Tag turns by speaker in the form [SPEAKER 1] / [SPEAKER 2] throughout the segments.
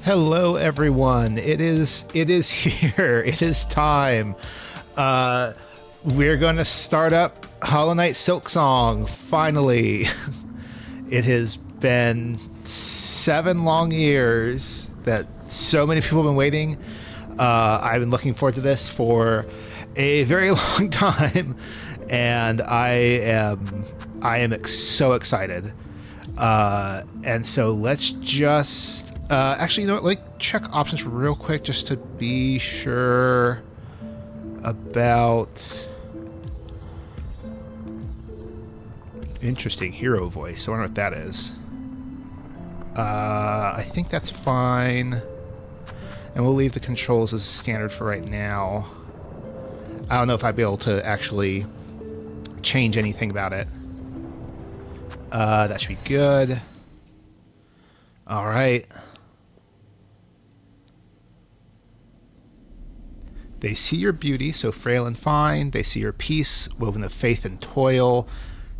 [SPEAKER 1] Hello, everyone. It is here. It is time. We're going to start up Hollow Knight Silksong. Finally, it has been 7 long years that so many people have been waiting. I've been looking forward to this for a very long time, and I am so excited. And so let's just actually, you know what? Let me check options real quick just to be sure about interesting hero voice. I wonder what that is. I think that's fine. And we'll leave the controls as standard for right now. I don't know if I'd be able to actually change anything about it. That should be good. All right. They see your beauty, so frail and fine. They see your peace, woven of faith and toil.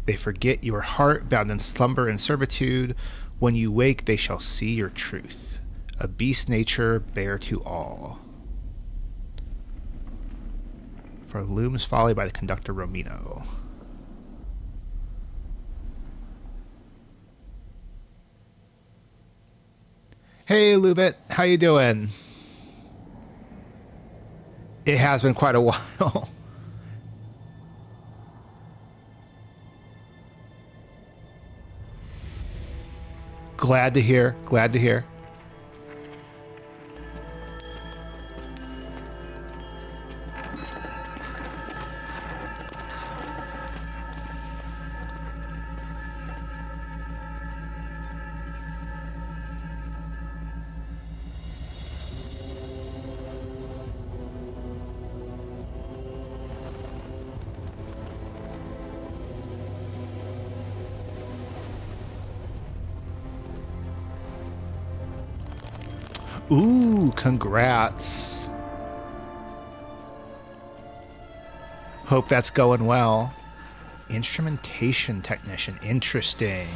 [SPEAKER 1] They forget your heart, bound in slumber and servitude. When you wake, they shall see your truth. A beast nature bare to all. For Looms Folly by the conductor Romino. Hey, Lubit, how you doing? It has been quite a while. Glad to hear. Glad to hear. Ooh, congrats. Hope that's going well. Instrumentation technician, interesting.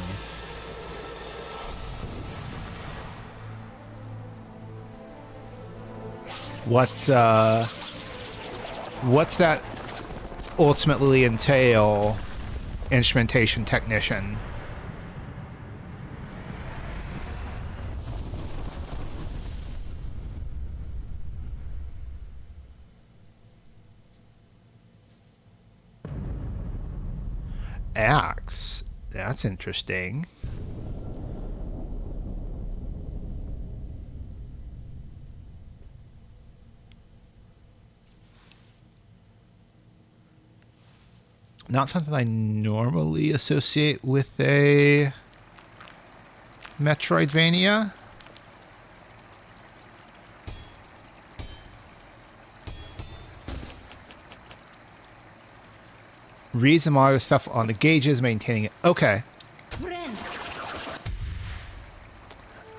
[SPEAKER 1] What's that ultimately entail, instrumentation technician? Axe. That's interesting. Not something I normally associate with a Metroidvania. Reads and monitors stuff on the gauges, maintaining it. Okay.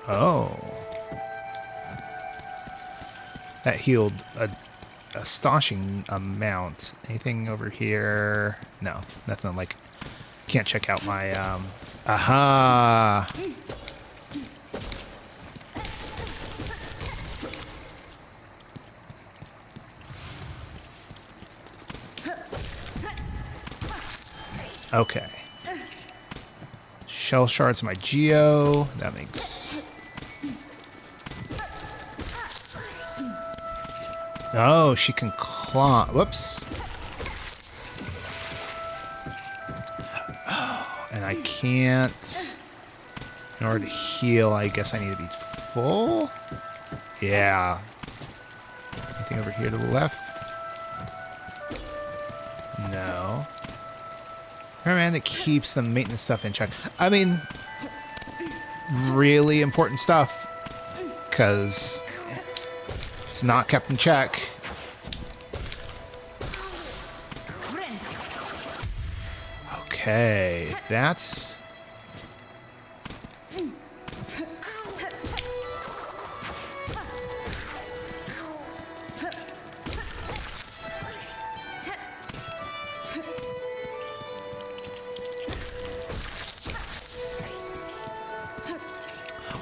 [SPEAKER 1] Oh. That healed a astonishing amount. Anything over here? No, nothing. Like, can't check out my, aha! Okay. Shell shards my geo. That makes... Oh, she can claw. Whoops. Oh, and I can't... In order to heal, I guess I need to be full? Yeah. Anything over here to the left? No. Man, that keeps the maintenance stuff in check. I mean, really important stuff, because it's not kept in check. Okay, that's...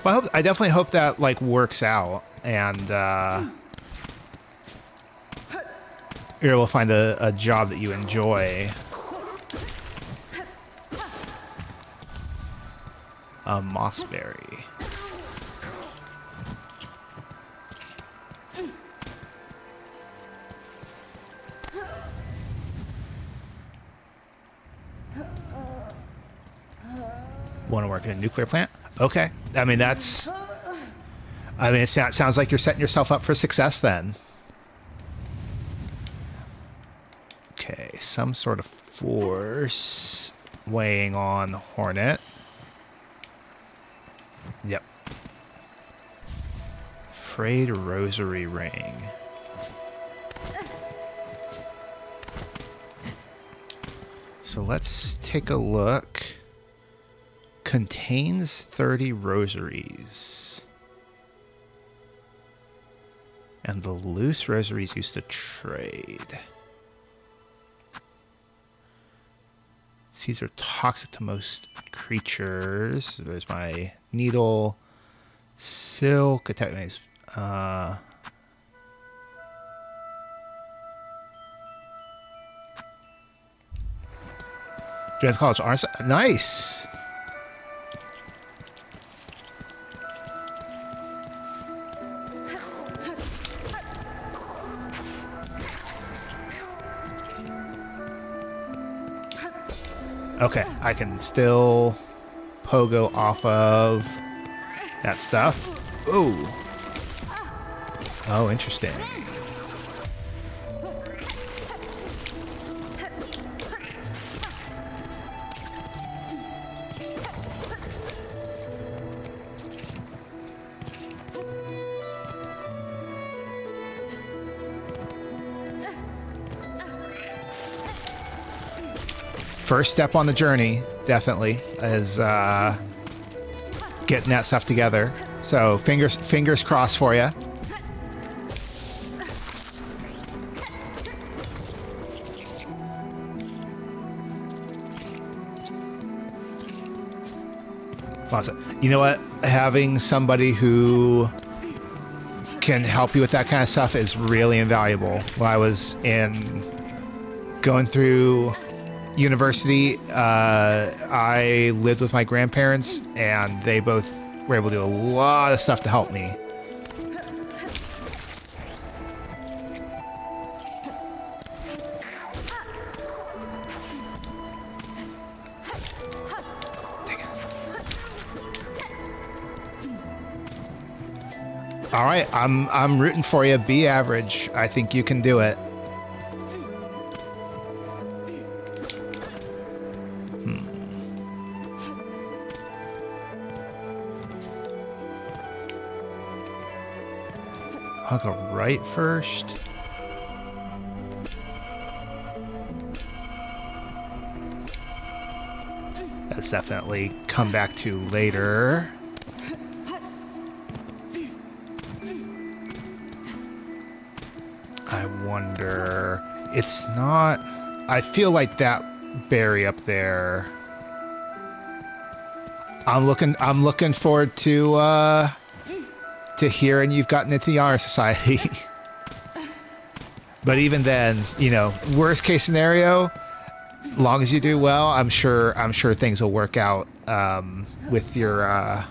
[SPEAKER 1] Well, I definitely hope that like works out, and you're able to find a job that you enjoy. A mossberry. Want to work in a nuclear plant? Okay. I mean, it sounds like you're setting yourself up for success then. Okay, some sort of force weighing on Hornet. Yep. Frayed rosary ring. So let's take a look. Contains 30 rosaries. And the loose rosaries used to trade. These are toxic to most creatures. There's my needle. Silk attack. Joins college arms. Nice. Okay, I can still pogo off of that stuff. Ooh. Oh, interesting. First step on the journey, definitely, is getting that stuff together. So fingers crossed for you. Awesome. You know what? Having somebody who can help you with that kind of stuff is really invaluable. While I was going through university, I lived with my grandparents, and they both were able to do a lot of stuff to help me. All right, I'm rooting for you. Be average. I think you can do it. I'll go right first. That's definitely come back to later. I wonder... It's not... I feel like that berry up there... I'm looking forward to hearing you've gotten into the Honor Society. But even then, you know, worst case scenario, long as you do well, I'm sure things will work out with your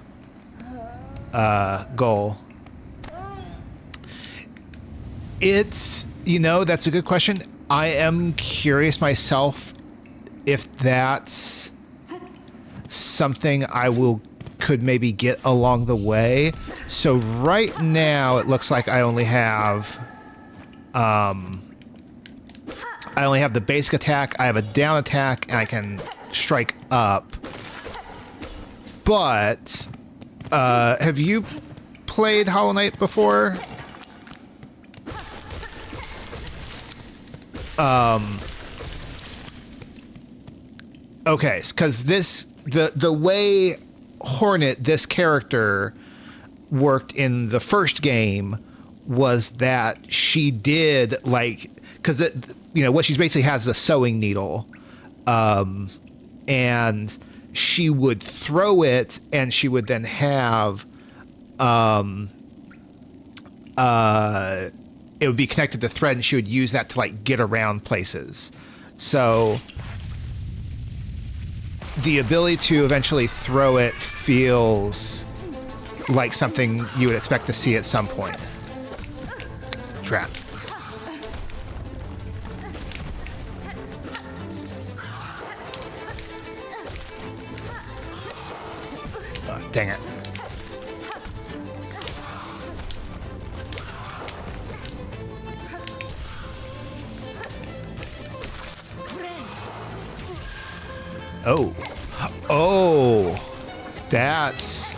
[SPEAKER 1] goal. It's, you know, that's a good question. I am curious myself if that's something I could maybe get along the way. So right now it looks like I only have the basic attack, I have a down attack, and I can strike up. But have you played Hollow Knight before? Okay, because the way Hornet, this character, worked in the first game was that she did, like, because what she's basically has a sewing needle, and she would throw it, and she would then have it would be connected to thread, and she would use that to like get around places. So the ability to eventually throw it feels like something you would expect to see at some point. Trap. Dang it. Oh. Oh. That's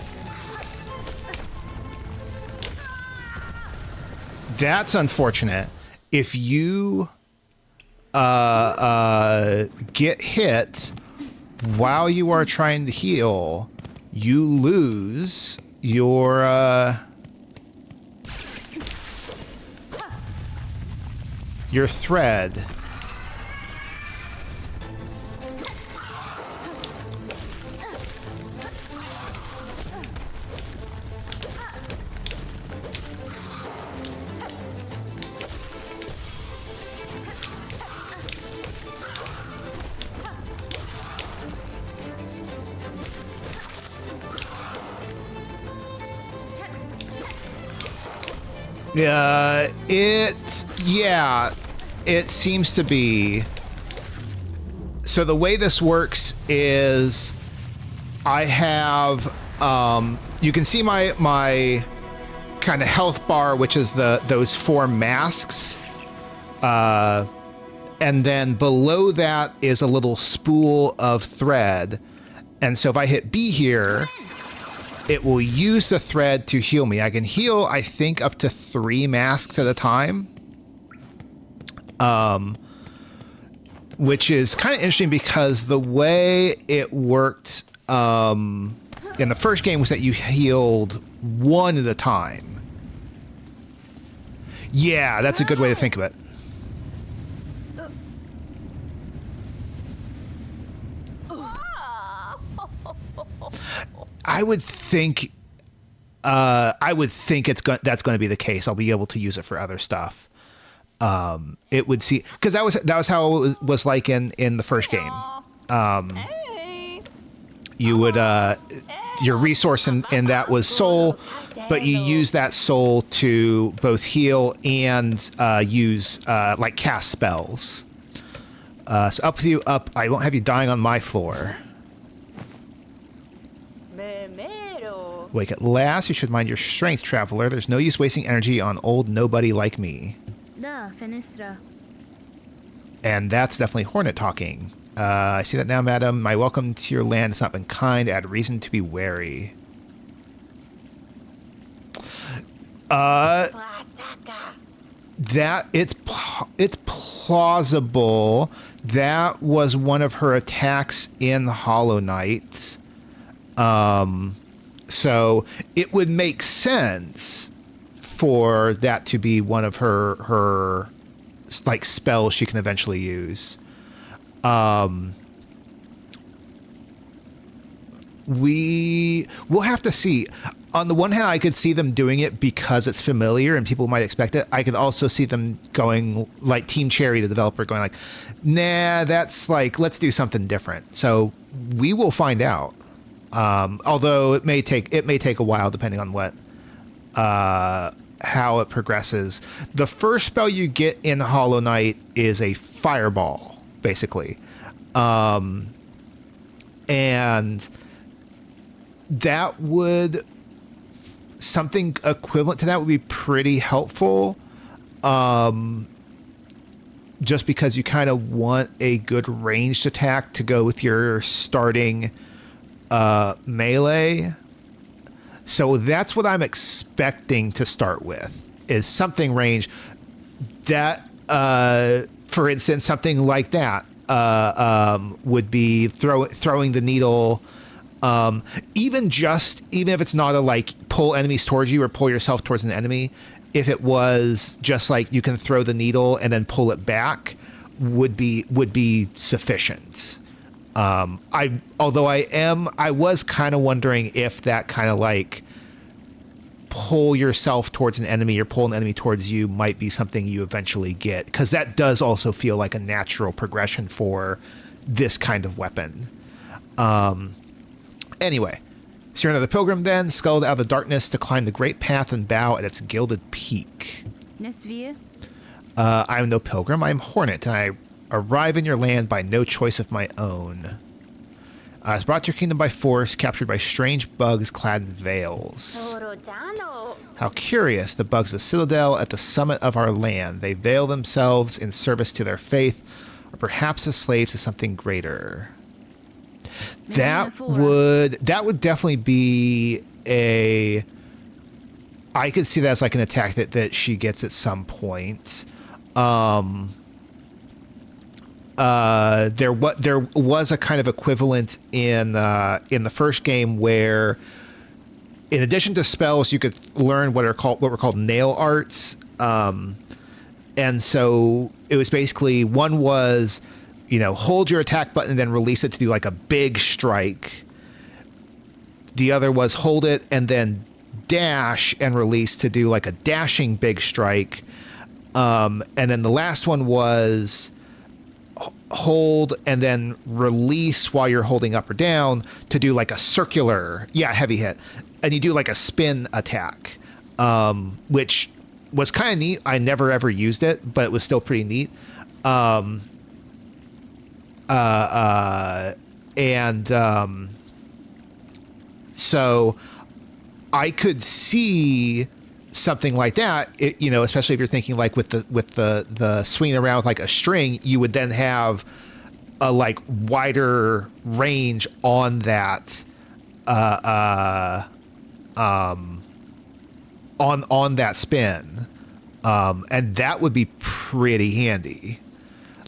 [SPEAKER 1] unfortunate. If you get hit while you are trying to heal, you lose your thread. It seems to be. So the way this works is I have, you can see my kind of health bar, which is those 4 masks. And then below that is a little spool of thread. And so if I hit B here, it will use the thread to heal me. I can heal, I think, up to 3 masks at a time. Which is kind of interesting because the way it worked in the first game was that you healed 1 at a time. Yeah, that's a good way to think of it. I would think that's going to be the case. I'll be able to use it for other stuff. It would see, because that was how it was like in the first game. You would your resource in that was soul, but you use that soul to both heal and use like cast spells. So up with you, up. I won't have you dying on my floor. Wake at last. You should mind your strength, traveler. There's no use wasting energy on old nobody like me. And that's definitely Hornet talking. I see that now, madam. My welcome to your land has not been kind. Add reason to be wary. That it's plausible. That was one of her attacks in Hollow Knight. So it would make sense for that to be one of her like spells she can eventually use. We'll have to see. On the one hand, I could see them doing it because it's familiar and people might expect it. I could also see them going like Team Cherry, the developer, going like, nah, that's like, let's do something different. So we will find out. Although it may take a while depending on what, how it progresses. The first spell you get in Hollow Knight is a fireball, basically. And that would, something equivalent to that would be pretty helpful. Just because you kind of want a good ranged attack to go with your starting melee. So that's what I'm expecting to start with, is something ranged that, for instance, something like that would be throwing the needle. Even if it's not a like pull enemies towards you or pull yourself towards an enemy, if it was just like you can throw the needle and then pull it back, would be sufficient. I was kind of wondering if that kind of like pull yourself towards an enemy or pull an enemy towards you might be something you eventually get, because that does also feel like a natural progression for this kind of weapon. Anyway, so you're another pilgrim then, sculled out of the darkness to climb the great path and bow at its gilded peak. I am no pilgrim, I am Hornet, and I arrive in your land by no choice of my own. I was brought to your kingdom by force, captured by strange bugs clad in veils. How curious, the bugs of Citadel at the summit of our land. They veil themselves in service to their faith, or perhaps as slaves to something greater. That would definitely be a... I could see that as like an attack that she gets at some point. There was a kind of equivalent in the first game where, in addition to spells, you could learn what were called nail arts, and so it was basically, one was, hold your attack button and then release it to do like a big strike. The other was hold it and then dash and release to do like a dashing big strike, and then the last one was hold and then release while you're holding up or down to do like a circular, heavy hit, and you do like a spin attack, which was kind of neat. I never ever used it, but it was still pretty neat. So I could see something like that, especially if you're thinking like with the swinging around with like a string, you would then have a like wider range on that, on that spin, and that would be pretty handy.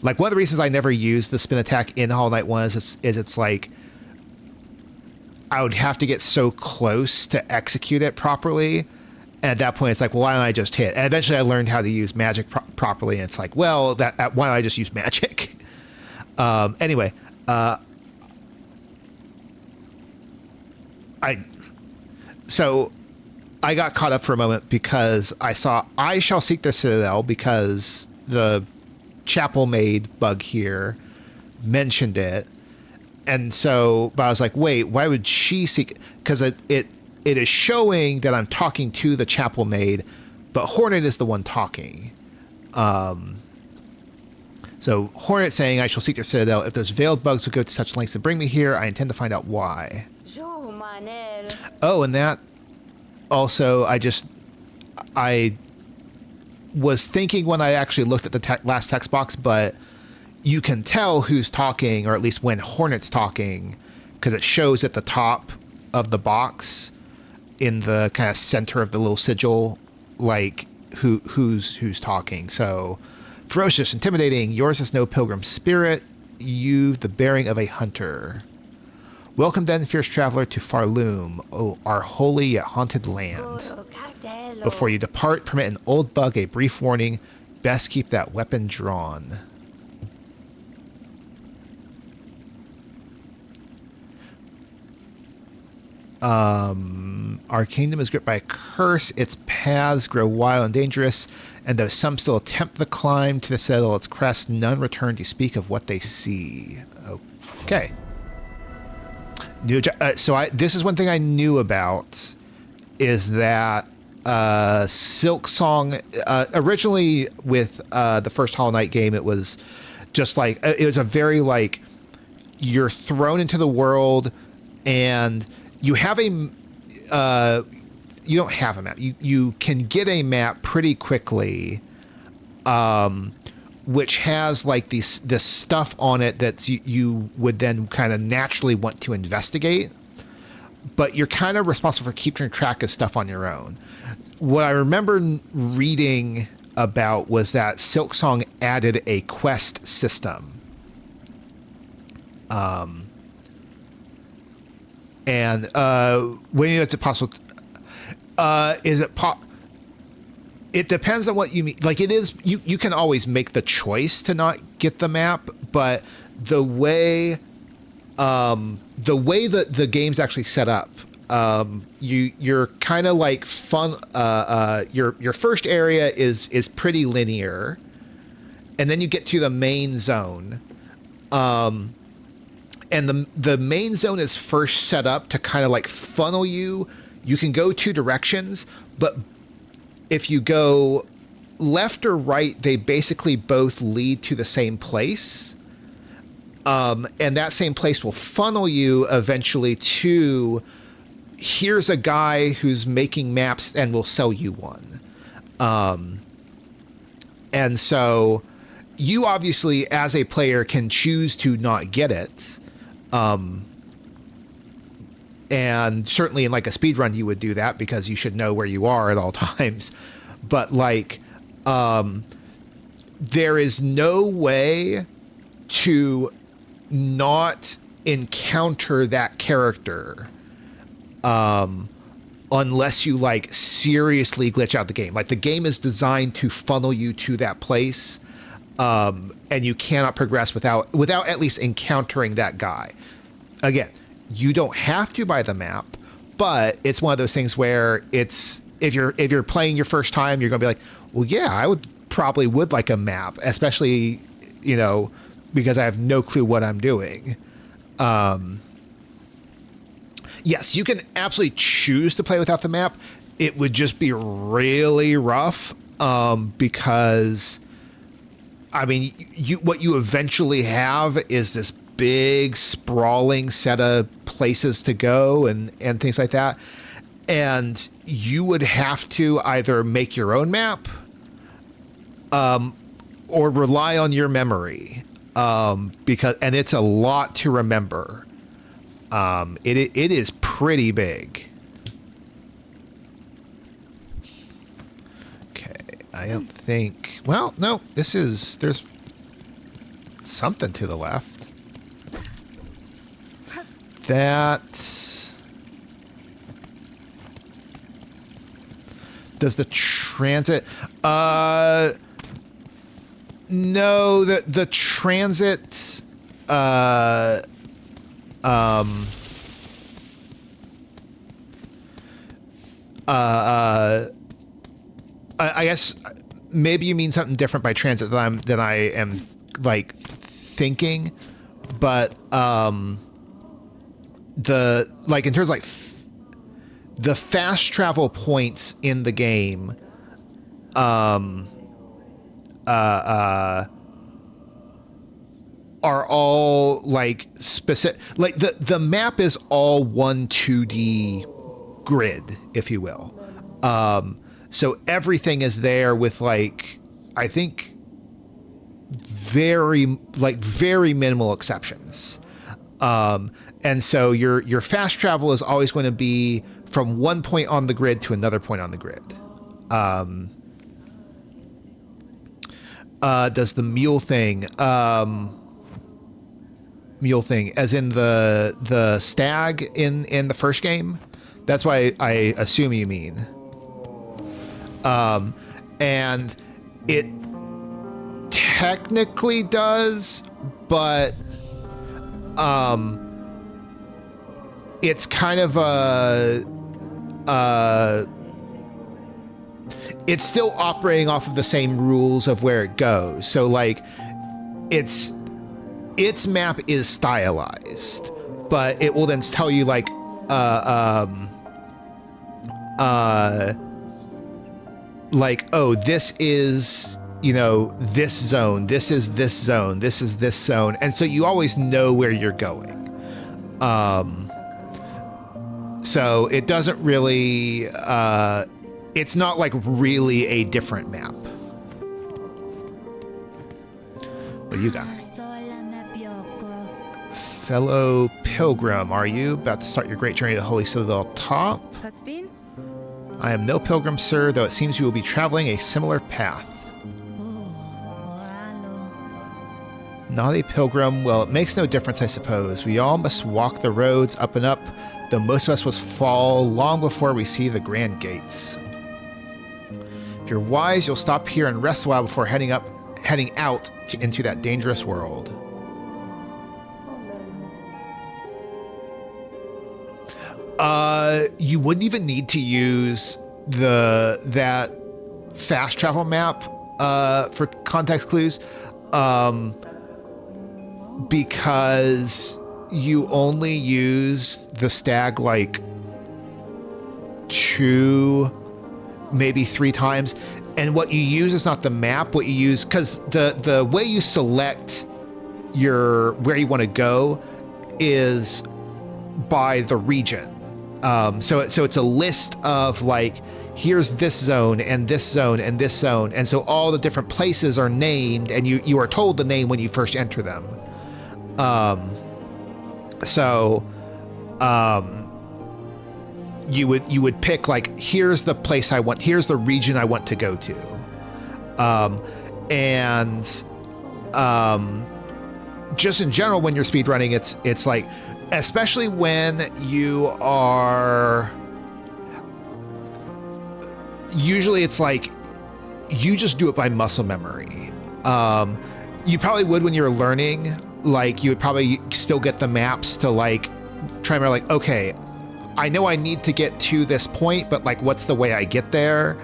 [SPEAKER 1] Like, one of the reasons I never used the spin attack in Hollow Knight 1 is it's like I would have to get so close to execute it properly. And at that point, it's like, well, why don't I just hit? And eventually I learned how to use magic properly. And it's like, well, why don't I just use magic? Anyway, so I got caught up for a moment because I saw I shall seek the Citadel, because the chapel maid bug here mentioned it. And so, but I was like, wait, why would she seek? Because it is showing that I'm talking to the chapel maid, but Hornet is the one talking. So Hornet saying, I shall seek the Citadel. If those veiled bugs would go to such lengths to bring me here, I intend to find out why. Oh, and that also, I was thinking when I actually looked at the last text box, but you can tell who's talking, or at least when Hornet's talking, because it shows at the top of the box in the kind of center of the little sigil, like who's talking. So, ferocious, intimidating, yours is no pilgrim spirit, you've the bearing of a hunter. Welcome then, fierce traveler, to Farloom, our holy yet haunted land. Before you depart, permit an old bug a brief warning. Best keep that weapon drawn. Our kingdom is gripped by a curse. Its paths grow wild and dangerous, and though some still attempt the climb to the Citadel, its crest, none return to speak of what they see. Okay. This is one thing I knew about, is that Silksong, originally with the first Hollow Knight game, it was just like, it was a very like, you're thrown into the world and you have you don't have a map. You can get a map pretty quickly, which has like this stuff on it that you would then kind of naturally want to investigate, but you're kind of responsible for keeping track of stuff on your own. What I remember reading about was that Silksong added a quest system. And when is it possible? It depends on what you mean. Like, it is, you can always make the choice to not get the map, but the way that the game's actually set up, You're kind of like fun. Your first area is pretty linear, and then you get to the main zone. And the main zone is first set up to kind of like funnel you. You can go two directions, but if you go left or right, they basically both lead to the same place. And that same place will funnel you eventually to, here's a guy who's making maps and will sell you one. And so you obviously, as a player, can choose to not get it. And certainly in like a speed run, you would do that because you should know where you are at all times. But like, there is no way to not encounter that character, unless you like seriously glitch out the game. Like the game is designed to funnel you to that place. And you cannot progress without at least encountering that guy. Again, you don't have to buy the map, but it's one of those things where it's, if you're playing your first time, you're gonna be like, well, yeah, I would like a map, especially, because I have no clue what I'm doing. Yes, you can absolutely choose to play without the map. It would just be really rough, because I mean, what you eventually have is this big sprawling set of places to go and things like that. And you would have to either make your own map, or rely on your memory, because it's a lot to remember. It is pretty big. Okay, I don't think. Well, no, there's something to the left. That does the transit. No, the transit. I guess maybe you mean something different by transit than I am like thinking, but the like in terms of like the fast travel points in the game, are all like specific. Like the map is all 2D grid, if you will. So everything is there with like, I think very minimal exceptions. And so your fast travel is always going to be from one point on the grid to another point on the grid. Does the mule thing, as in the stag in the first game? That's what I assume you mean. And it technically does, but it's kind of it's still operating off of the same rules of where it goes. So like its map is stylized, but it will then tell you like like, oh, this is, this zone, this is this zone, this is this zone. And so you always know where you're going. So it doesn't really, it's not like really a different map. What do you got? Fellow pilgrim, are you about to start your great journey to Holy Citadel top? I am no pilgrim, sir, though it seems you will be traveling a similar path. Not a pilgrim? Well, it makes no difference, I suppose. We all must walk the roads up and up, though most of us must fall long before we see the grand gates. If you're wise, you'll stop here and rest a while before heading out into that dangerous world. You wouldn't even need to use that fast travel map for context clues, because you only use the stag like 2, maybe 3 times, and what you use is not the map. What you use, because the way you select where you want to go is by the region. So it's a list of like, here's this zone and this zone and this zone, and so all the different places are named, and you are told the name when you first enter them. You would pick like, here's the place I want, here's the region I want to go to, just in general when you're speedrunning, it's like, especially when you are, usually it's like you just do it by muscle memory. You probably would when you're learning, like you would probably still get the maps to like try and remember, like, okay, I know I need to get to this point, but like, what's the way I get there?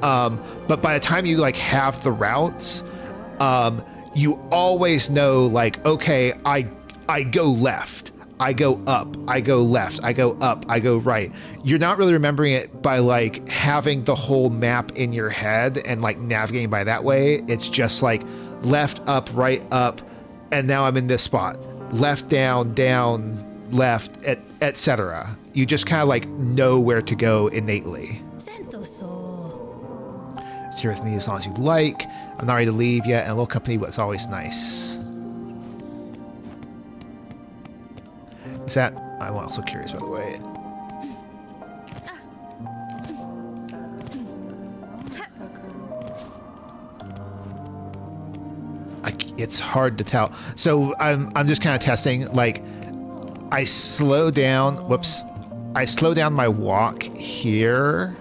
[SPEAKER 1] But by the time you like have the routes, you always know, like, okay, I go left, I go up, I go left, I go up, I go right. You're not really remembering it by like having the whole map in your head and like navigating by that way. It's just like left, up, right, up, and now I'm in this spot. Left, down, down, left, etc. You just kind of like know where to go innately. Stay with me as long as you like. I'm not ready to leave yet, and a little company was always nice. Is that... I'm also curious, by the way. It's hard to tell. So I'm just kind of testing. Like, I slow down... Whoops. I slow down my walk here.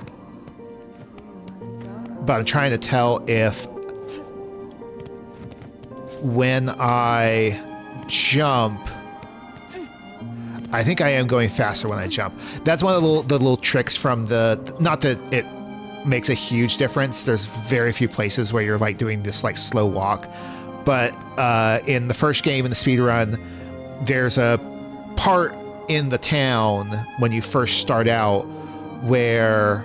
[SPEAKER 1] But I'm trying to tell if when I jump, I think I am going faster when I jump. That's one of the little tricks from not that it makes a huge difference. There's very few places where you're like doing this like slow walk. But in the first game in the speedrun, there's a part in the town when you first start out where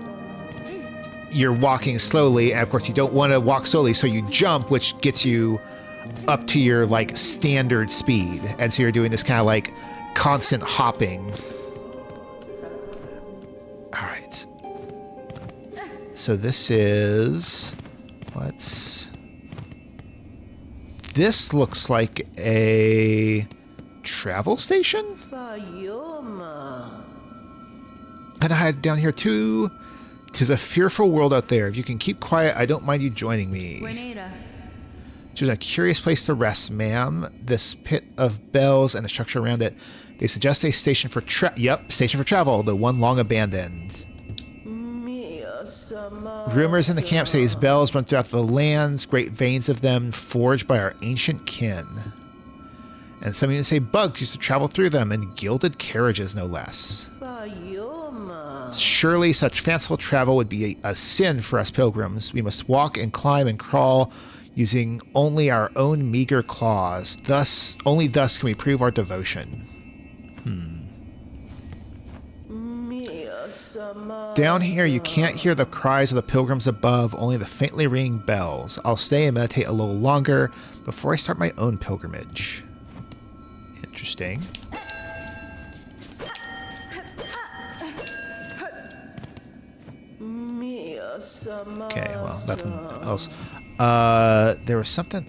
[SPEAKER 1] you're walking slowly, and of course you don't want to walk slowly, so you jump, which gets you up to your like standard speed, and so you're doing this kind of like constant hopping. All right, so this is this looks like a travel station, and I had down here too. 'Tis a fearful world out there. If you can keep quiet, I don't mind you joining me. Choose a curious place to rest, ma'am. This pit of bells and the structure around it. They suggest a station for station for travel, the one long abandoned. Rumors in the camp say these bells run throughout the lands, great veins of them forged by our ancient kin. And some even say bugs used to travel through them, and gilded carriages, no less. Surely such fanciful travel would be a sin for us pilgrims. We must walk and climb and crawl using only our own meager claws. Only thus can we prove our devotion. Down here you can't hear the cries of the pilgrims above, only the faintly ringing bells. I'll stay and meditate a little longer before I start my own pilgrimage. Interesting. Okay, well, nothing else. There was something.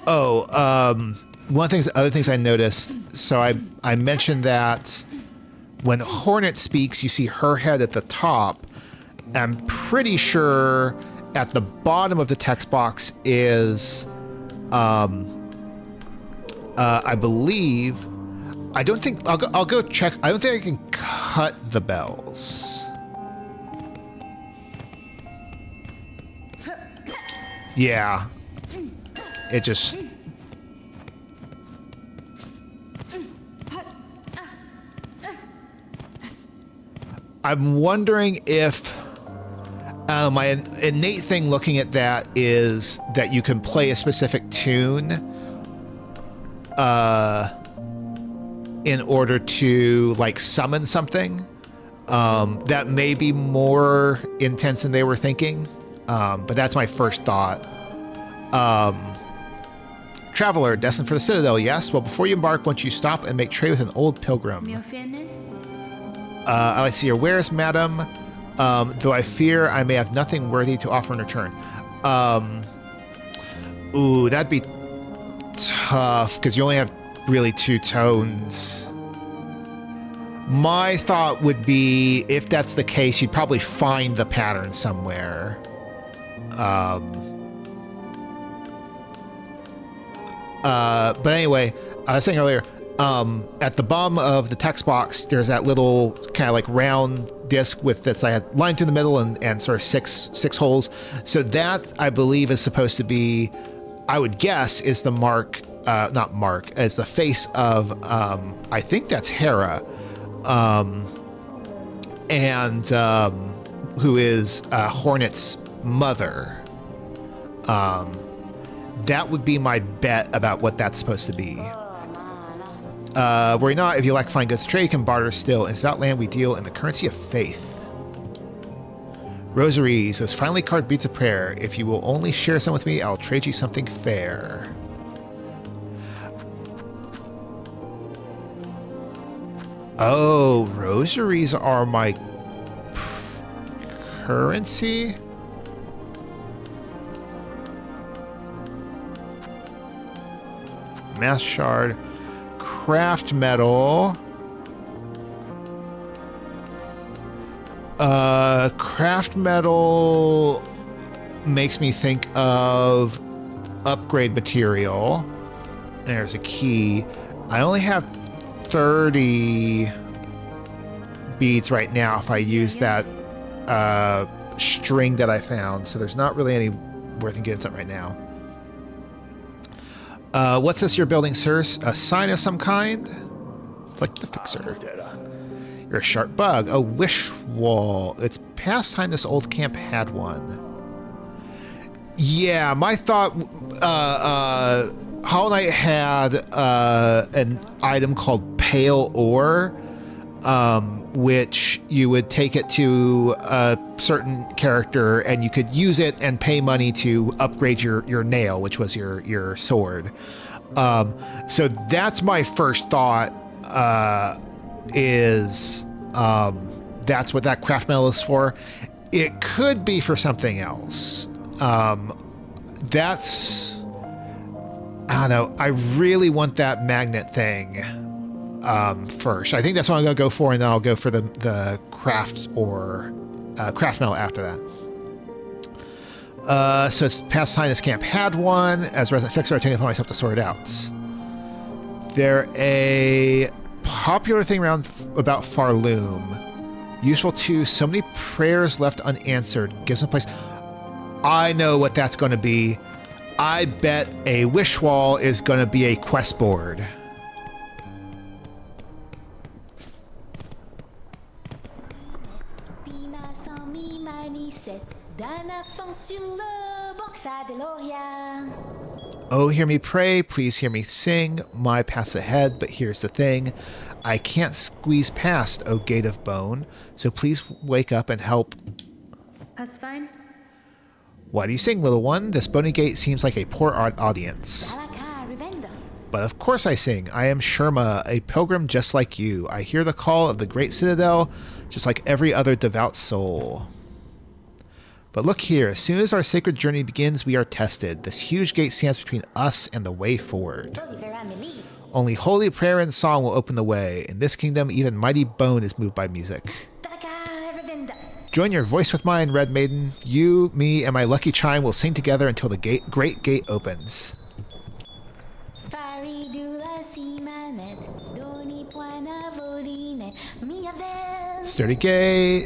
[SPEAKER 1] Oh, other things I noticed. So I mentioned that when Hornet speaks, you see her head at the top. I'm pretty sure at the bottom of the text box is, I believe. I don't think I'll go check. I don't think I can cut the bells. Yeah, it just. I'm wondering if my innate thing looking at that is that you can play a specific tune in order to like summon something. That may be more intense than they were thinking, but that's my first thought. Traveler, destined for the Citadel, yes? Well, before you embark, won't you stop and make trade with an old pilgrim? I like to see your wares, madam, though I fear I may have nothing worthy to offer in return. Ooh, that'd be tough, because you only have really 2 tones. My thought would be, if that's the case, you'd probably find the pattern somewhere. But anyway, I was saying earlier, at the bottom of the text box, there's that little kind of like round disc with this I had line through the middle and sort of six holes. So that, I believe, is supposed to be, I would guess, is the mark, not mark, as the face of, I think that's Hera. Who is Hornet's mother. That would be my bet about what that's supposed to be. Worry not, if you lack fine goods to trade, you can barter still. In that land we deal in the currency of faith. Rosaries, those finely carved beads of prayer. If you will only share some with me, I'll trade you something fair. Oh, rosaries are my currency? Mass shard. Craft metal. Craft metal makes me think of upgrade material. There's a key. I only have 30 beads right now if I use that string that I found, so there's not really any worth in getting something right now. What's this you're building, sirs? A sign of some kind? Flick the fixer. You're a sharp bug. A wish wall. It's past time this old camp had one. Yeah, my thought, Hollow Knight had an item called Pale Ore, which you would take it to a certain character and you could use it and pay money to upgrade your nail, which was your sword. So that's my first thought, is that's what that craft metal is for. It could be for something else. That's, I don't know, I really want that magnet thing first. I think that's what I'm going to go for, and then I'll go for the craft or craft metal after that. So it's past time this camp had one. As a resident fixer, I take it upon myself to sort it out. They're a popular thing around about Farloom. Useful too. So many prayers left unanswered. Gives them a place. I know what that's going to be. I bet a wish wall is going to be a quest board. Oh, hear me pray, please hear me sing. My path's ahead, but here's the thing. I can't squeeze past, O gate of bone, so please wake up and help.
[SPEAKER 2] That's fine.
[SPEAKER 1] Why do you sing, little one? This bony gate seems like a poor audience. But of course I sing. I am Sherma, a pilgrim just like you. I hear the call of the great citadel, just like every other devout soul. But look here, as soon as our sacred journey begins, we are tested. This huge gate stands between us and the way forward. Only holy prayer and song will open the way. In this kingdom, even mighty bone is moved by music. Join your voice with mine, Red Maiden. You, me, and my lucky chime will sing together until the great gate opens. Sturdy gate.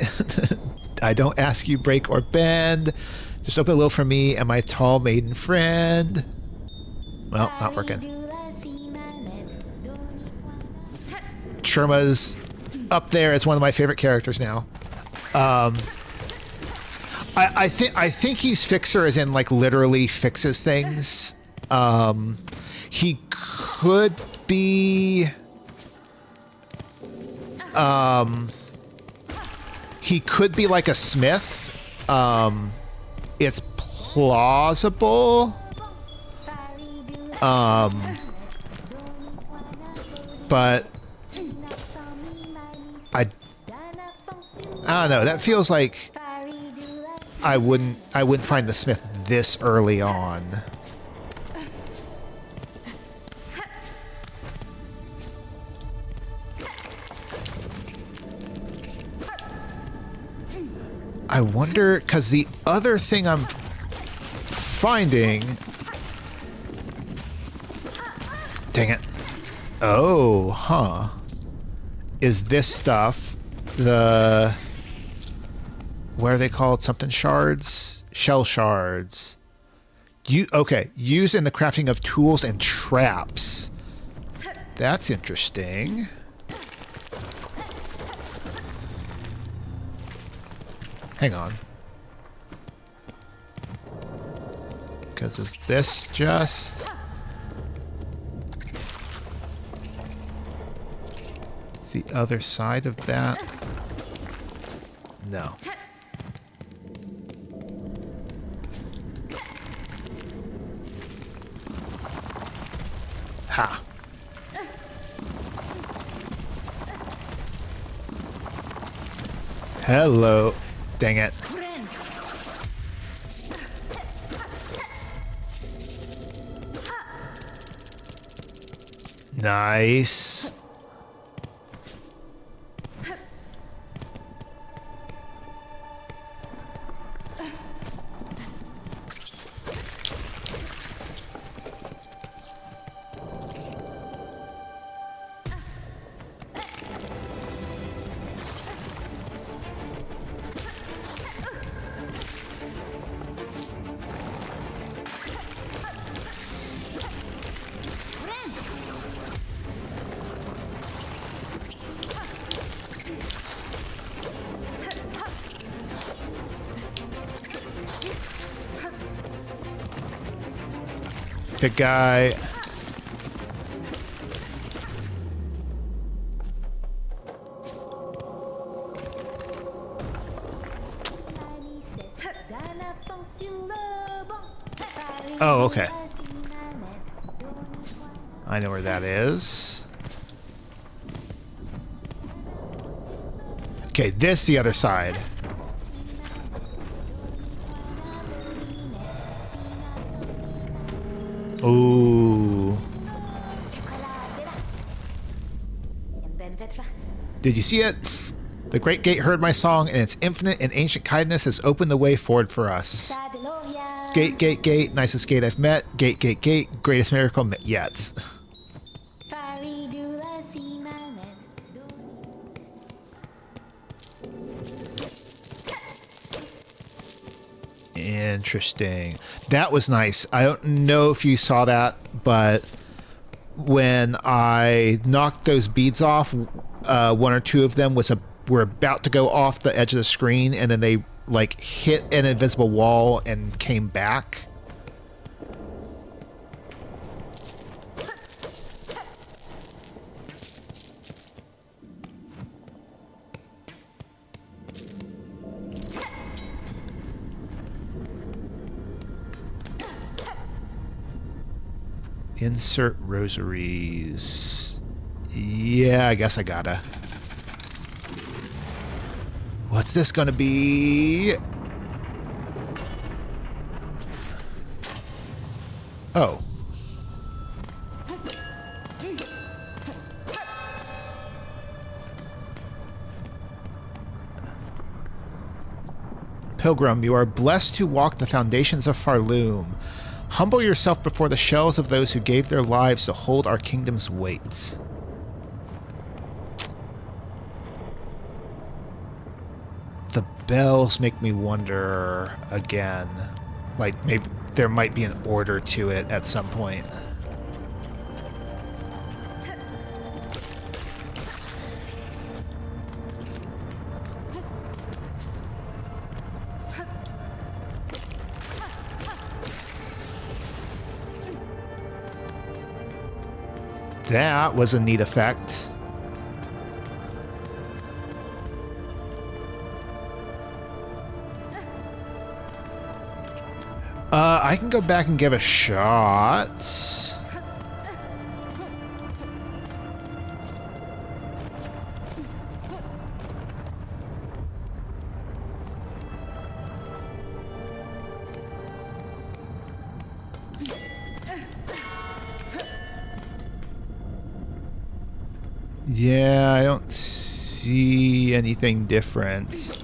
[SPEAKER 1] I don't ask you break or bend. Just open a little for me and my tall maiden friend. Well, not working. Sherma's up there as one of my favorite characters now. I think he's fixer as in like literally fixes things. He could be like a smith. It's plausible. But I don't know. That feels like I wouldn't find the smith this early on. I wonder, because the other thing I'm finding... Dang it. Oh, huh. Is this stuff the... What are they called? Something shards? Shell shards. Okay, used in the crafting of tools and traps. That's interesting. Hang on. Because is this just... the other side of that? No. Ha. Hello. Dang it. Nice. Good guy. Oh, okay. I know where that is. Okay, this the other side. Ooh. Did you see it? The Great Gate heard my song, and its infinite and ancient kindness has opened the way forward for us. Gate, gate, gate, nicest gate I've met. Gate, gate, gate, greatest miracle met yet. Interesting. That was nice. I don't know if you saw that, but when I knocked those beads off, one or two of them were about to go off the edge of the screen, and then they like hit an invisible wall and came back. Insert rosaries. Yeah, I guess I gotta. What's this gonna be? Oh. Pilgrim, you are blessed to walk the foundations of Farloom. Humble yourself before the shells of those who gave their lives to hold our kingdom's weight. The bells make me wonder again. Like, maybe there might be an order to it at some point. That was a neat effect. I can go back and give a shot. Yeah, I don't see anything different.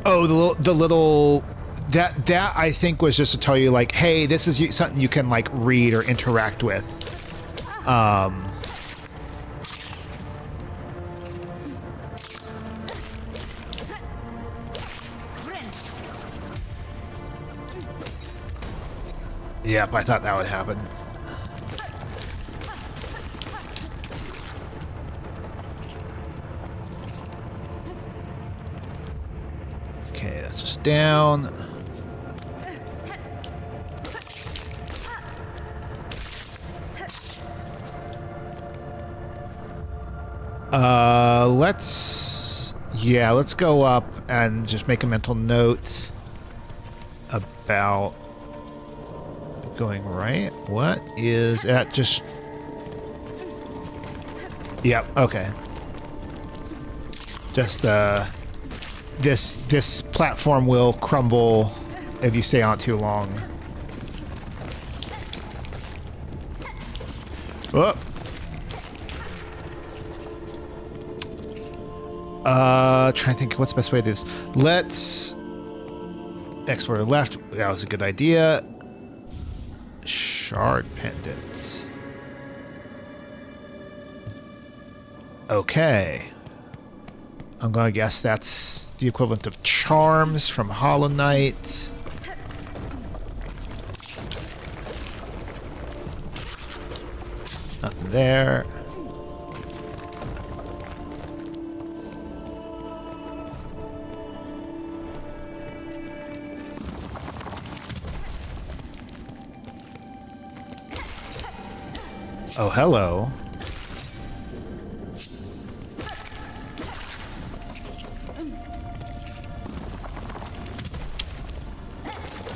[SPEAKER 1] Oh, the little that I think was just to tell you, like, hey, this is something you can like read or interact with. Yep, I thought that would happen. Okay, that's just down. Let's go up and just make a mental note about going right. What is that? Just... Yep, okay. Just this platform will crumble if you stay on it too long. Oh. Trying to think what's the best way to do this. Let's explore to the left. That was a good idea. Shard pendant. Okay. I'm gonna guess that's the equivalent of charms from Hollow Knight. Nothing there. Oh, hello.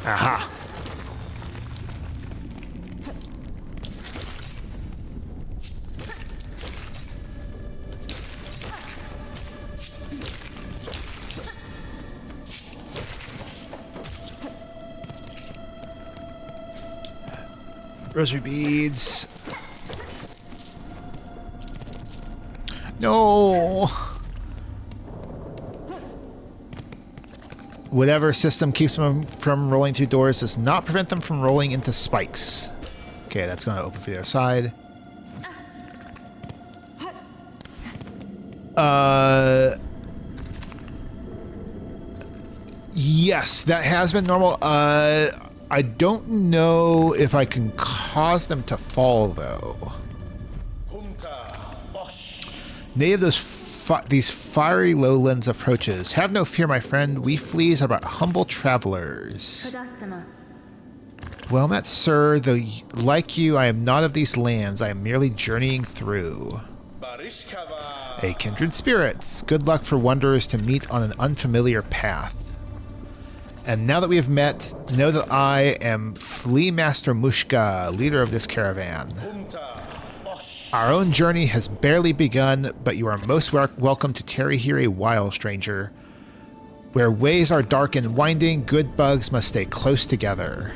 [SPEAKER 1] Aha. Rosary beads. No. Whatever system keeps them from rolling through doors does not prevent them from rolling into spikes. Okay, that's going to open for the other side. Yes, that has been normal. I don't know if I can cause them to fall, though. Nay of these fiery lowlands approaches. Have no fear, my friend. We fleas are but humble travelers. Well met, sir. Though like you, I am not of these lands. I am merely journeying through. A kindred spirits. Good luck for wanderers to meet on an unfamiliar path. And now that we have met, know that I am Flea Master Mushka, leader of this caravan. Our own journey has barely begun, but you are most welcome to tarry here, a while, stranger. Where ways are dark and winding, good bugs must stay close together.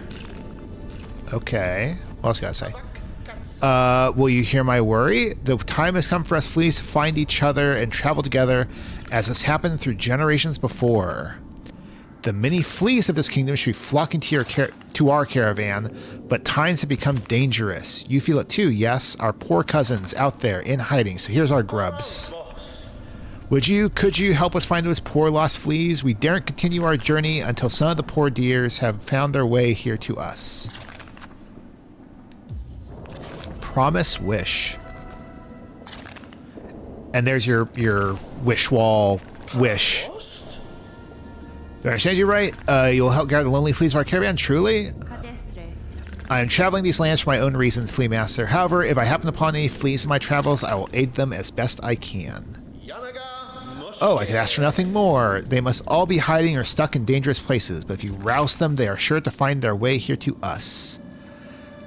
[SPEAKER 1] Okay. What else gotta say? Will you hear my worry? The time has come for us fleas to find each other and travel together, as has happened through generations before. The many fleas of this kingdom should be flocking to our caravan, but times have become dangerous. You feel it too, yes? Our poor cousins out there in hiding, so here's our grubs. Could you help us find those poor lost fleas? We daren't continue our journey until some of the poor dears have found their way here to us. Promise, wish. And there's your wish wall wish. Did I understand you right? You'll help guard the lonely fleas of our caravan, truly? I am traveling these lands for my own reasons, Flea Master. However, if I happen upon any fleas in my travels, I will aid them as best I can. Oh, I could ask for nothing more. They must all be hiding or stuck in dangerous places, but if you rouse them, they are sure to find their way here to us.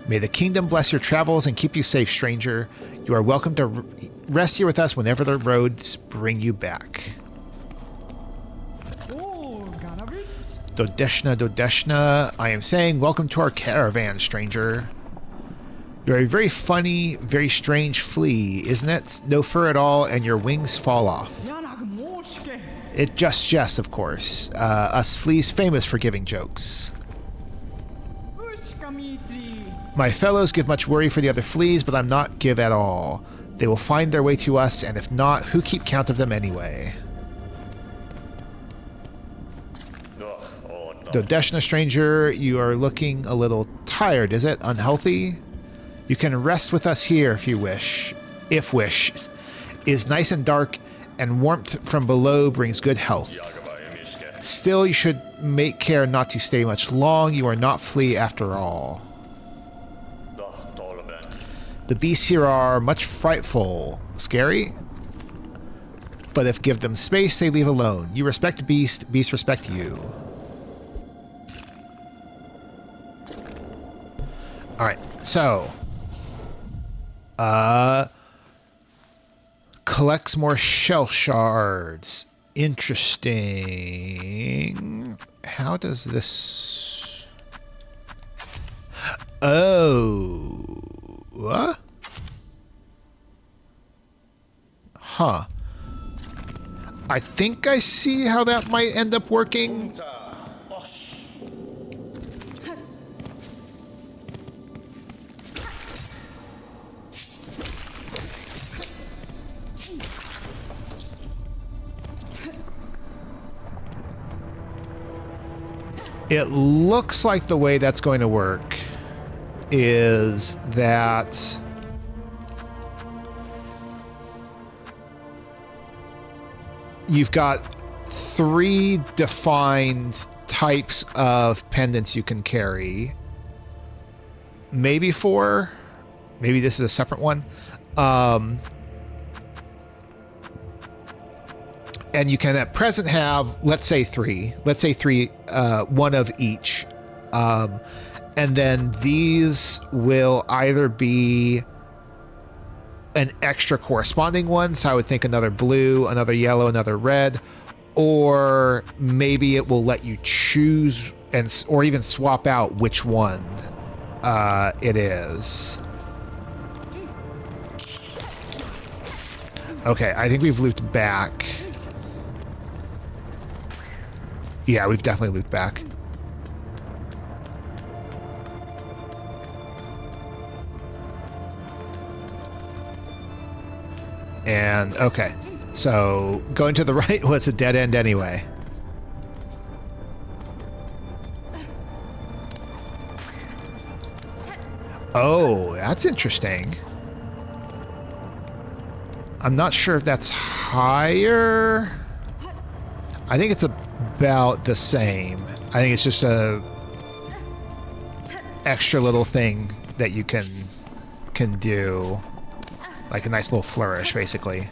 [SPEAKER 1] May the kingdom bless your travels and keep you safe, stranger. You are welcome to rest here with us whenever the roads bring you back. Dodeshna, I am saying welcome to our caravan, stranger. You're a very funny, very strange flea, isn't it? No fur at all, and your wings fall off. It just jest, of course. Us fleas famous for giving jokes. My fellows give much worry for the other fleas, but I'm not give at all. They will find their way to us, and if not, who keep count of them anyway? Dodeshna, stranger, you are looking a little tired, is it? Unhealthy? You can rest with us here if you wish. If wish. It is nice and dark, and warmth from below brings good health. Still, you should make care not to stay much long. You are not flea after all. The beasts here are much frightful. Scary? But if give them space, they leave alone. You respect beast, beasts respect you. Alright, so... collects more shell shards. Interesting. How does this... Oh... What? Huh. I think I see how that might end up working. It looks like the way that's going to work is that you've got 3 defined types of pendants you can carry. Maybe 4. Maybe this is a separate one. And you can at present have, let's say 3. Let's say 3, one of each. And then these will either be an extra corresponding one. So I would think another blue, another yellow, another red. Or maybe it will let you choose or even swap out which one it is. Okay, I think we've looped back. Yeah, we've definitely looped back. And, okay. So, going to the right was a dead end anyway. Oh, that's interesting. I'm not sure if that's higher. I think it's about the same. I think it's just a extra little thing that you can do. Like a nice little flourish, basically.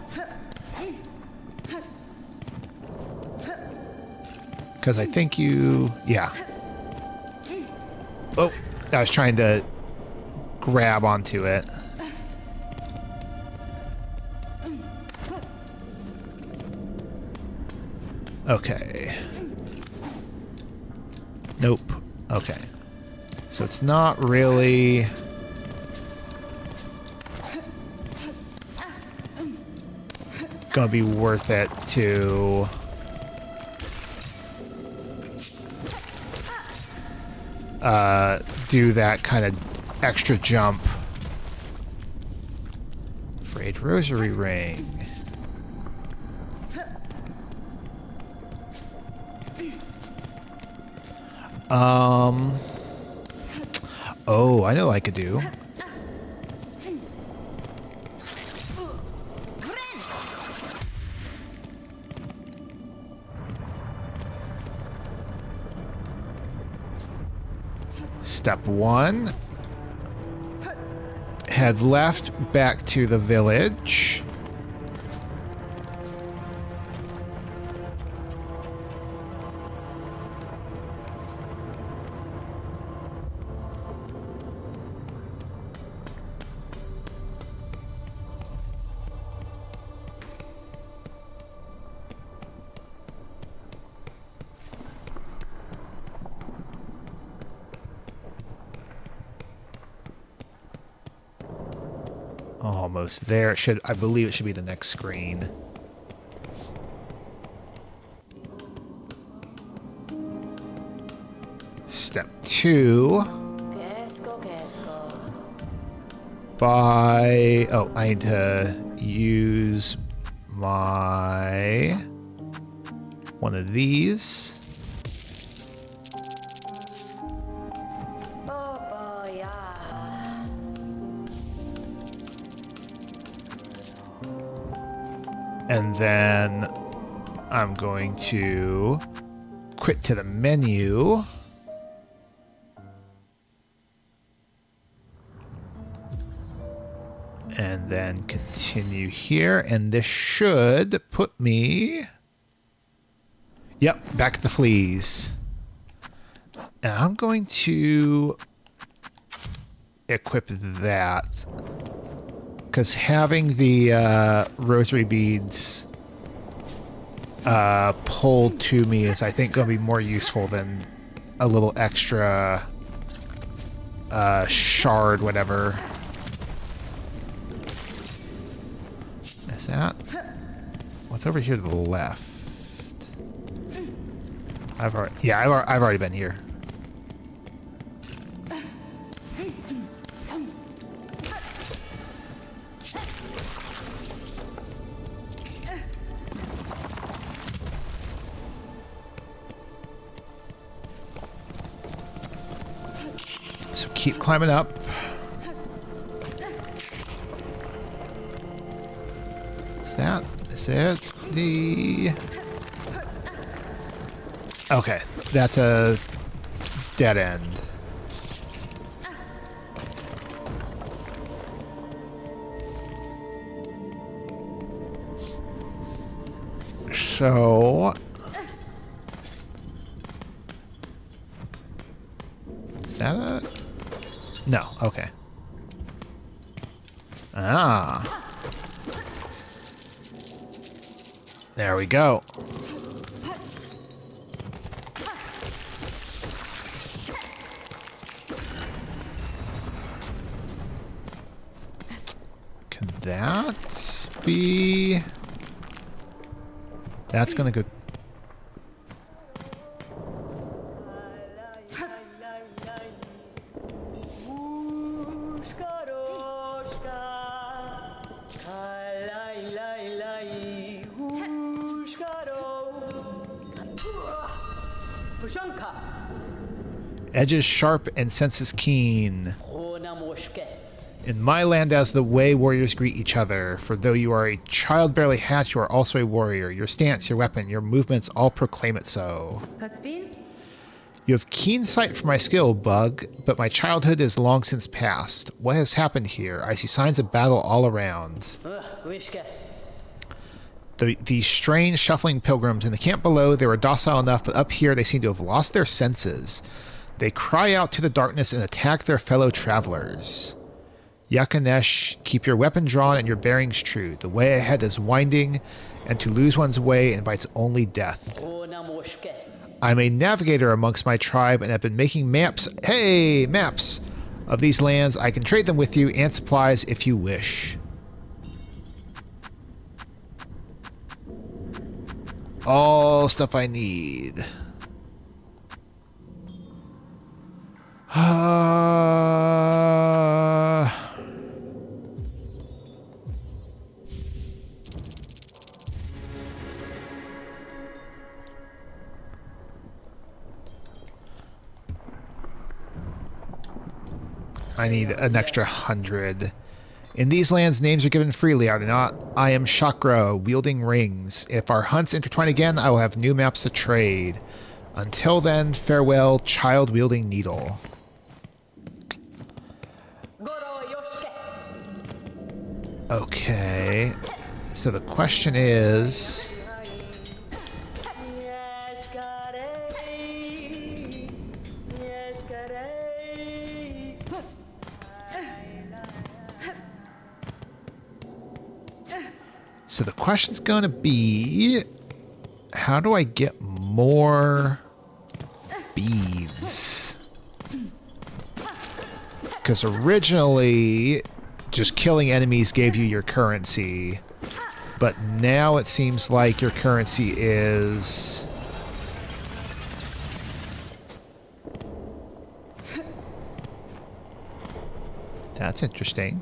[SPEAKER 1] Because I think you... Yeah. Oh, I was trying to grab onto it. Okay. Nope. Okay. So it's not really... gonna be worth it to do that kind of extra jump. Frayed rosary ring. Oh, I know what I could do. Step 1. Head left back to the village. Almost there. I believe it should be the next screen. Step 2. Oh, I need to use my one of these. And then I'm going to quit to the menu. And then continue here. And this should put me... Yep, back at the fleas. And I'm going to equip that. Because having the rosary beads pulled to me is, I think, going to be more useful than a little extra shard, whatever. Is that? What's over here to the left? I've already been here. So keep climbing up. Is that? Is it the... Okay, that's a dead end. So... Is that a... No, okay. Ah. There we go. Can that be... That's gonna go... Edges sharp and senses keen. In my land as the way warriors greet each other, for though you are a child barely hatched, you are also a warrior. Your stance, your weapon, your movements all proclaim it so. You have keen sight for my skill, Bug, but my childhood is long since past. What has happened here? I see signs of battle all around. These strange shuffling pilgrims in the camp below, they were docile enough, but up here they seem to have lost their senses. They cry out to the darkness and attack their fellow travelers. Yakanesh, keep your weapon drawn and your bearings true. The way ahead is winding, and to lose one's way invites only death. I'm a navigator amongst my tribe and have been making maps. Hey, maps of these lands. I can trade them with you and supplies if you wish. All stuff I need. Uh, I need an extra 100. In these lands, names are given freely, are they not? I am Chakra, wielding rings. If our hunts intertwine again, I will have new maps to trade. Until then, farewell, child-wielding needle. Okay. So the question is... So the question's going to be, how do I get more beads? Because originally, just killing enemies gave you your currency. But now it seems like your currency is... That's interesting.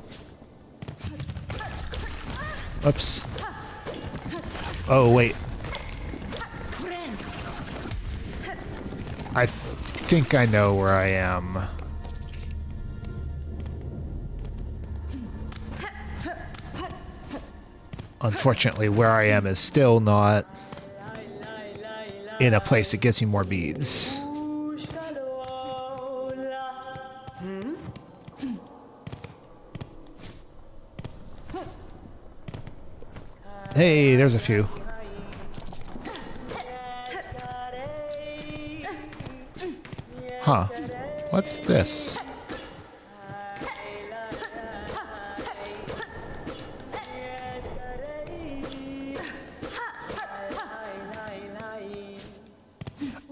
[SPEAKER 1] Oops. Oh, wait. I think I know where I am. Unfortunately, where I am is still not in a place that gives me more beads. Hey, there's a few. Huh. What's this?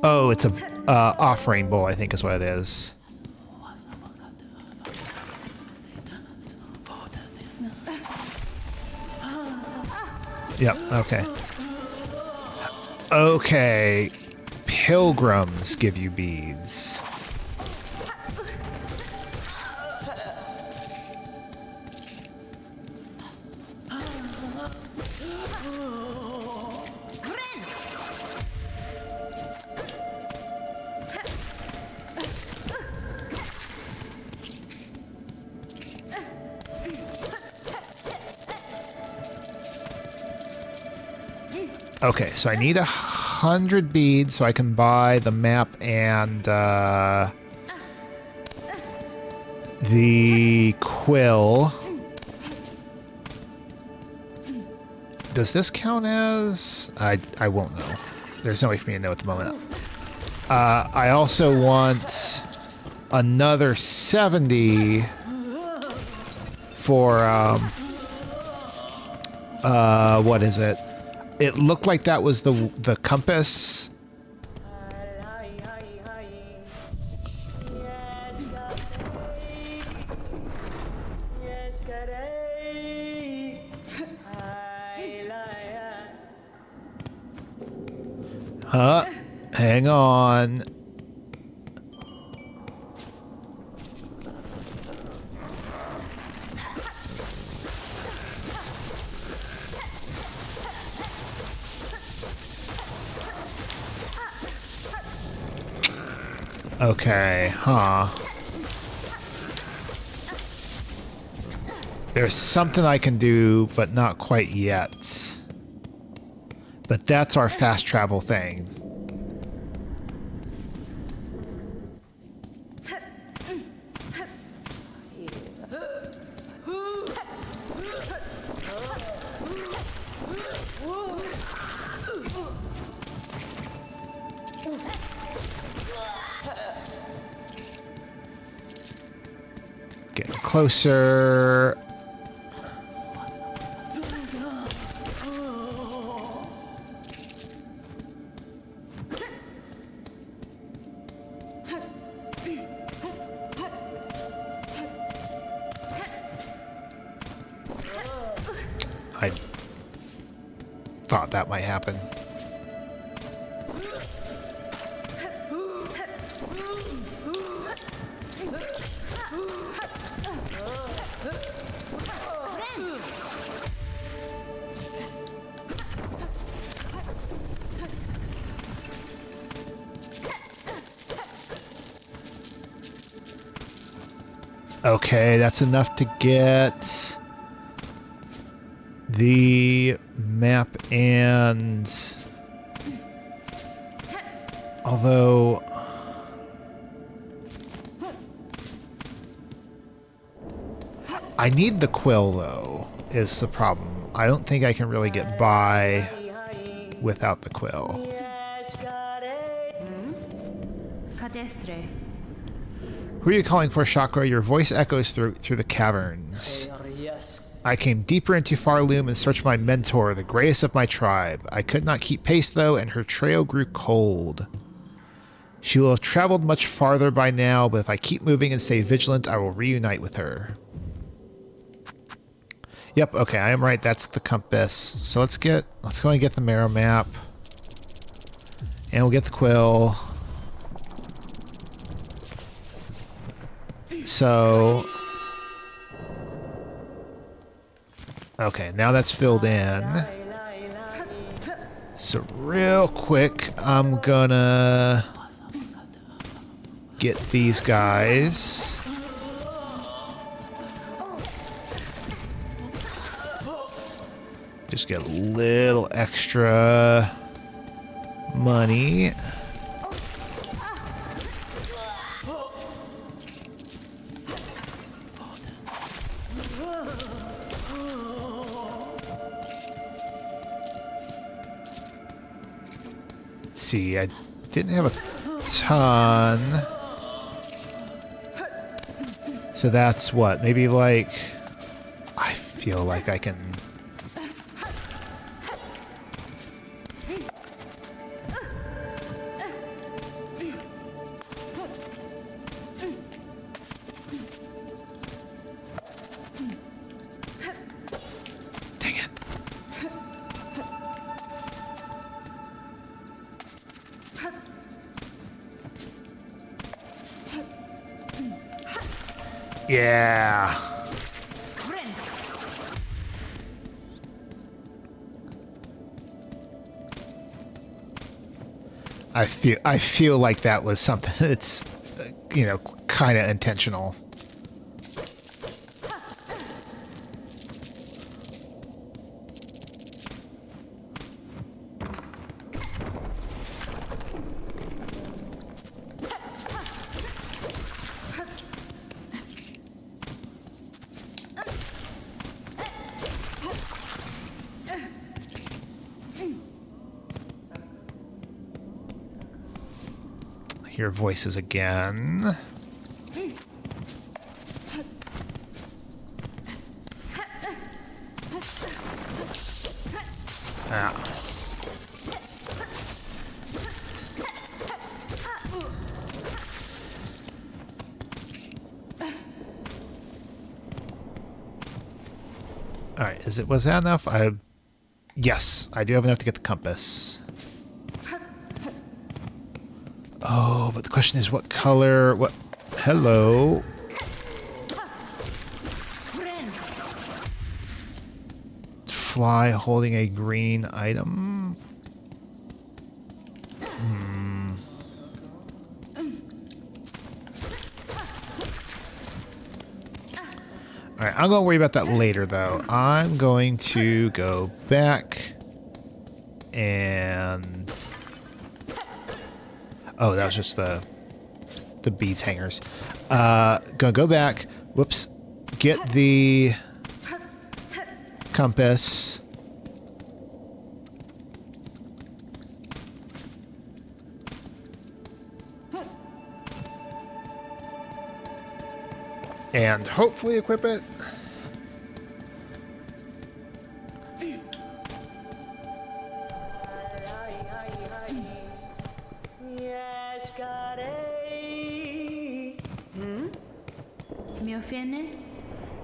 [SPEAKER 1] Oh, it's a offering bowl, I think is what it is. Yep, okay. Okay. Pilgrims give you beads. Okay, so I need 100 beads so I can buy the map and the quill. Does this count as... I won't know. There's no way for me to know at the moment. I also want another 70 for... what is it? It looked like that was the compass. Huh? Hang on. Okay, huh. There's something I can do, but not quite yet. But that's our fast travel thing. Getting closer. I thought that might happen. Okay, that's enough to get the map and... Although... I need the quill, though, is the problem. I don't think I can really get by without the quill.
[SPEAKER 2] Cadestre.
[SPEAKER 1] Who are you calling for, Chakra? Your voice echoes through the caverns. I came deeper into Farloom and searched my mentor, the greatest of my tribe. I could not keep pace, though, and her trail grew cold. She will have traveled much farther by now, but if I keep moving and stay vigilant, I will reunite with her. Yep, okay, I am right. That's the compass. So let's go and get the marrow map. And we'll get the quill. So... Okay, now that's filled in. So real quick, I'm gonna get these guys. Just get a little extra money. Let's see, I didn't have a ton. So that's what? Maybe like... I feel like I can... Dang it. Yeah. I feel like that was something that's, you know, kind of intentional. Hear voices again. Ah. All right, was that enough? Yes, I do have enough to get the compass. Oh, but the question is what color, hello. Fly holding a green item. All right, I'm going to worry about that later, though. I'm going to go back and... Oh, that was just the beads hangers. Gonna go back. Whoops. Get the compass. And hopefully equip it.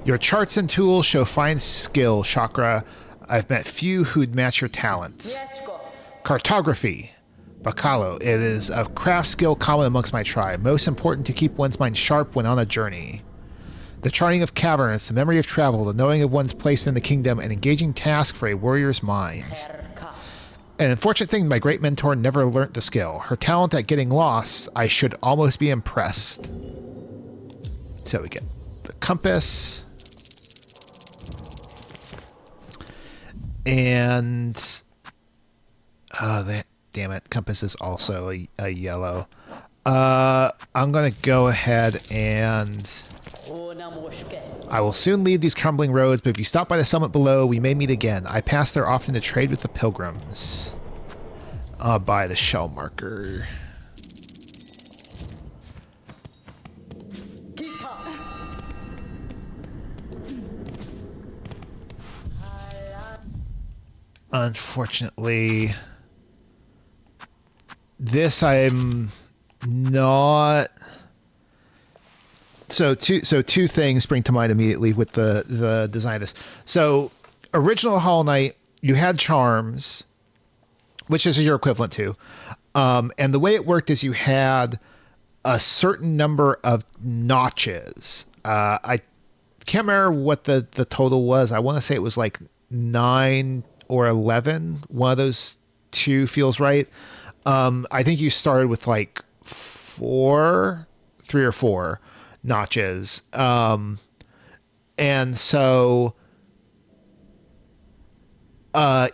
[SPEAKER 1] Your charts and tools show fine skill, Chakra. I've met few who'd match your talent. Cartography. Bacalo. It is a craft skill common amongst my tribe. Most important to keep one's mind sharp when on a journey. The charting of caverns, the memory of travel, the knowing of one's place in the kingdom, an engaging task for a warrior's mind. An unfortunate thing, my great mentor never learnt the skill. Her talent at getting lost, I should almost be impressed. So we get another compass. And damn it, compass is also a yellow. I'm gonna go ahead and I will soon leave these crumbling roads, but if you stop by the summit below, we may meet again. I pass there often to trade with the pilgrims. I'll buy the shell marker. Unfortunately, this I'm not. So two things spring to mind immediately with the design of this. So original Hollow Knight, you had charms, which is your equivalent to, and the way it worked is you had a certain number of notches. I can't remember what the total was. I want to say it was like 9 or 11. One of those two feels right. I think you started with like 3 or 4 notches. And so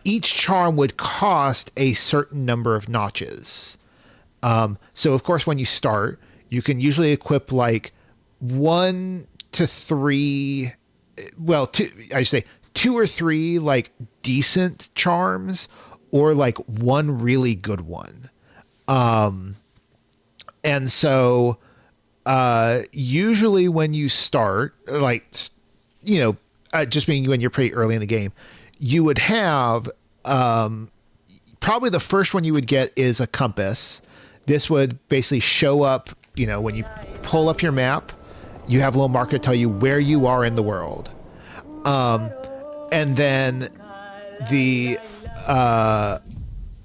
[SPEAKER 1] each charm would cost a certain number of notches. So of course, when you start, you can usually equip like 1 to 3, well, I should say 2 or 3 like decent charms, or like 1 really good one. And so usually when you start, like, just being when you're pretty early in the game, you would have probably the first one you would get is a compass. This would basically show up, when you pull up your map, you have a little marker to tell you where you are in the world. And then the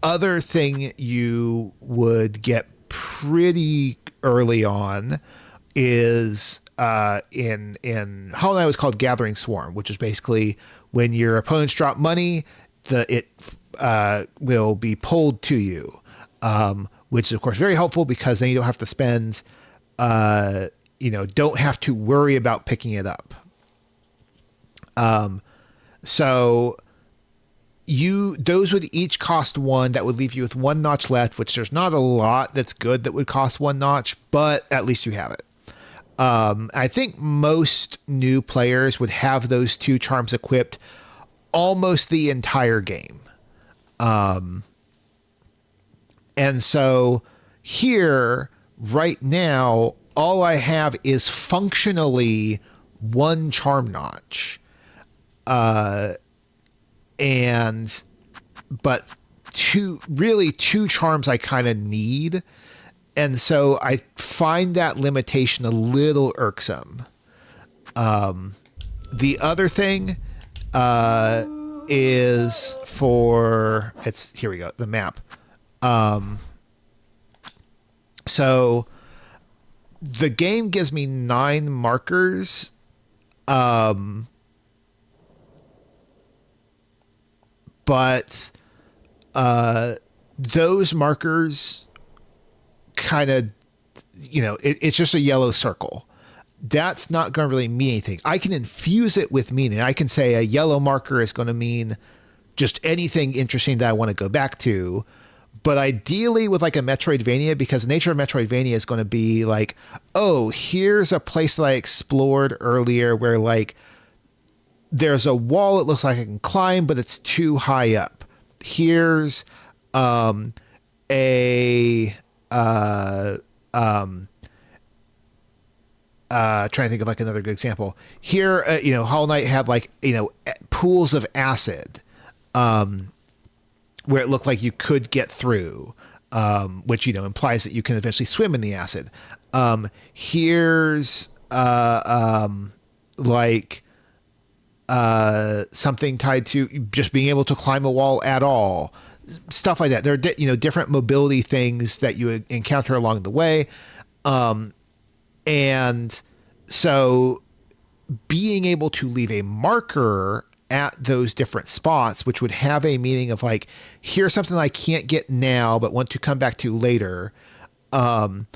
[SPEAKER 1] other thing you would get pretty early on is in Hollow Knight, it was called Gathering Swarm, which is basically when your opponents drop money, it will be pulled to you, which is of course very helpful because then you don't have to spend, don't have to worry about picking it up. So those would each cost 1. That would leave you with 1 notch left, which there's not a lot that's good that would cost 1 notch, but at least you have it. I think most new players would have those 2 charms equipped almost the entire game. And so here, right now, all I have is functionally 1 charm notch. But 2 charms I kind of need. And so I find that limitation a little irksome. The other thing, is here we go, the map. So the game gives me 9 markers. But those markers kind of, it's just a yellow circle. That's not going to really mean anything. I can infuse it with meaning. I can say a yellow marker is going to mean just anything interesting that I want to go back to. But ideally with like a Metroidvania, because the nature of Metroidvania is going to be like, oh, here's a place that I explored earlier where like there's a wall it looks like I can climb, but it's too high up. Here's trying to think of like another good example. Here, Hollow Knight had like, pools of acid, where it looked like you could get through, which, implies that you can eventually swim in the acid. Here's something tied to just being able to climb a wall at all, stuff like that. There are different mobility things that you encounter along the way, and so being able to leave a marker at those different spots, which would have a meaning of like, here's something I can't get now but want to come back to later. You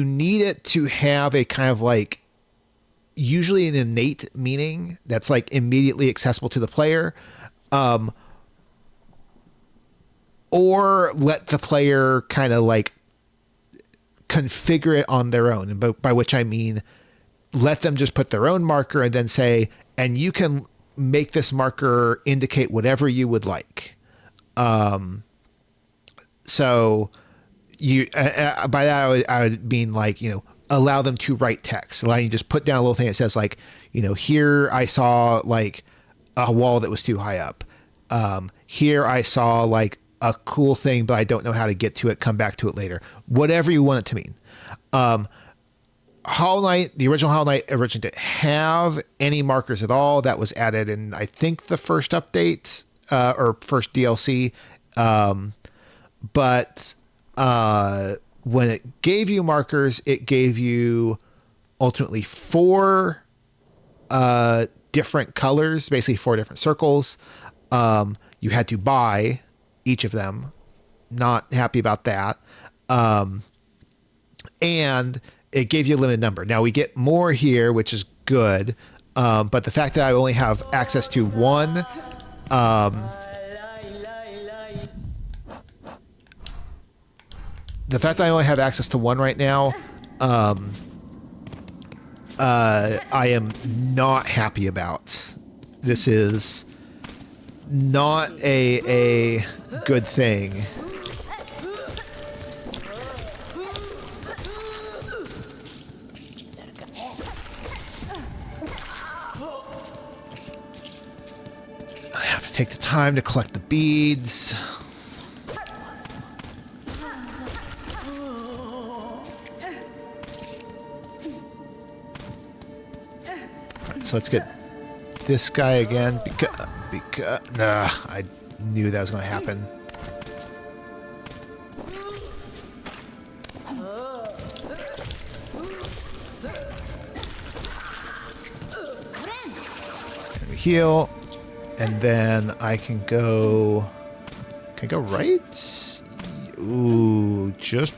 [SPEAKER 1] need it to have a kind of like, usually an innate meaning that's like immediately accessible to the player, or let the player kind of like configure it on their own. And by which I mean, let them just put their own marker and then say, and you can make this marker indicate whatever you would like. So you, by that, I would mean like, allow them to write text, allow you to just put down a little thing that says like, here I saw like a wall that was too high up. Here I saw like a cool thing, but I don't know how to get to it. Come back to it later. Whatever you want it to mean. Hollow Knight, the original Hollow Knight originally didn't have any markers at all. That was added in, I think, the first update or first DLC. But when it gave you markers, it gave you ultimately 4 different colors, basically 4 different circles. You had to buy each of them. Not happy about that. And it gave you a limited number. Now we get more here, which is good. But the fact that I only have access to 1, the fact that I only have access to 1 right now, I am not happy about. This is not a good thing. I have to take the time to collect the beads. So let's get this guy again because I knew that was going to happen. And we heal, and then I can go. Can I go right? Ooh, just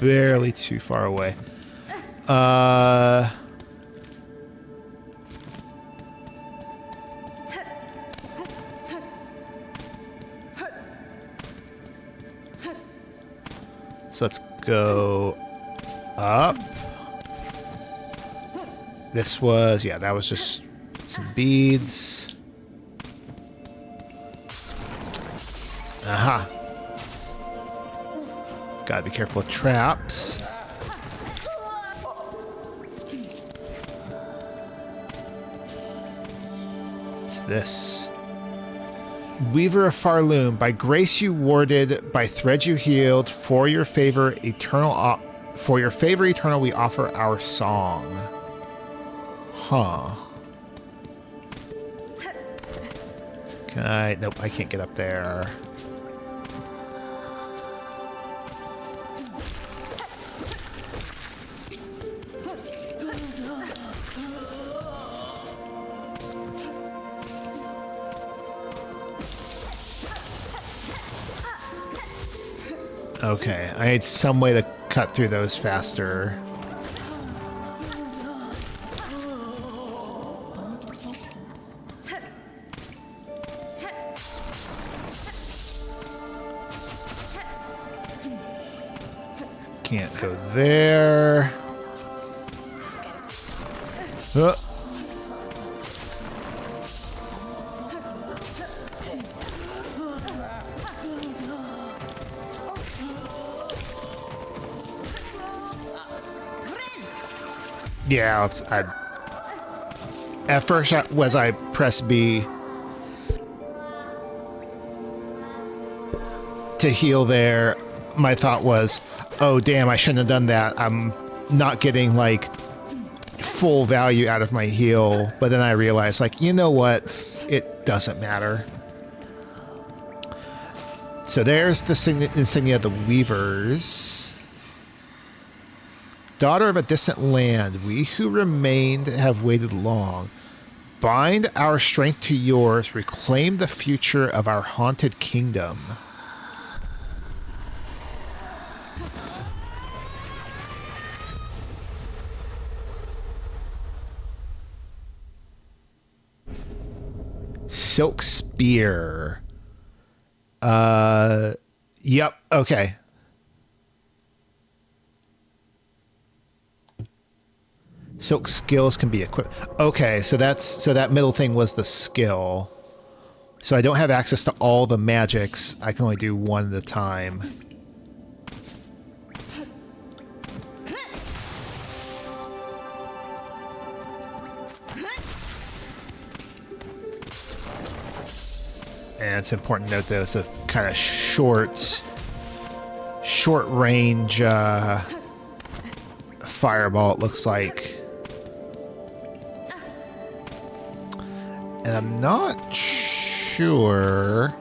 [SPEAKER 1] barely too far away. So let's go up. This was, yeah, that was just some beads. Aha. Gotta be careful of traps. What's this? Weaver of Farloom, by grace you warded, by threads you healed, for your favor eternal, we offer our song. Huh. Can I? Nope, I can't get up there. Okay, I need some way to cut through those faster. Can't go there. Yeah, at first I pressed B to heal there. My thought was, oh damn, I shouldn't have done that. I'm not getting like full value out of my heal. But then I realized, like, you know what? It doesn't matter. So there's the insignia of the Weavers. Daughter of a distant land, we who remained have waited long. Bind our strength to yours, reclaim the future of our haunted kingdom. Silk spear. Yep. Okay. Silk skills can be equipped. Okay, so that middle thing was the skill. So I don't have access to all the magics. I can only do one at a time. And it's important to note that it's a kind of short range fireball, it looks like. And I'm not sure.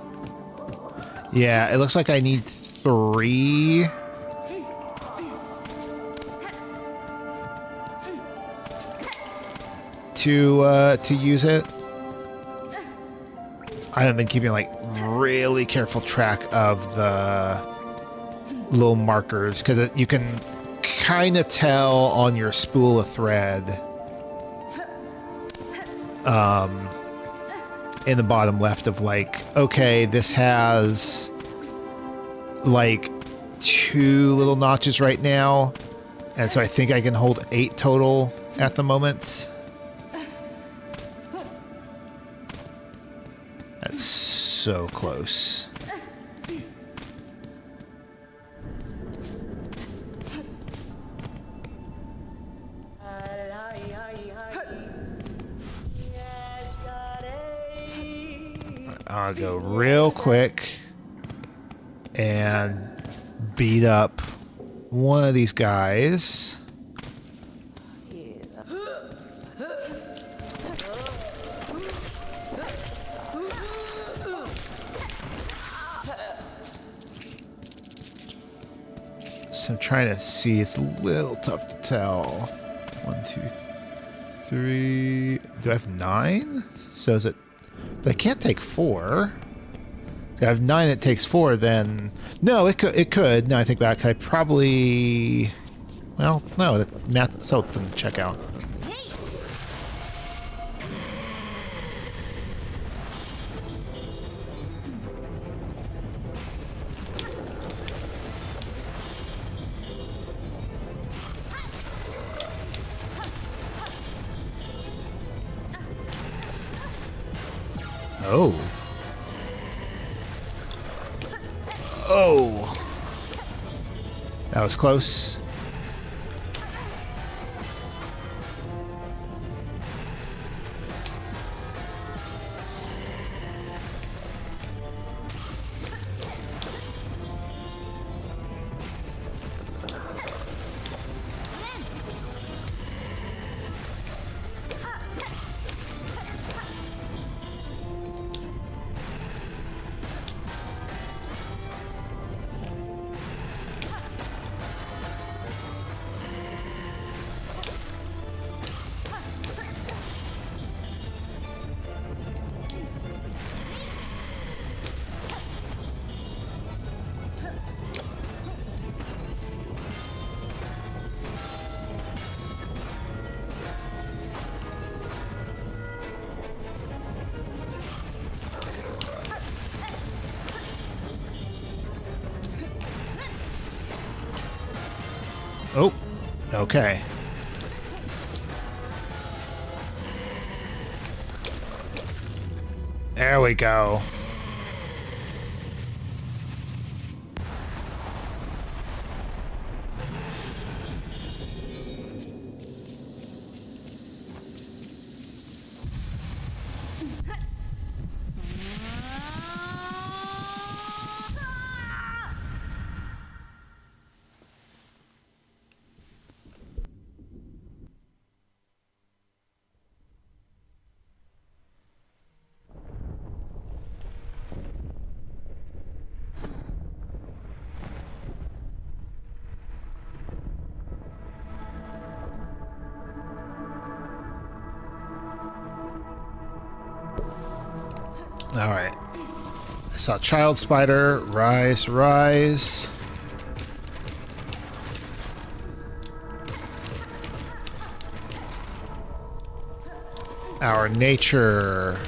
[SPEAKER 1] Yeah, it looks like I need 3. To use it. I haven't been keeping like really careful track of the little markers because you can kind of tell on your spool of thread in the bottom left of like, okay, this has like 2 little notches right now, and so I think I can hold 8 total at the moment. That's so close. I'll go real quick and beat up one of these guys. So I'm trying to see. It's a little tough to tell. 1, 2, 3. Do I have 9? So is it? But I can't take 4. If I have 9, it takes 4. Then no, it could. It could. Now I think back, I probably. Well, no. The math itself didn't check out. Oh. Oh. That was close. Oh, okay. There we go. All right. I saw child spider. Rise, rise. Our nature.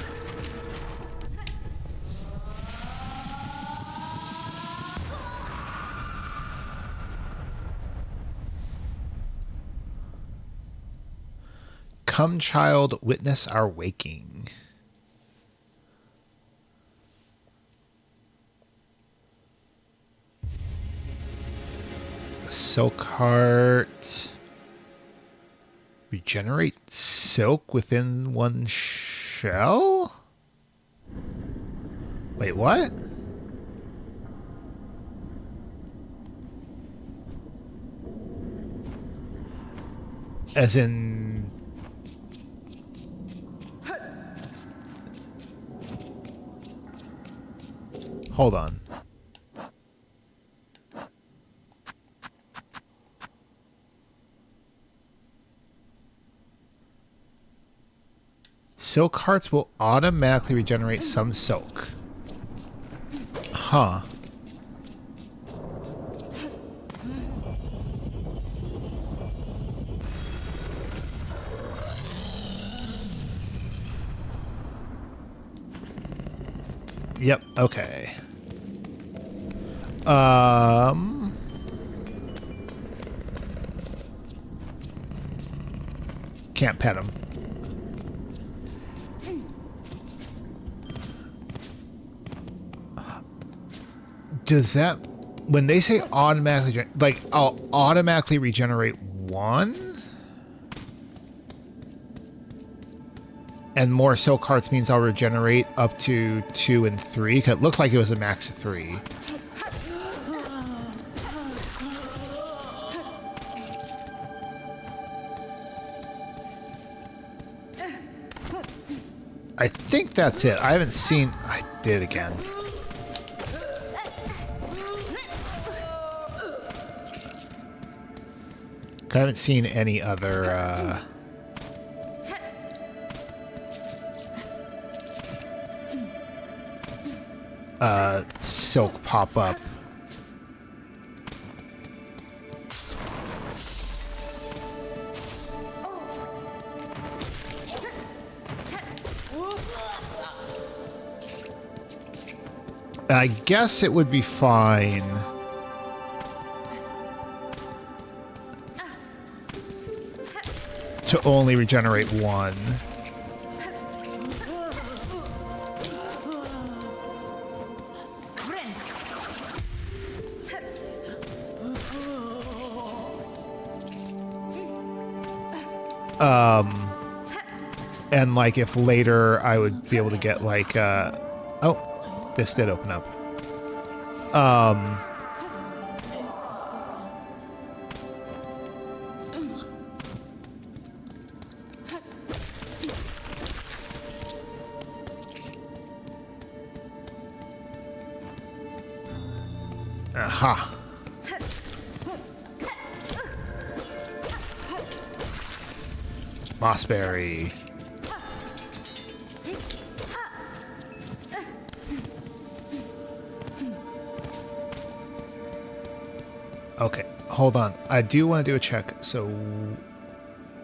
[SPEAKER 1] Come, child, witness our waking. The silk heart. Regenerate silk within one shell? Wait, what? As in... Hold on. Silk hearts will automatically regenerate some silk. Huh. Yep, okay. Can't pet him. Does that, when they say automatically, like, I'll automatically regenerate one? And more silk hearts means I'll regenerate up to 2 and 3, because it looked like it was a max of 3. I think that's it. I haven't seen... I did again. I haven't seen any other... silk pop up. I guess it would be fine to only regenerate one. And like if later I would be able to get like oh, this did open up. Aha. Mossberry. Okay, hold on. I do want to do a check. So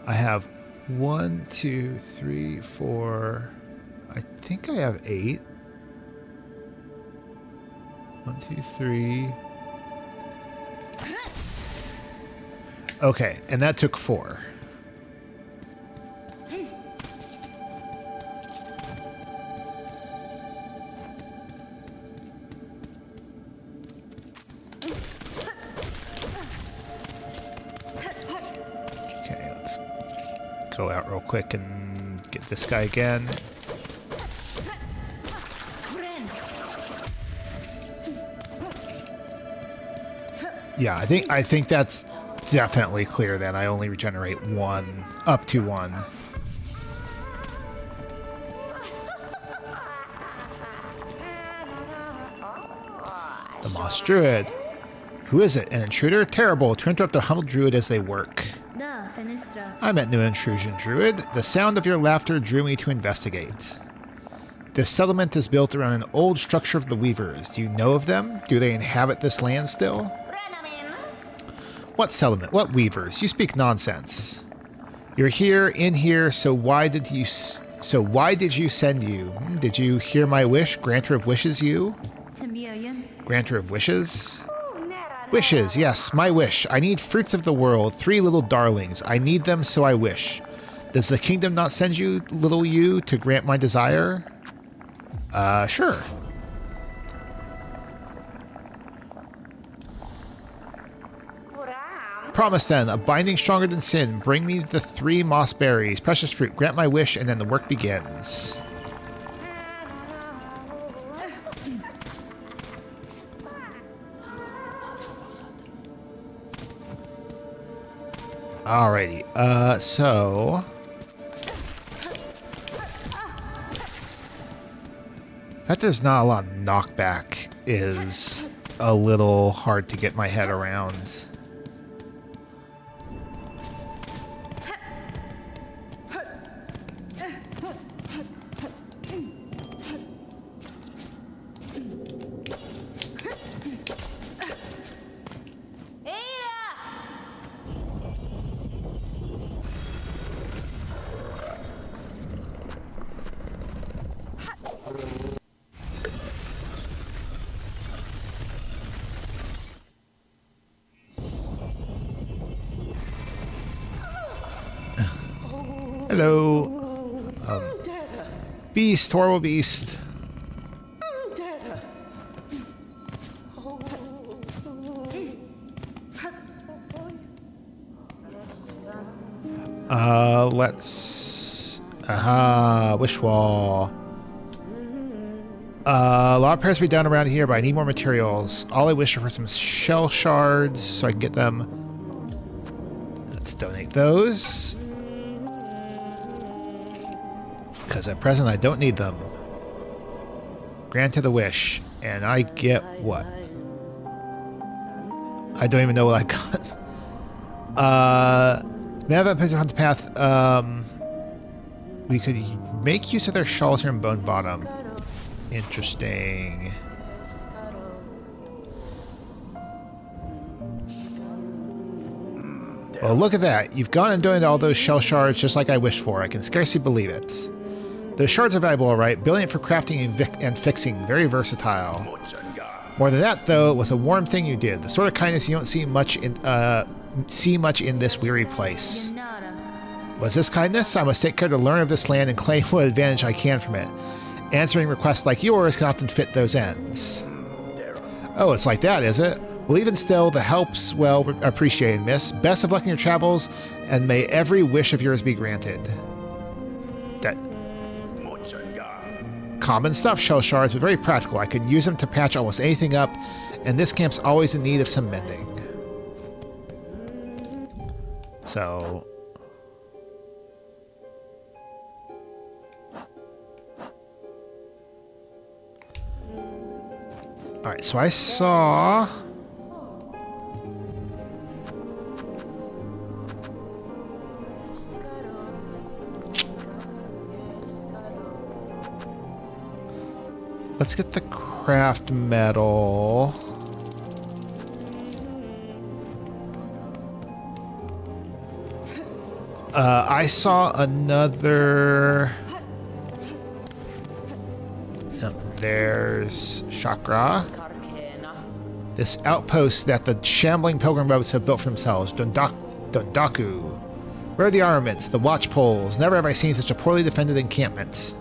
[SPEAKER 1] I have 1, 2, 3, 4. I think I have 8. 1, 2, 3. Okay, and that took 4. Go out real quick and get this guy again. Yeah, I think that's definitely clear then. I only regenerate 1, up to 1. The Moss Druid. Who is it? An intruder? Terrible to interrupt a humble druid as they work. I'm at New Intrusion, Druid. The sound of your laughter drew me to investigate. This settlement is built around an old structure of the Weavers. Do you know of them? Do they inhabit this land still? What settlement? What Weavers? You speak nonsense. You're here, in here, so why did you send you? Did you hear my wish? Granter of wishes you? Granter of wishes? Wishes, yes, my wish. I need fruits of the world, 3 little darlings. I need them, so I wish. Does the kingdom not send you, little you, to grant my desire? Sure. Promise then, a binding stronger than sin. Bring me the 3 moss berries, precious fruit. Grant my wish, and then the work begins. Alrighty. So that there's not a lot of knockback is a little hard to get my head around. Hello. Beast, horrible beast. Let's... Aha, wish wall. A lot of repairs to be done around here, but I need more materials. All I wish are for some shell shards so I can get them. Let's donate those. Because at present I don't need them. Granted the wish. And I get what? I don't even know what I got. May I have a picture on the path? We could make use of their shawls here in Bone Bottom. Interesting. Well, look at that. You've gone and donated all those shell shards just like I wished for. I can scarcely believe it. Those shards are valuable, all right. Brilliant for crafting and fixing. Very versatile. More than that, though, it was a warm thing you did. The sort of kindness you don't see much in this weary place. Was this kindness? I must take care to learn of this land and claim what advantage I can from it. Answering requests like yours can often fit those ends. Oh, it's like that, is it? Well, even still, the help's well appreciated, miss. Best of luck in your travels, and may every wish of yours be granted. That common stuff, shell shards, but very practical. I could use them to patch almost anything up, and this camp's always in need of some mending. So... Alright, so I saw... Let's get the craft metal. I saw another... Oh, there's Chakra. This outpost that the shambling pilgrim boats have built for themselves. Dondaku. Where are the armaments? The watch poles? Never have I seen such a poorly defended encampment.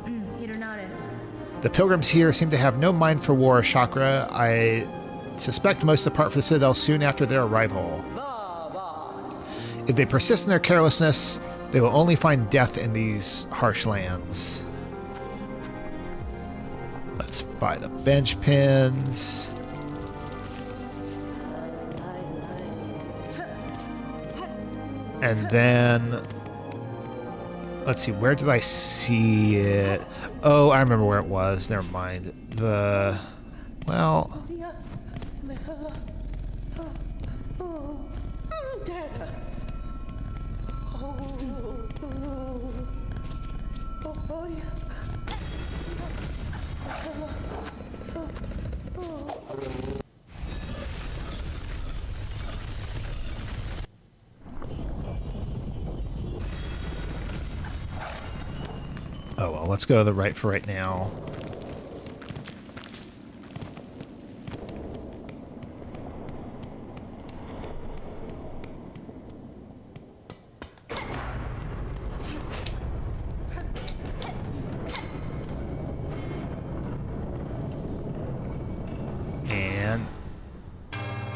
[SPEAKER 1] The pilgrims here seem to have no mind for war, Chakra. I suspect most depart for the Citadel soon after their arrival. If they persist in their carelessness, they will only find death in these harsh lands. Let's buy the bench pins. And then... Let's see, where did I see it? Oh, I remember where it was. Never mind. The... Well... Oh well, let's go to the right for right now.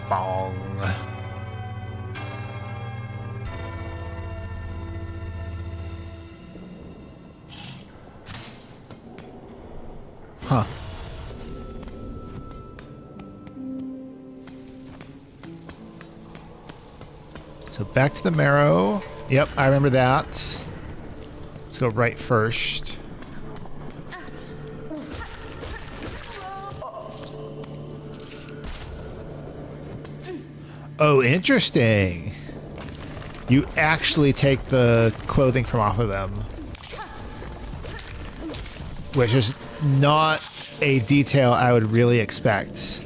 [SPEAKER 1] Bong. Huh. So back to the marrow. Yep, I remember that. Let's go right first. Oh, interesting. You actually take the clothing from off of them. Which is not a detail I would really expect.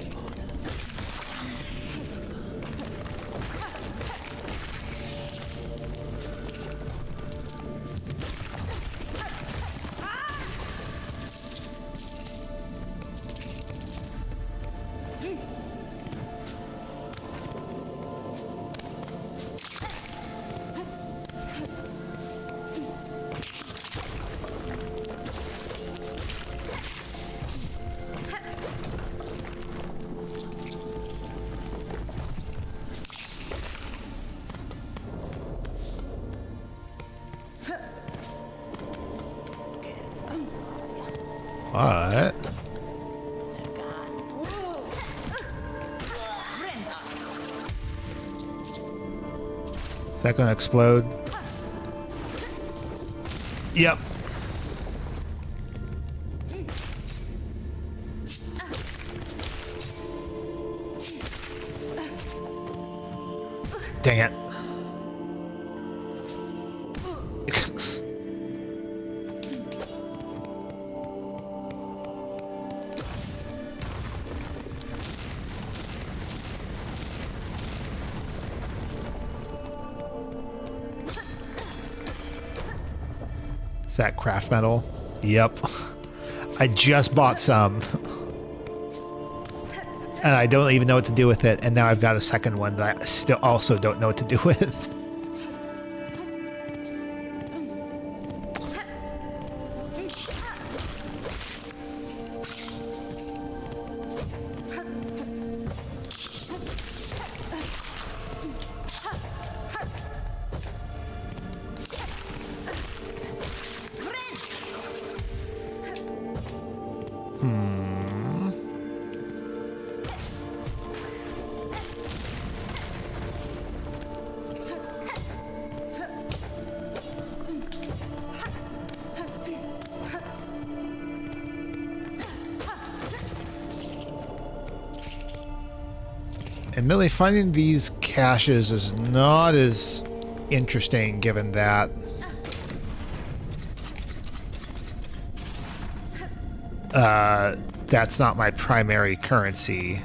[SPEAKER 1] What? Is that going to explode? Yep. Dang it. Is that craft metal? Yep. I just bought some. And I don't even know what to do with it, and now I've got a second one that I still also don't know what to do with. Admittedly, finding these caches is not as interesting given that that's not my primary currency.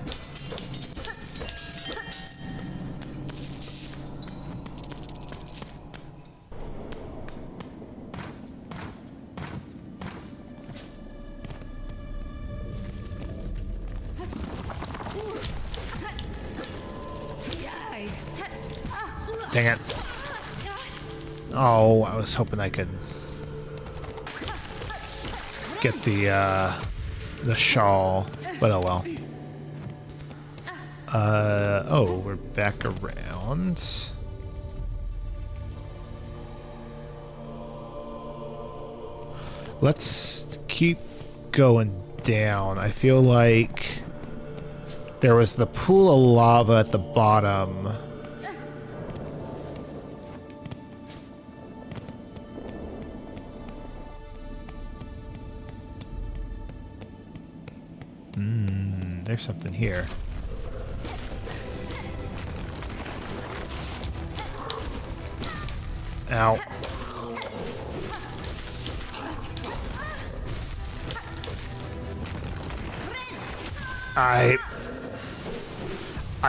[SPEAKER 1] Dang it. Oh, I was hoping I could get the shawl, but oh well. Oh, we're back around. Let's keep going down. I feel like there was the pool of lava at the bottom. There's something here. Ow. I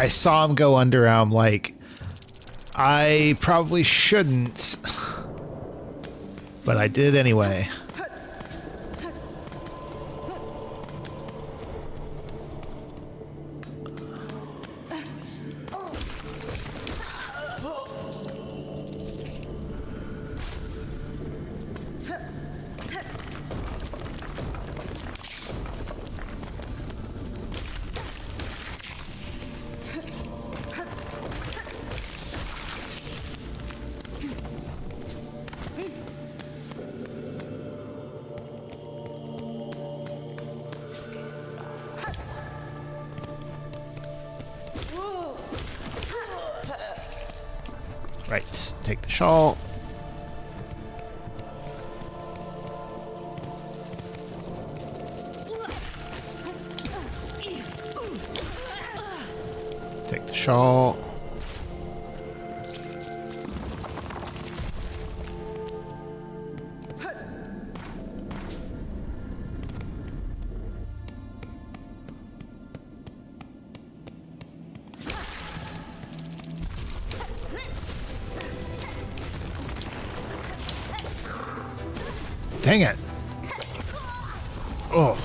[SPEAKER 1] saw him go under. I'm like, I probably shouldn't, but I did anyway. Right, take the shawl. Take the shawl. Dang it. Oh.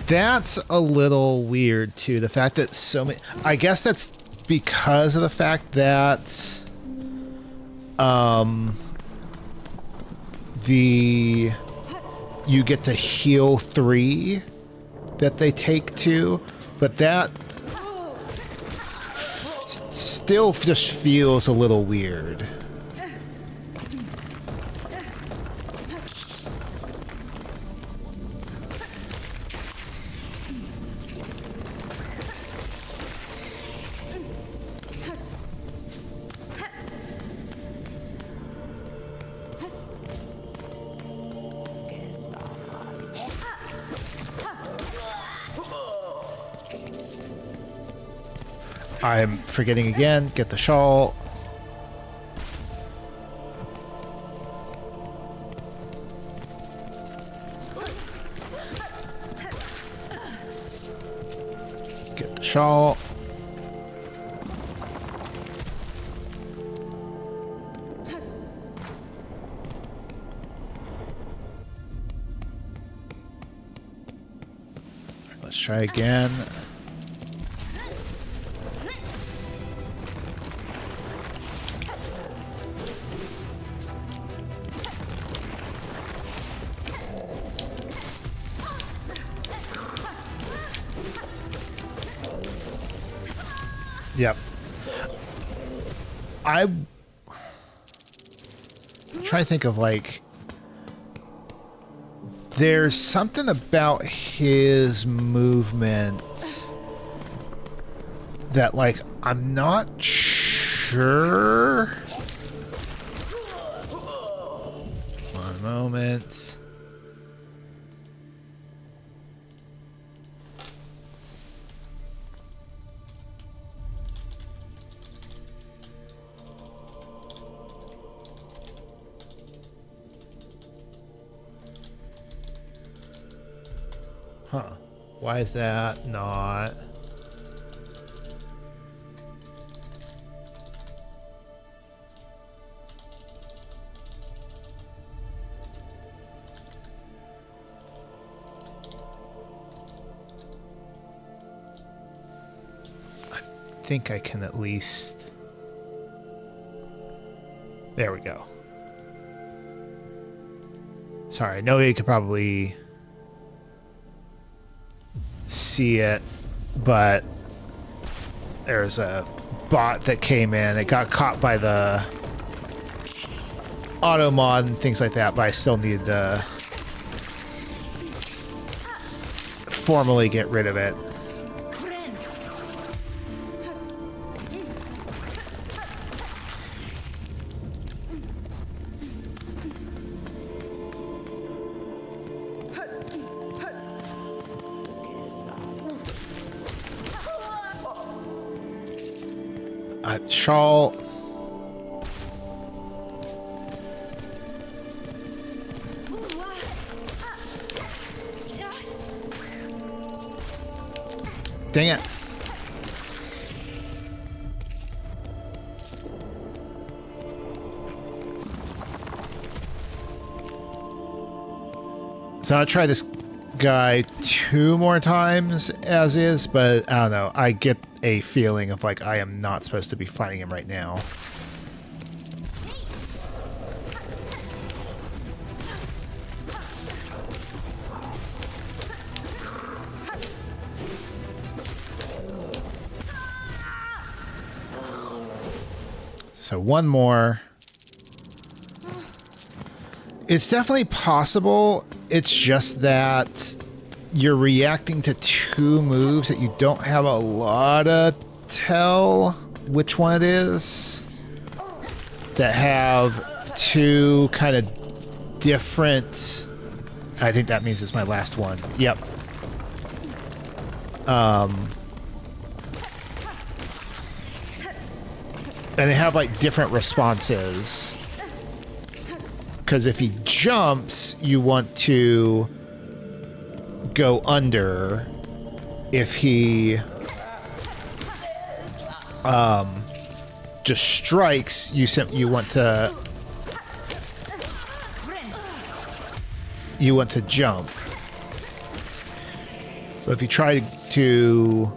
[SPEAKER 1] That's a little weird, too. The fact that so many... I guess that's because of the fact that... You get to heal 3 that they take to, but that still just feels a little weird. I'm forgetting again. Get the shawl. Get the shawl. Let's try again. Yep. I'm trying to think of, like, there's something about his movement that, like, I'm not sure. One moment. Huh. Why is that not? I think I can at least... There we go. Sorry, I know you could probably see it, but there's a bot that came in. It got caught by the auto mod and things like that, but I still need to formally get rid of it. Shawl. Dang it. So I'll try this guy 2 more times as is, but I don't know. I get a feeling of like I am not supposed to be fighting him right now. So one more. It's definitely possible. It's just that you're reacting to 2 moves that you don't have a lot of tell which one it is. that have two kind of different... I think that means it's my last one. Yep. And they have like different responses. Because if he jumps, you want to go under. If he just strikes, you want to jump. But if you try to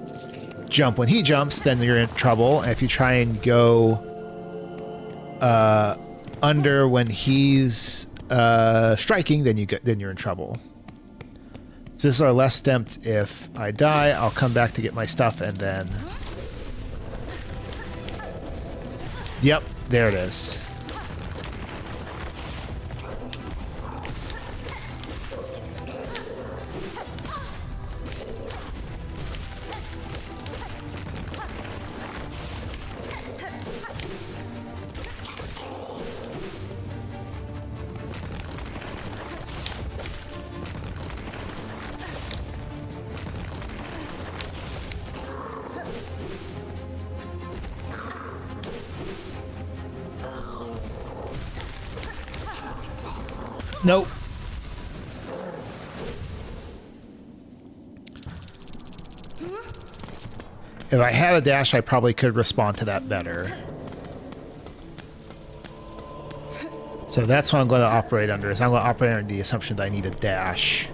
[SPEAKER 1] jump when he jumps, then you're in trouble. And if you try and go under when he's striking, then you're in trouble. So this is our last attempt. If I die, I'll come back to get my stuff, and then... Yep, there it is. Nope. If I had a dash, I probably could respond to that better. So that's what I'm going to operate under. Is I'm going to operate under the assumption that I need a dash.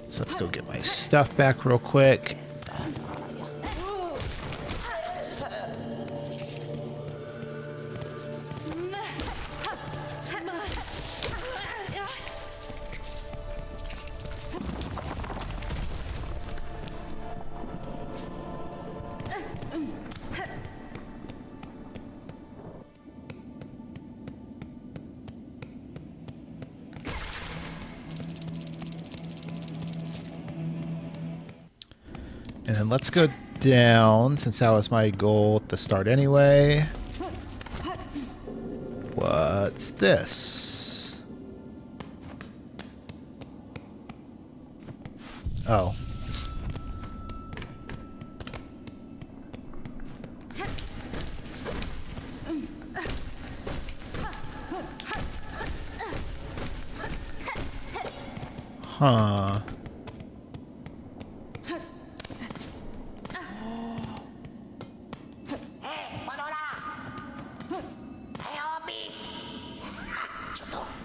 [SPEAKER 1] So let's go get my stuff back real quick. And then let's go down, since that was my goal at the start anyway. What's this? Oh. Huh.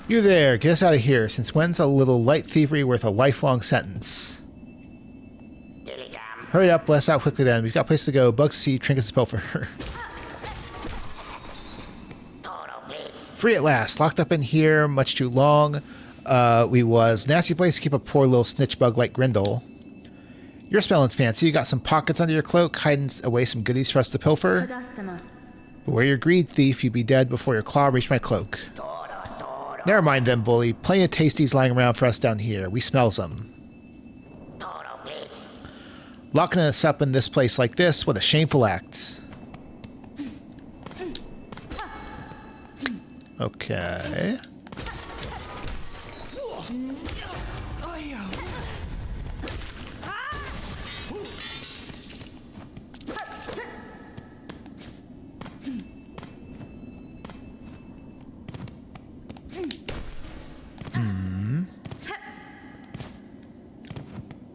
[SPEAKER 1] You there, get us out of here. Since when's a little light thievery worth a lifelong sentence? Hurry up, bless out quickly then. We've got a place to go. Bugs to see, trinkets to pilfer. Free at last. Locked up in here much too long. We was. Nasty place to keep a poor little snitch bug like Grindel. You're smelling fancy. You got some pockets under your cloak, hiding away some goodies for us to pilfer. But where your greed, thief, you'd be dead before your claw reached my cloak. Never mind them, bully. Plenty of tasties lying around for us down here. We smells them. Locking us up in this place like this, what a shameful act. Okay.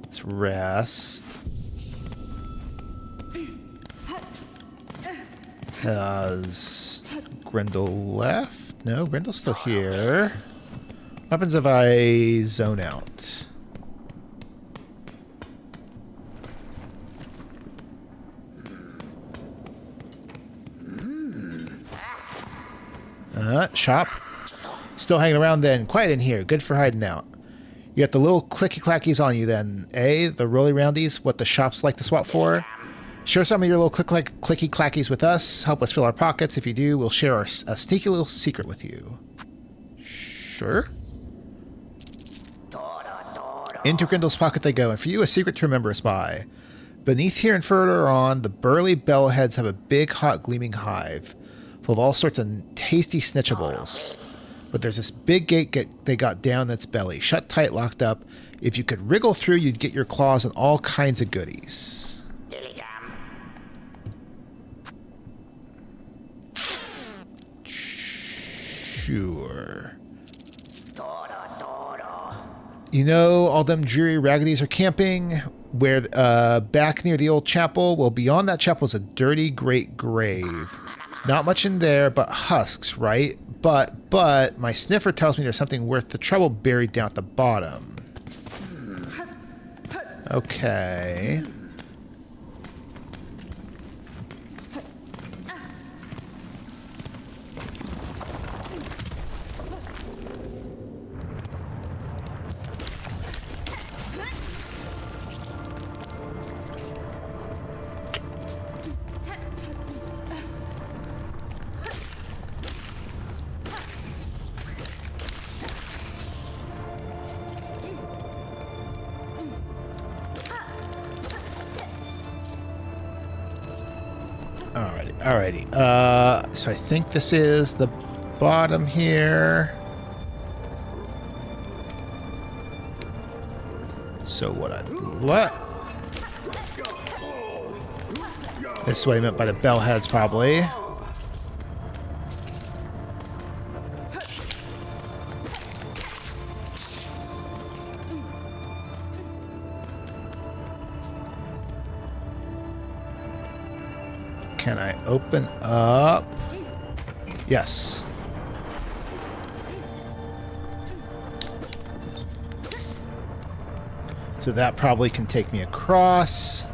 [SPEAKER 1] Let's rest. Has Grendel left? No, Grendel's still here. What happens if I zone out? Shop. Still hanging around then. Quiet in here. Good for hiding out. You got the little clicky-clackies on you then, eh? The rolly roundies, what the shops like to swap for? Share some of your little clicky clackies with us. Help us fill our pockets. If you do, we'll share a sneaky little secret with you. Sure. Into Grindel's pocket they go, and for you, a secret to remember us by. Beneath here and further on, the burly bellheads have a big, hot, gleaming hive full of all sorts of tasty snitchables. But there's this big gate they got down its belly, shut tight, locked up. If you could wriggle through, you'd get your claws on all kinds of goodies. Sure. You know, all them dreary raggities are camping where back near the old chapel. Well, beyond that chapel is a dirty great grave. Not much in there but husks, right? But my sniffer tells me there's something worth the trouble buried down at the bottom. Okay. Alrighty. So I think this is the bottom here. So what this is what I meant by the bellheads, probably. Can I open up? Yes. So that probably can take me across.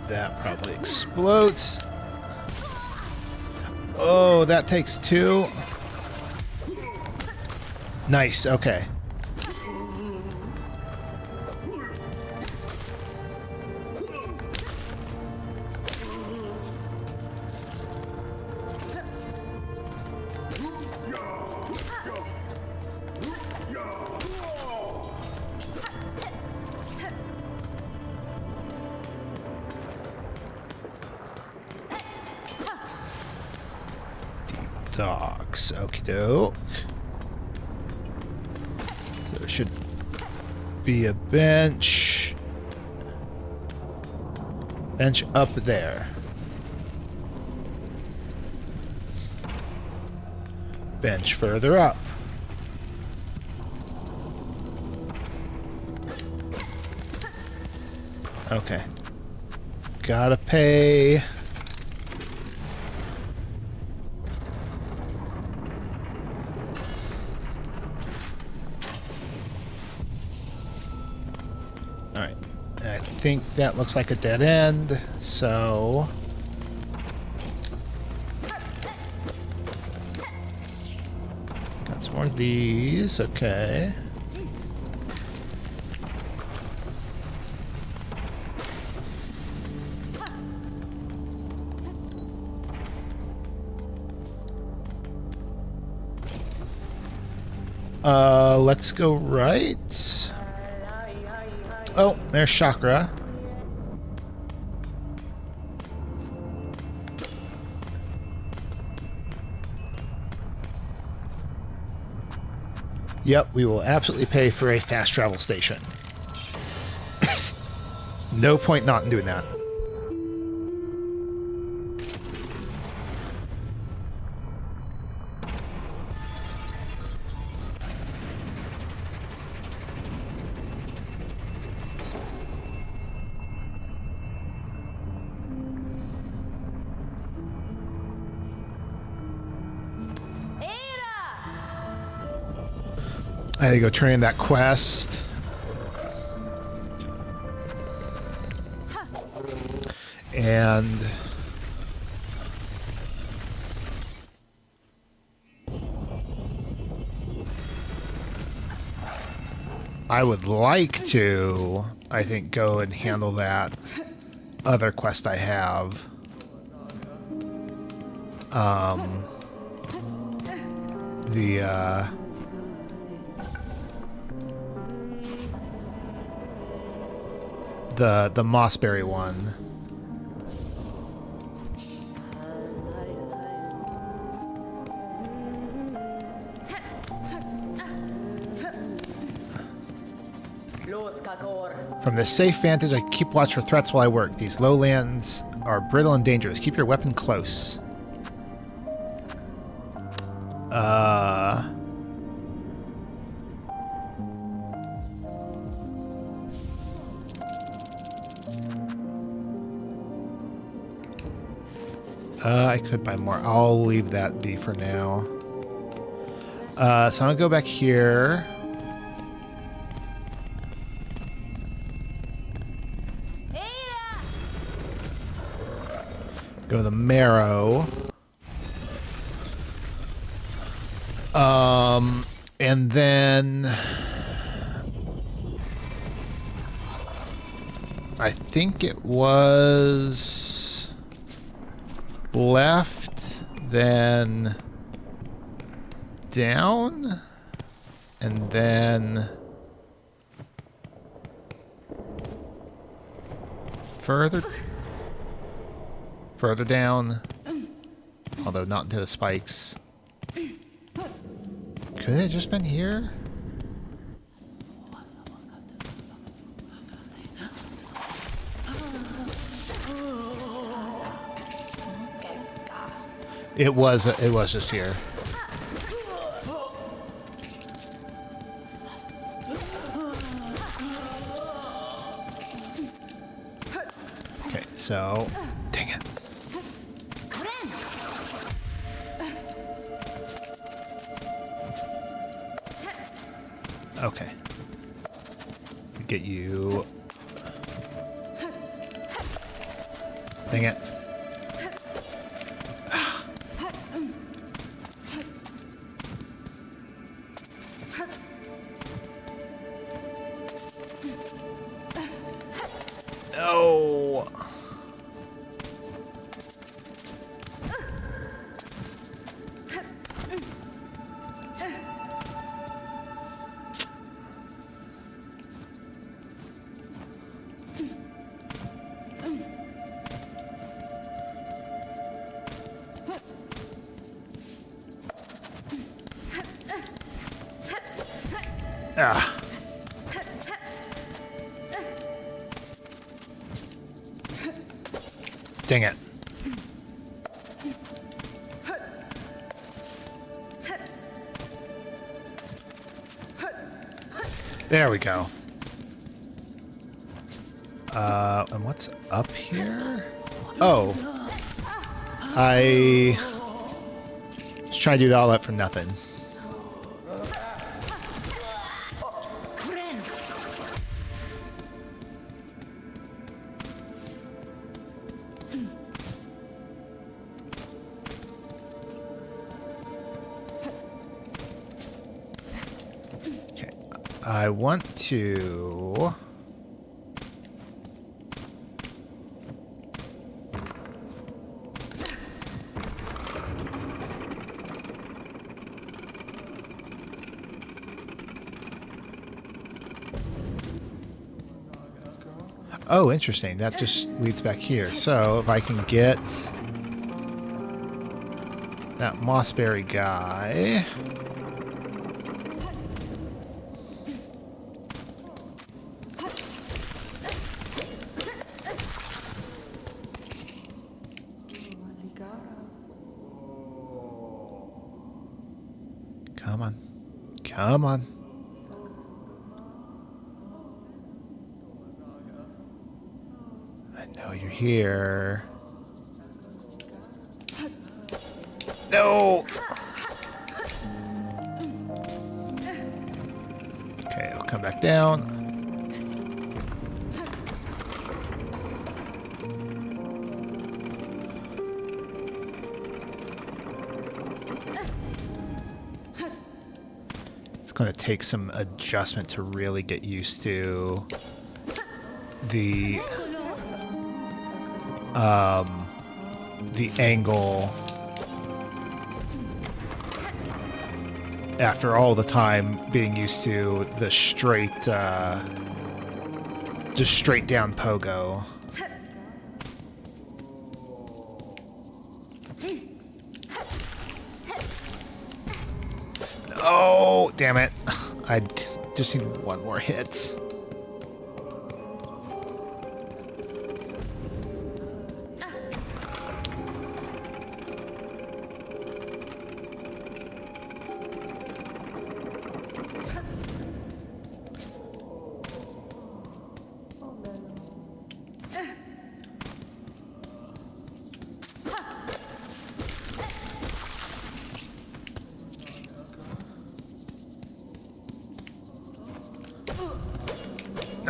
[SPEAKER 1] That probably explodes. Oh, that takes two. Nice, okay. Docks, okie doke. So there should be a bench. Bench up there. Bench further up. Okay. Gotta pay. Alright. I think that looks like a dead end, so... Got some more of these, okay. Let's go right. Oh, there's Chakra. Yep, we will absolutely pay for a fast travel station. No point not in doing that. I had to go turn in that quest. And I would like to, I think, go and handle that other quest I have. The Mossberry one. From this safe vantage, I keep watch for threats while I work. These lowlands are brittle and dangerous. Keep your weapon close. I could buy more. I'll leave that be for now. So I'm gonna go back here. Go to the marrow. And then I think it was left, then down, and then further down, although not into the spikes. Could it have just been here? It was just here. Okay, so dang it. Okay. Get you. Dang it. No. Ah. Dang it. There we go. And what's up here? Oh. I was trying to do all that for nothing. I want to... Oh, interesting. That just leads back here. So if I can get that Mossberry guy... Come on. Come on. I know you're here. No! Okay, I'll come back down. It's going to take some adjustment to really get used to the angle after all the time being used to the straight, just straight down pogo. Oh, damn it. I just need one more hit.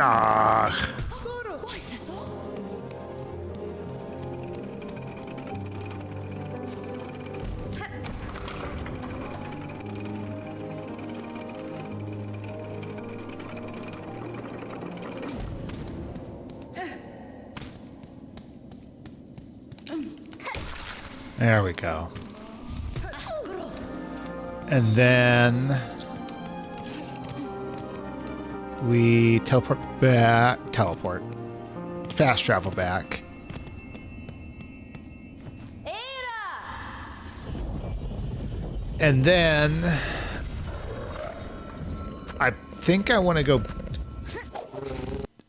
[SPEAKER 1] Ah. There we go. And then we teleport back. Fast travel back. And then I think I want to go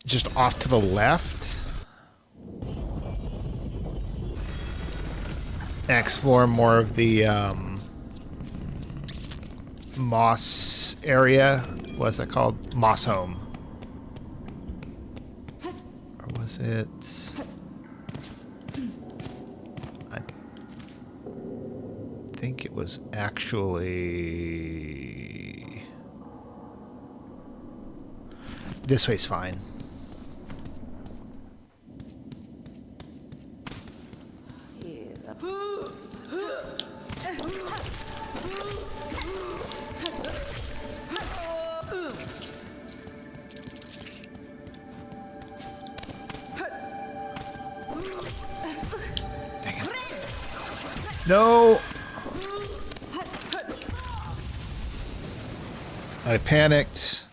[SPEAKER 1] just off to the left. Explore more of the Moss area. What's it called? Moss Home. Or was it? I think it was actually... This way's fine. No! I panicked.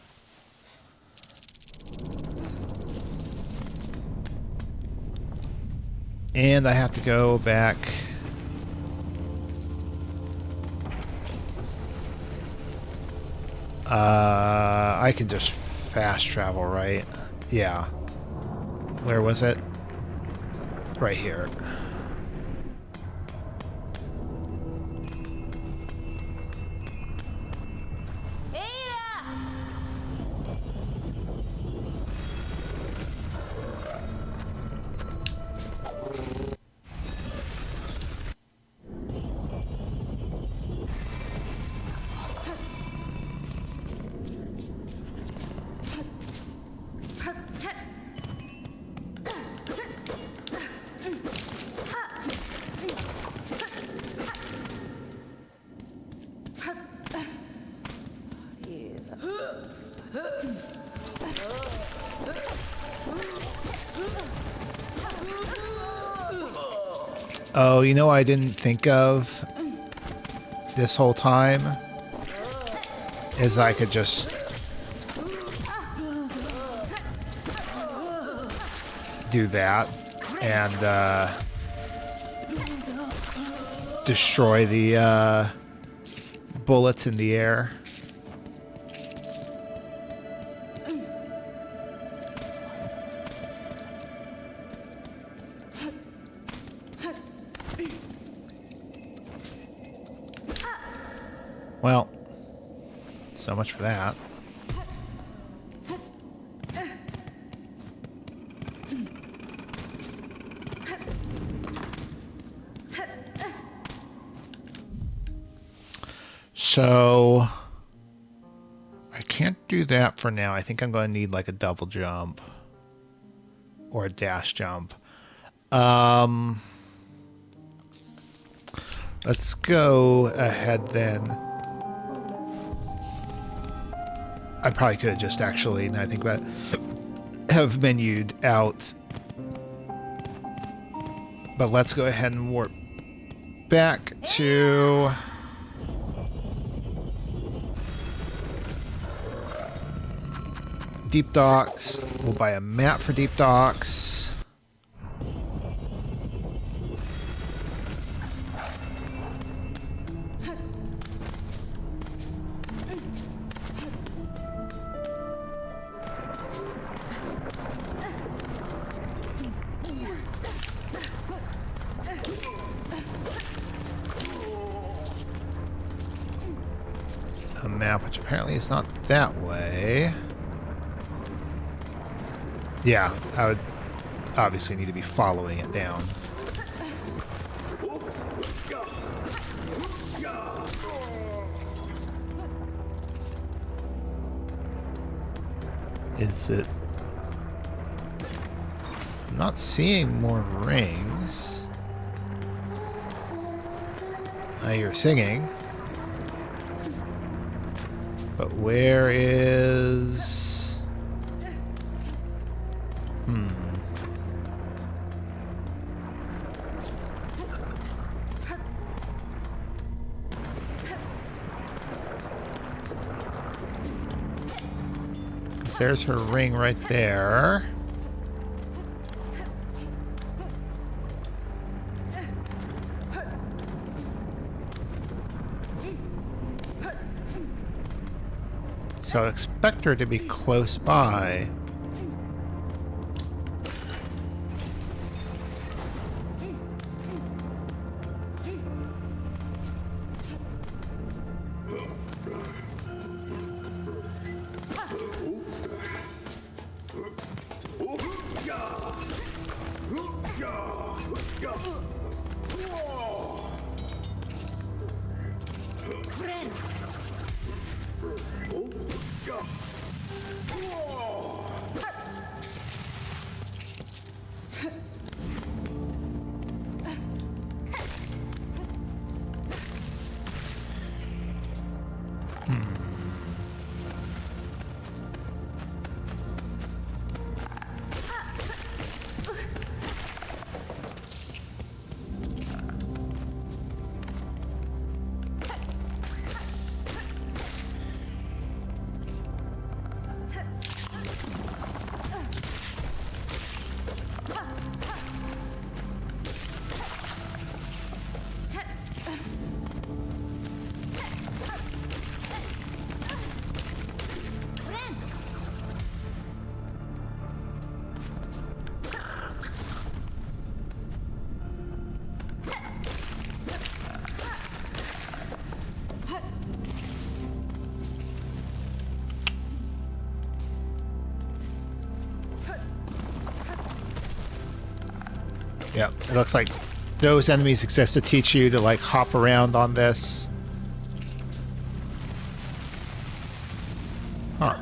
[SPEAKER 1] And I have to go back. I can just fast travel, right? Yeah. Where was it? Right here. Oh, you know what I didn't think of this whole time? Is I could just do that and destroy the bullets in the air. Well, so much for that. So I can't do that for now. I think I'm going to need like a double jump or a dash jump. Let's go ahead then I probably could have just actually, now I think about it, have menued out. But let's go ahead and warp back to... Deep Docks. We'll buy a map for Deep Docks. A map, which apparently is not that way. Yeah, I would obviously need to be following it down. Is it... I'm not seeing more rings. You're singing. But where is... There's her ring right there. So I expect her to be close by. Yep, it looks like those enemies exist to teach you to, like, hop around on this. Huh.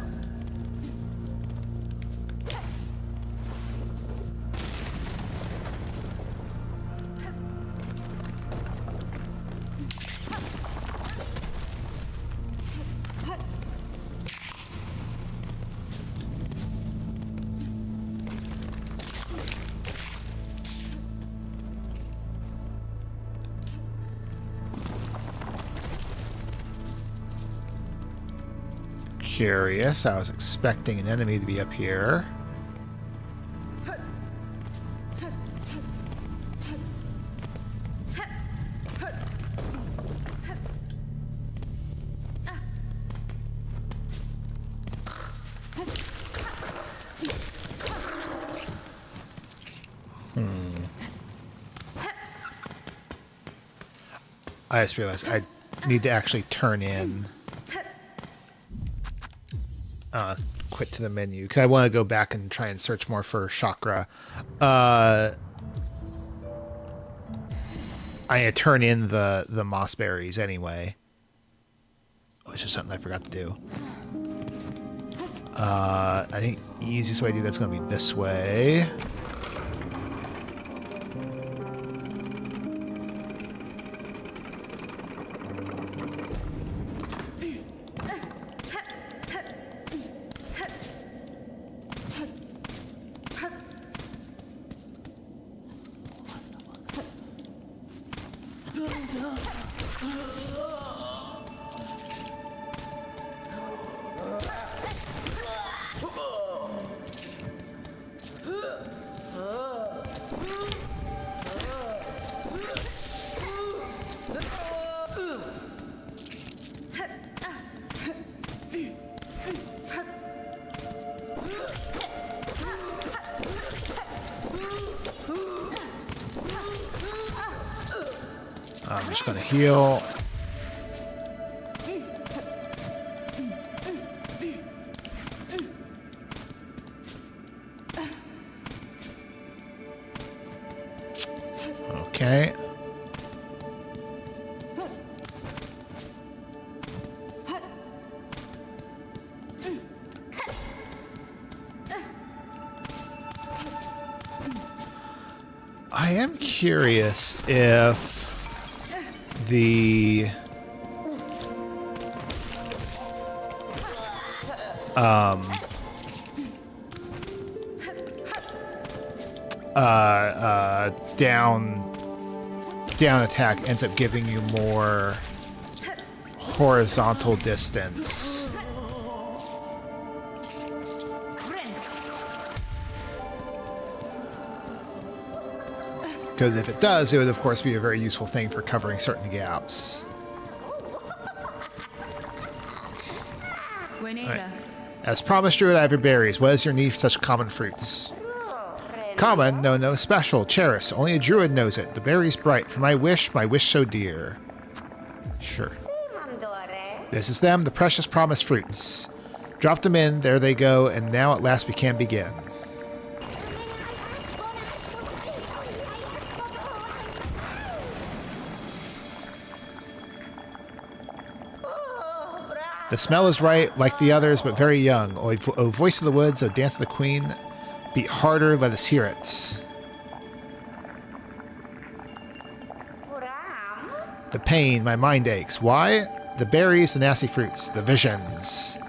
[SPEAKER 1] Curious. I was expecting an enemy to be up here. I just realized I need to actually turn in. Quit to the menu because I want to go back and try and search more for chakra. I turn in the moss berries anyway, which is something I forgot to do. I think the easiest way to do that's going to be this way. just going to heal. Okay. I am curious if the down attack ends up giving you more horizontal distance. Because if it does, it would of course be a very useful thing for covering certain gaps. Right. As promised, Druid, I have your berries. What is your need for such common fruits? Common? No, special. Cheris. Only a druid knows it. The berry's bright. For my wish so dear. Sure. This is them, the precious promised fruits. Drop them in, there they go, and now at last we can begin. The smell is right, like the others, but very young. O voice of the woods, O dance of the queen, beat harder, let us hear it. The pain, my mind aches. Why? The berries, the nasty fruits, the visions.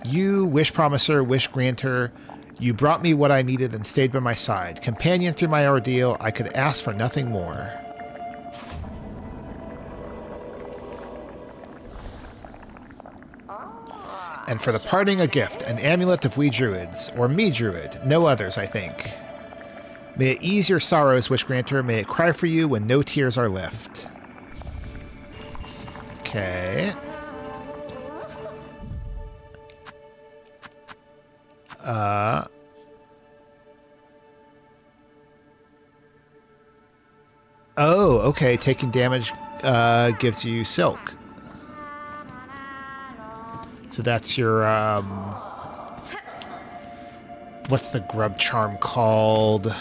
[SPEAKER 1] You, wish promiser, wish granter, you brought me what I needed and stayed by my side. Companion through my ordeal, I could ask for nothing more. And for the parting a gift, an amulet of we druids, or me druid, no others, I think. May it ease your sorrows, wish granter, may it cry for you when no tears are left. Okay. Oh, okay, taking damage gives you silk. So that's your, what's the grub charm called?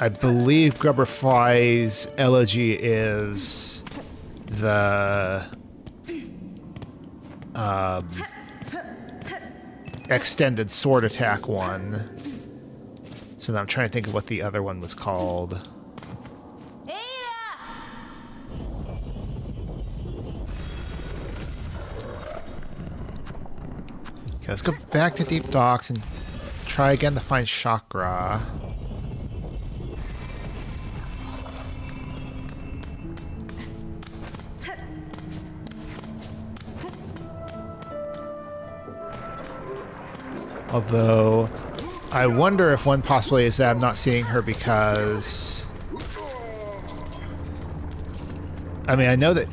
[SPEAKER 1] I believe Grubberfly's elegy is the, extended sword attack one. So now I'm trying to think of what the other one was called. Okay, let's go back to Deep Docks and try again to find Chakra. Although, I wonder if one possibility is that I'm not seeing her because... I mean, I know that...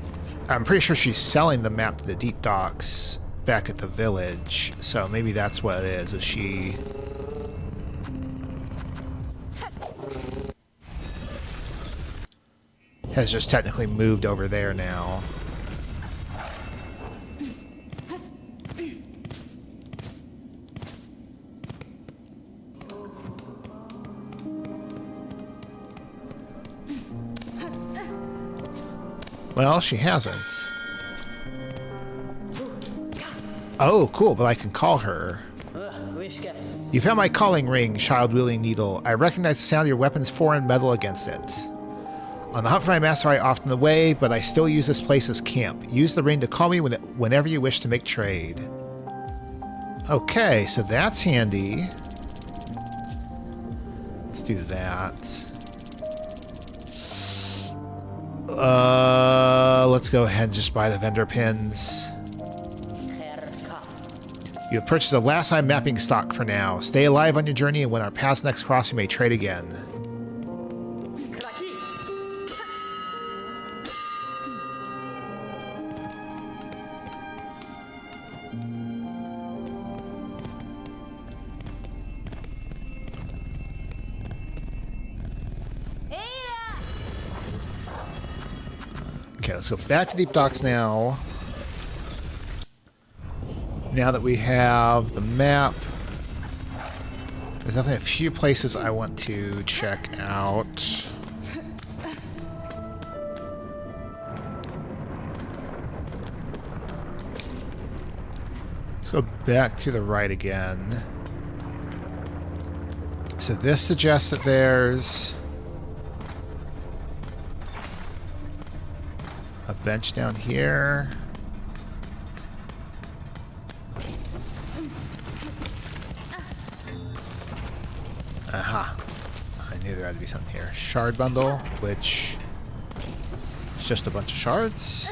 [SPEAKER 1] I'm pretty sure she's selling the map to the Deep Docks back at the village, so maybe that's what it is she... has just technically moved over there now. Well, she hasn't. Oh, cool, but I can call her. You found my calling ring, child-wielding needle. I recognize the sound of your weapon's foreign metal against it. On the hunt for my master, I often away, but I still use this place as camp. Use the ring to call me whenever you wish to make trade. Okay, so that's handy. Let's do that. Let's go ahead and just buy the vendor pins. You have purchased a last time mapping stock for now. Stay alive on your journey, and when our paths next cross, we may trade again. Okay, let's go back to Deep Docks now. Now that we have the map, there's definitely a few places I want to check out. Let's go back to the right again. So this suggests that there's a bench down here. Aha. I knew there had to be something here. Shard bundle, which is just a bunch of shards.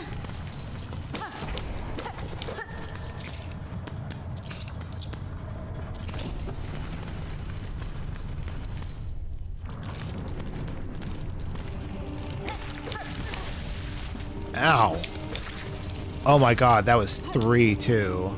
[SPEAKER 1] Ow. Oh my god, that was 3 too.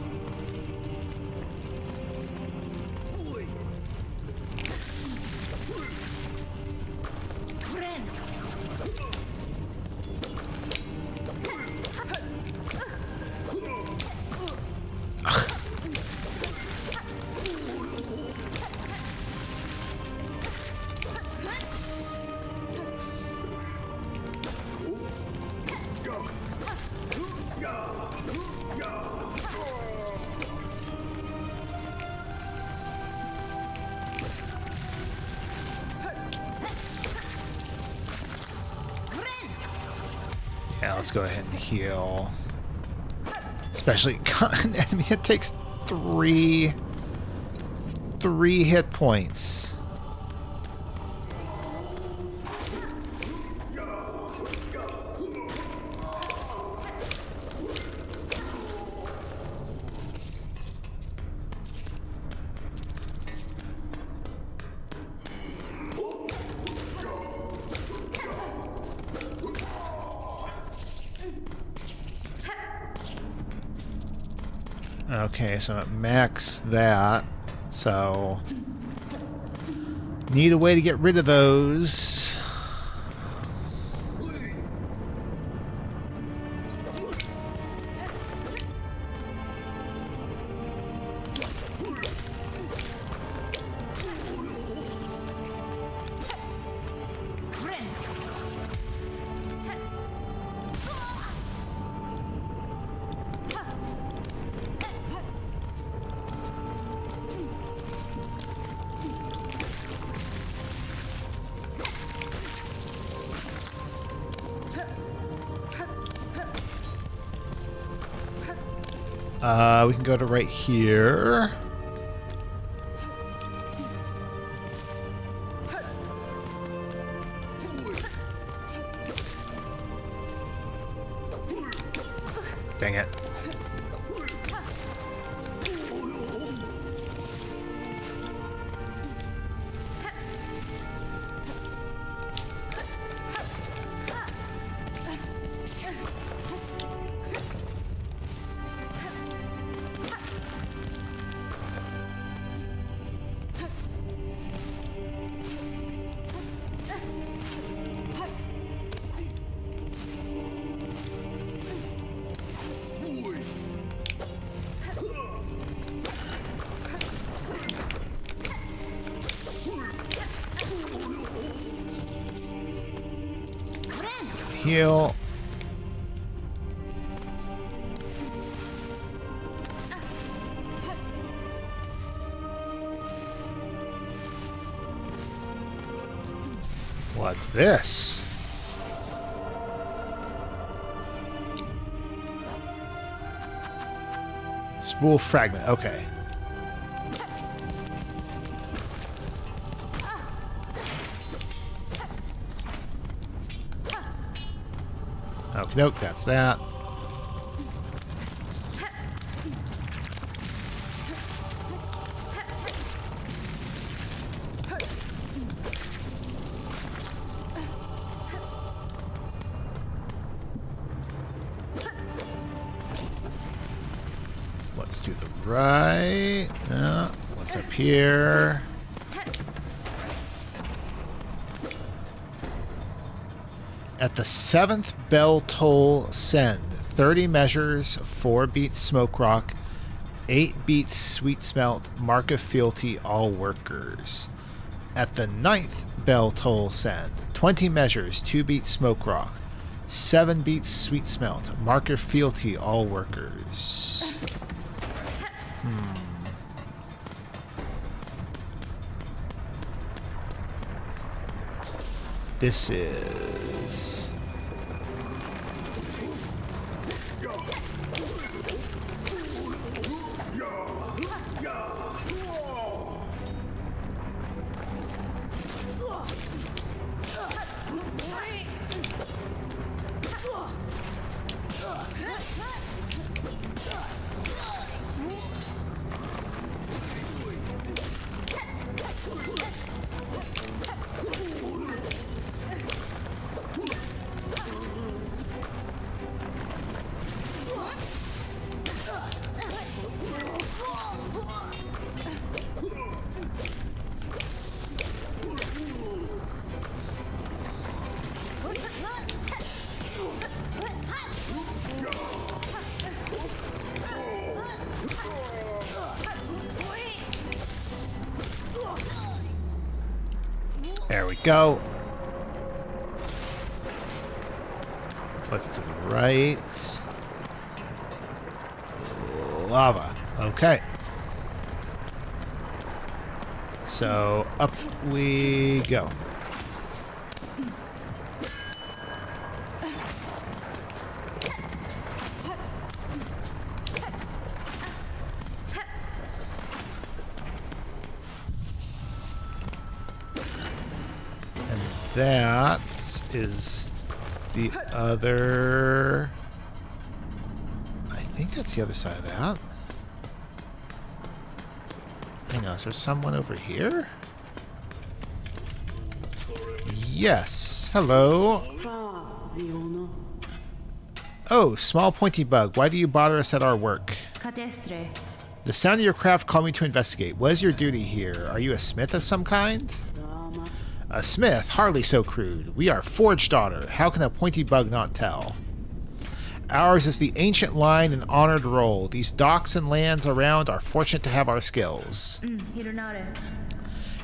[SPEAKER 1] Yeah, let's go ahead and heal. Especially an enemy that takes three hit points. Okay, so it max that, so need a way to get rid of those. We can go to right here. Dang it. Heal. What's this? Spool fragment. Okay. Okie doke, that's that. Let's do the right. What's up here? At the 7th bell toll, send 30 measures, 4 beats smoke rock, 8 beats sweet smelt, mark of fealty, all workers. At the 9th bell toll, send 20 measures, 2 beats smoke rock, 7 beats sweet smelt, mark of fealty, all workers. This is... There we go. What's to the right? Lava. Okay. So up we go. That is the other... I think that's the other side of that. Hang on, is there someone over here? Yes. Hello. Oh, small pointy bug. Why do you bother us at our work?
[SPEAKER 2] Cadestre.
[SPEAKER 1] The sound of your craft called me to investigate. What is your duty here? Are you a smith of some kind? A smith? Hardly so crude. We are Forge Daughter. How can a pointy bug not tell? Ours is the ancient line and honored role. These docks and lands around are fortunate to have our skills.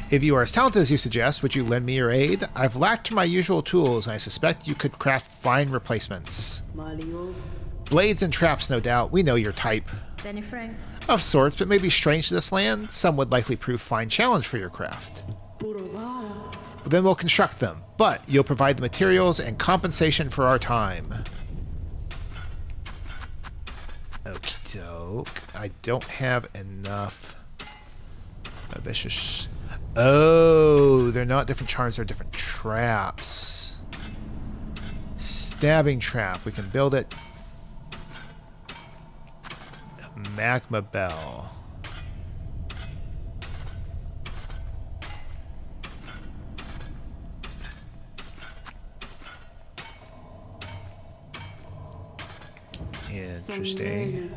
[SPEAKER 1] If you are as talented as you suggest, would you lend me your aid? I've lacked my usual tools, and I suspect you could craft fine replacements. Blades and traps, no doubt. We know your type. Of sorts, but maybe strange to this land. Some would likely prove fine challenge for your craft. Then we'll construct them, but you'll provide the materials and compensation for our time. Okie doke. I don't have enough. Vicious. Oh, they're not different charms, they're different traps. Stabbing trap. We can build it. Magma bell. Interesting.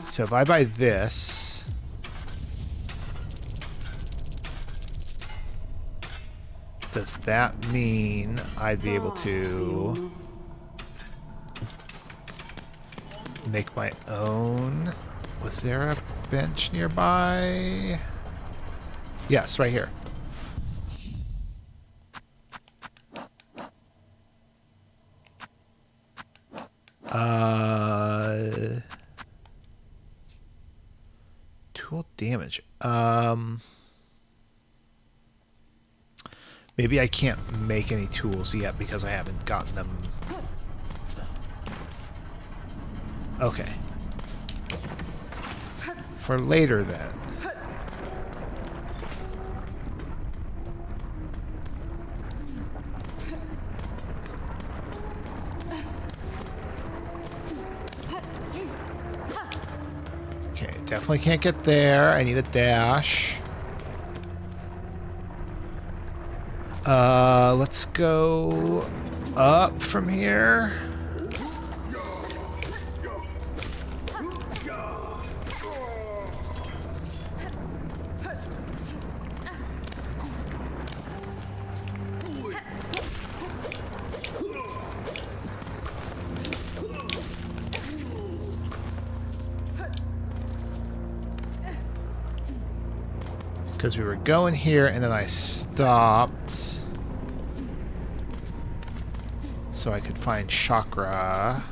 [SPEAKER 1] So if I buy this, does that mean I'd be able to make my own? Was there a bench nearby? Yes, right here. Tool damage. Maybe I can't make any tools yet because I haven't gotten them. Okay. For later then. Definitely can't get there. I need a dash. Let's go up from here. Because we were going here and then I stopped so I could find chakra.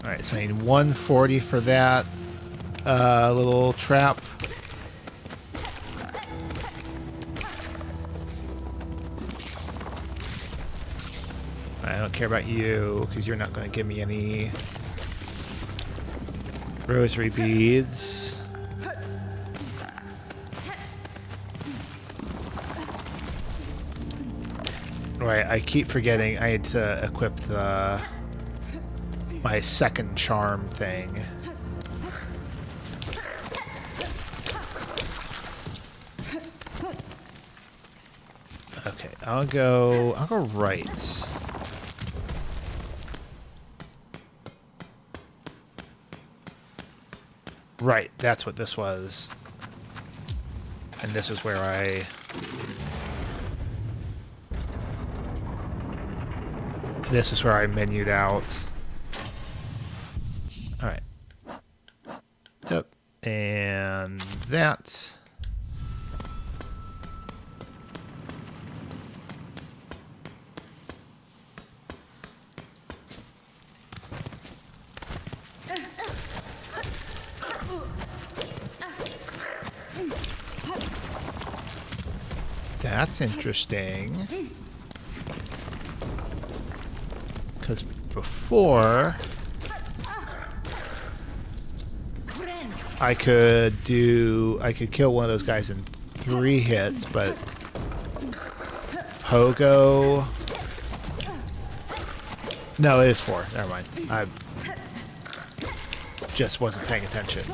[SPEAKER 1] Alright, so I need 140 for that little trap. I don't care about you, because you're not going to give me any rosary beads. Right, I keep forgetting I had to equip my second charm thing. Okay, I'll go right. Right, that's what this was. And this is where I menued out. Alright. Yep. And that. That's interesting. Because before I could kill one of those guys in 3 hits, but Pogo. No, it is 4. Never mind. I just wasn't paying attention.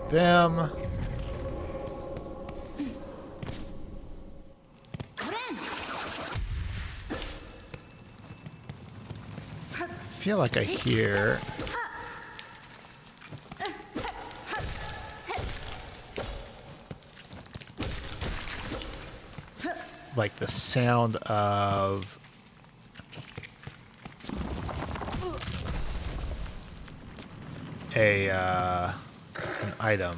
[SPEAKER 1] Them. I feel like I hear like the sound of an item.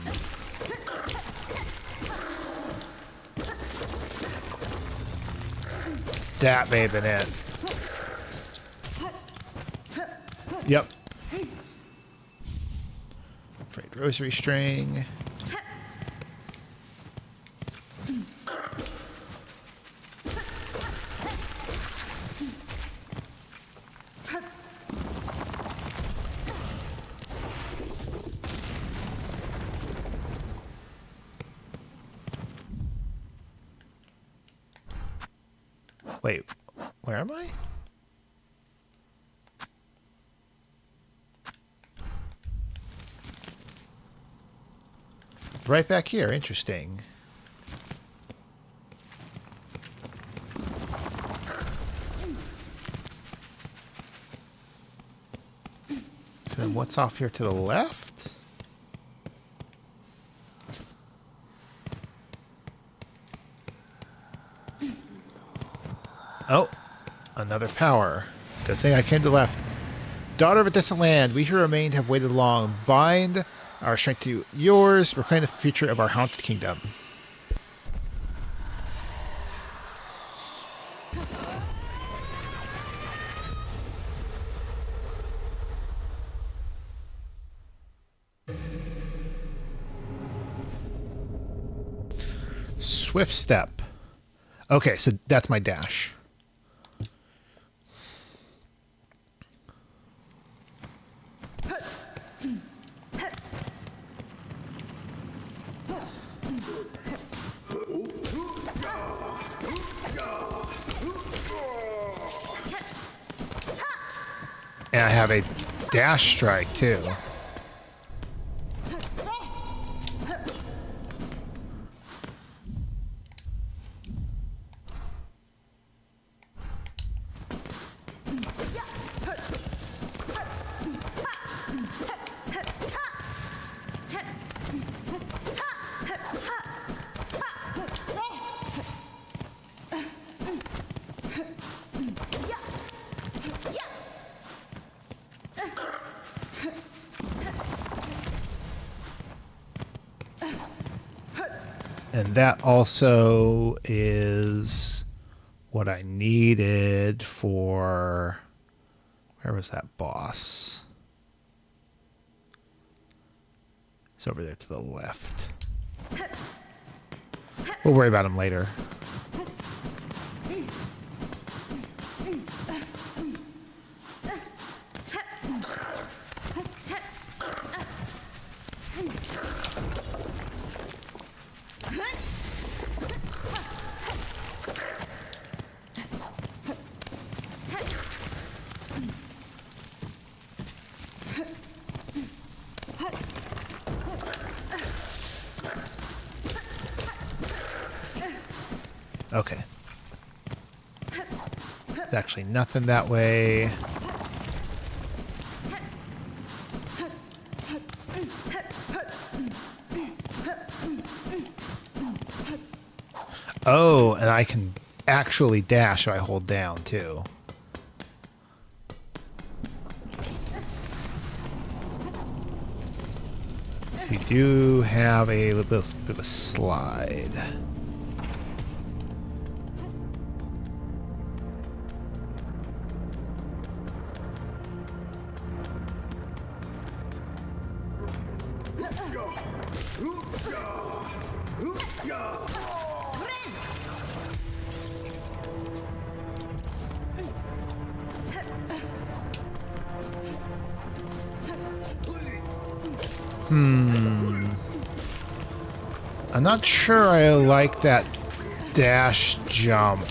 [SPEAKER 1] That may have been it. Yep. Frayed rosary string. Wait, where am I? Right back here. Interesting. So then what's off here to the left? Oh, Another power. Good thing I came to the left. Daughter of a distant land, we who remained have waited long. Bind our strength to yours. Reclaim the future of our haunted kingdom. Swift step. Okay, so that's my dash. And I have a dash strike too. And that also is what I needed for... Where was that boss? It's over there to the left. We'll worry about him later. Okay. There's actually nothing that way. Oh, and I can actually dash if I hold down too. We do have a little bit of a slide. I'm not sure I like that dash jump.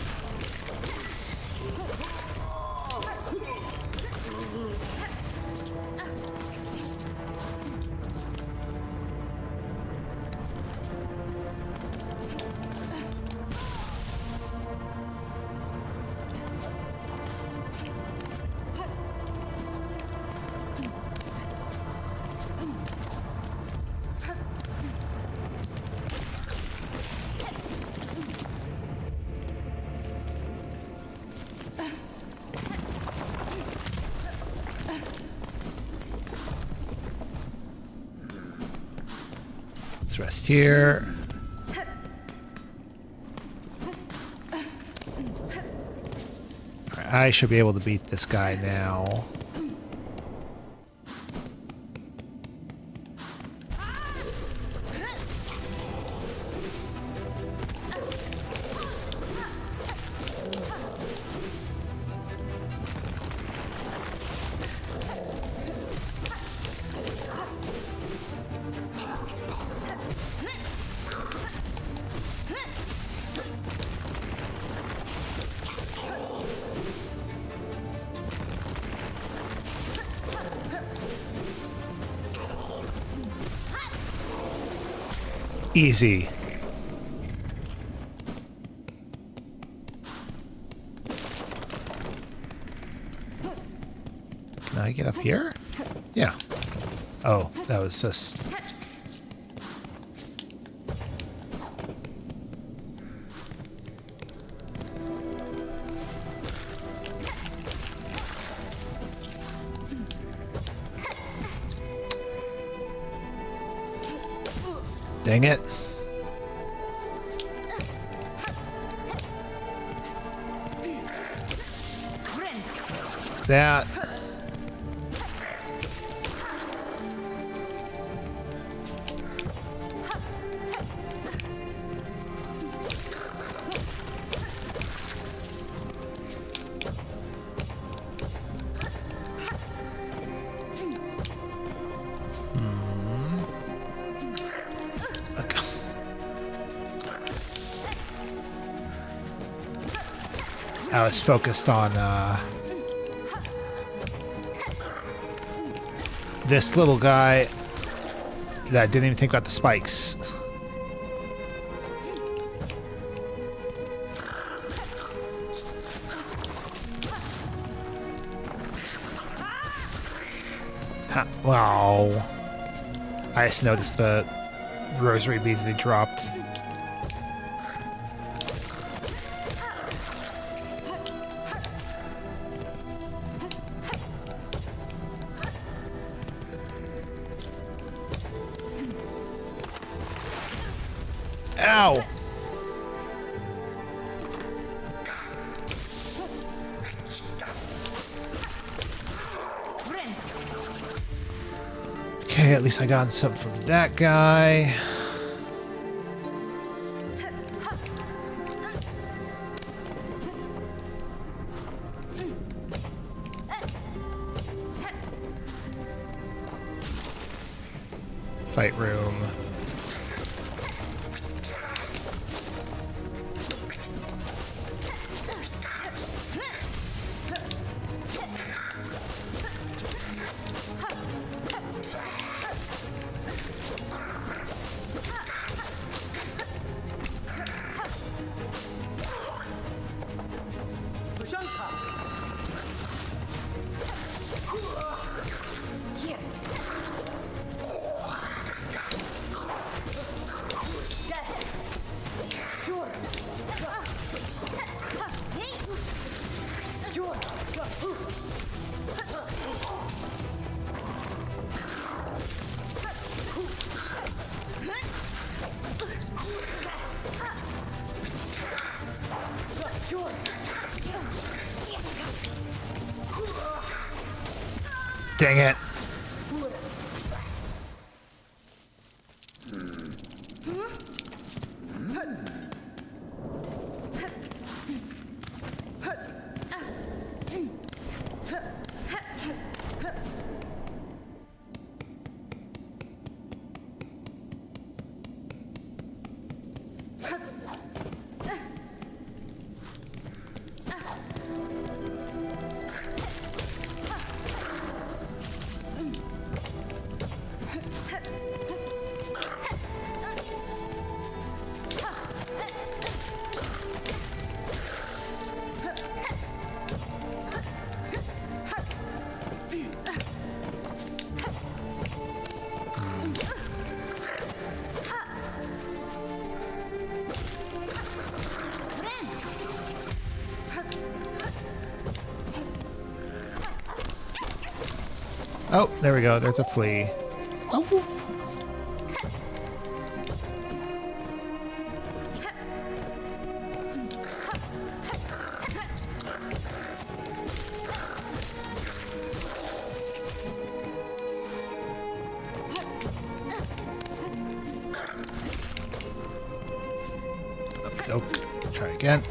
[SPEAKER 1] Let's rest here. Alright, I should be able to beat this guy now. Easy. Can I get up here? Yeah. Oh, that was just... Dang it. That. Okay. I was focused on this little guy that didn't even think about the spikes. Wow. I just noticed the rosary beads they dropped. Ow! Okay, at least I got something from that guy. Fight room. Dang it. Oh, there we go. There's a flea. Oh. Oh, try again.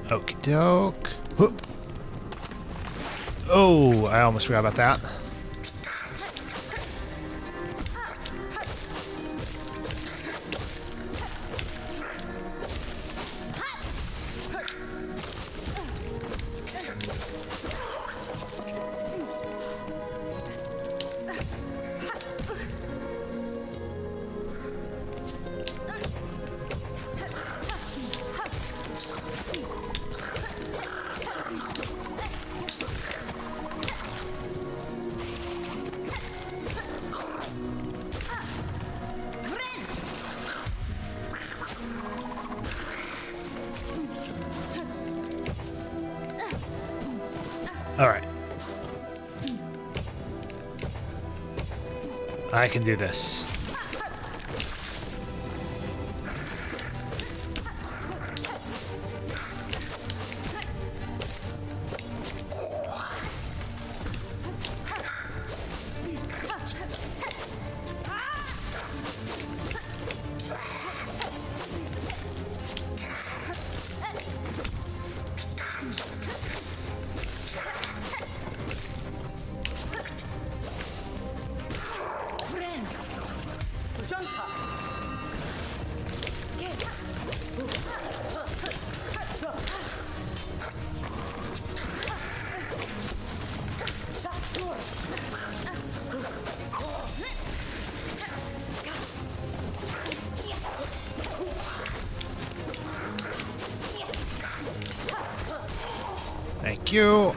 [SPEAKER 1] Okie doke. Whoop. Oh, I almost forgot about that. All right. I can do this. Thank you.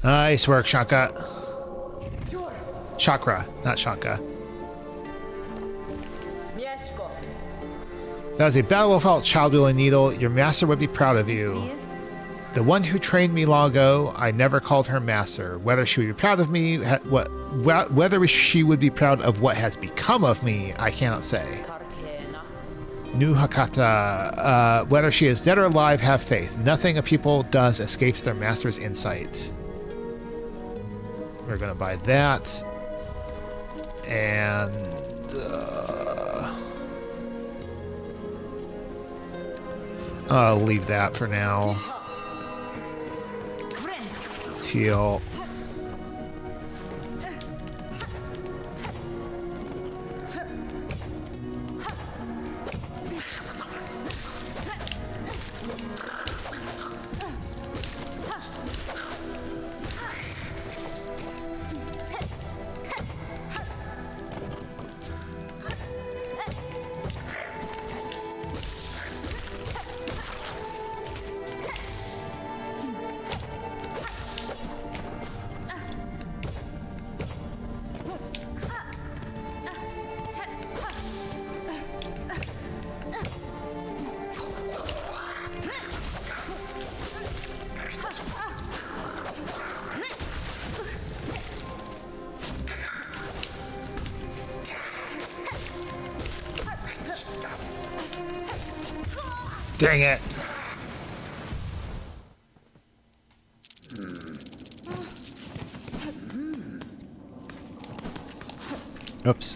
[SPEAKER 1] Nice work, Shaka. Chakra, not Shaka. That was a battle without child wielding needle. Your master would be proud of you. The one who trained me long ago, I never called her master. Whether she would be proud of me, whether she would be proud of what has become of me, I cannot say. New Hakata. Whether she is dead or alive, have faith. Nothing a people does escapes their master's insight. We're going to buy that. And... I'll leave that for now. Teal. Dang it. Oops.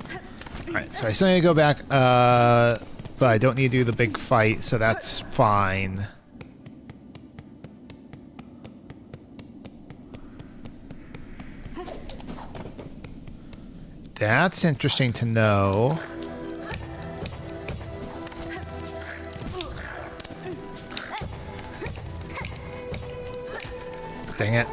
[SPEAKER 1] Alright, so I still need to go back, but I don't need to do the big fight, so that's fine. That's interesting to know. Dang it.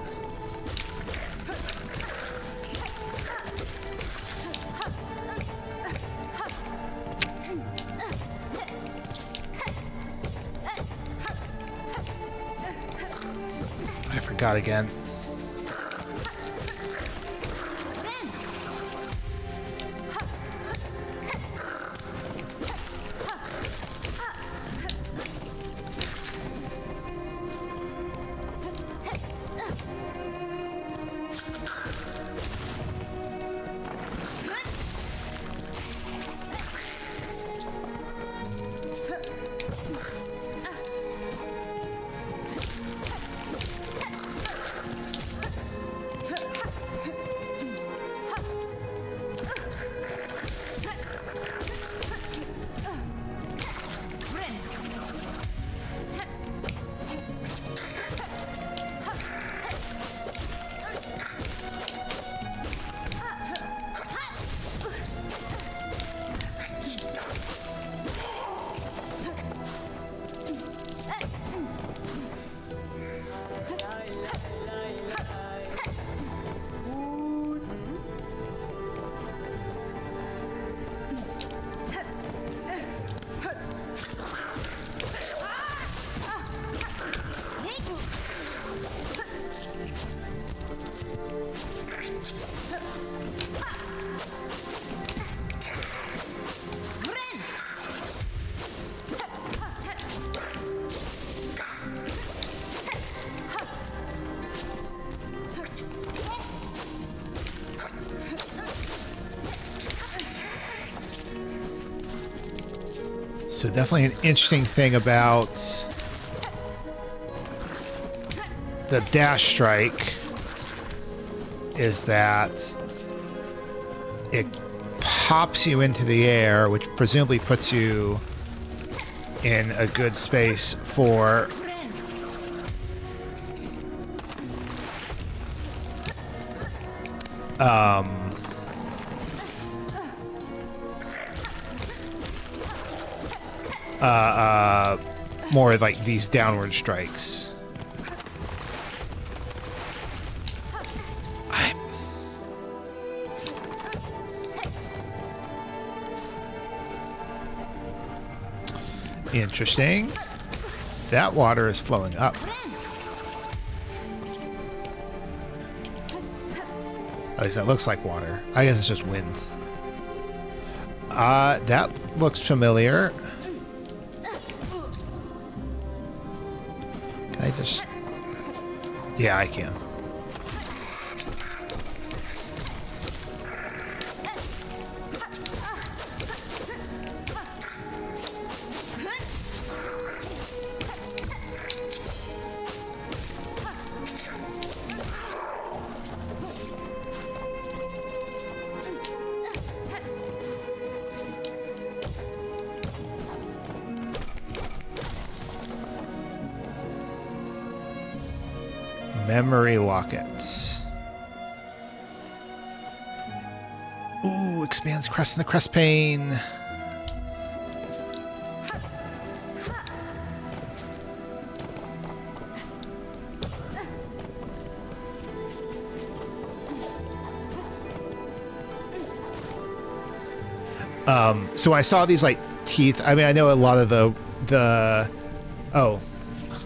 [SPEAKER 1] I forgot again. So definitely an interesting thing about the dash strike is that it pops you into the air, which presumably puts you in a good space for more like these downward strikes. Interesting. That water is flowing up. At least that looks like water. I guess it's just wind. That looks familiar. Can I just... Yeah, I can. Memory lockets. Ooh, expands crest in the crest pane. So I saw these like teeth. I mean, I know a lot of the. Oh,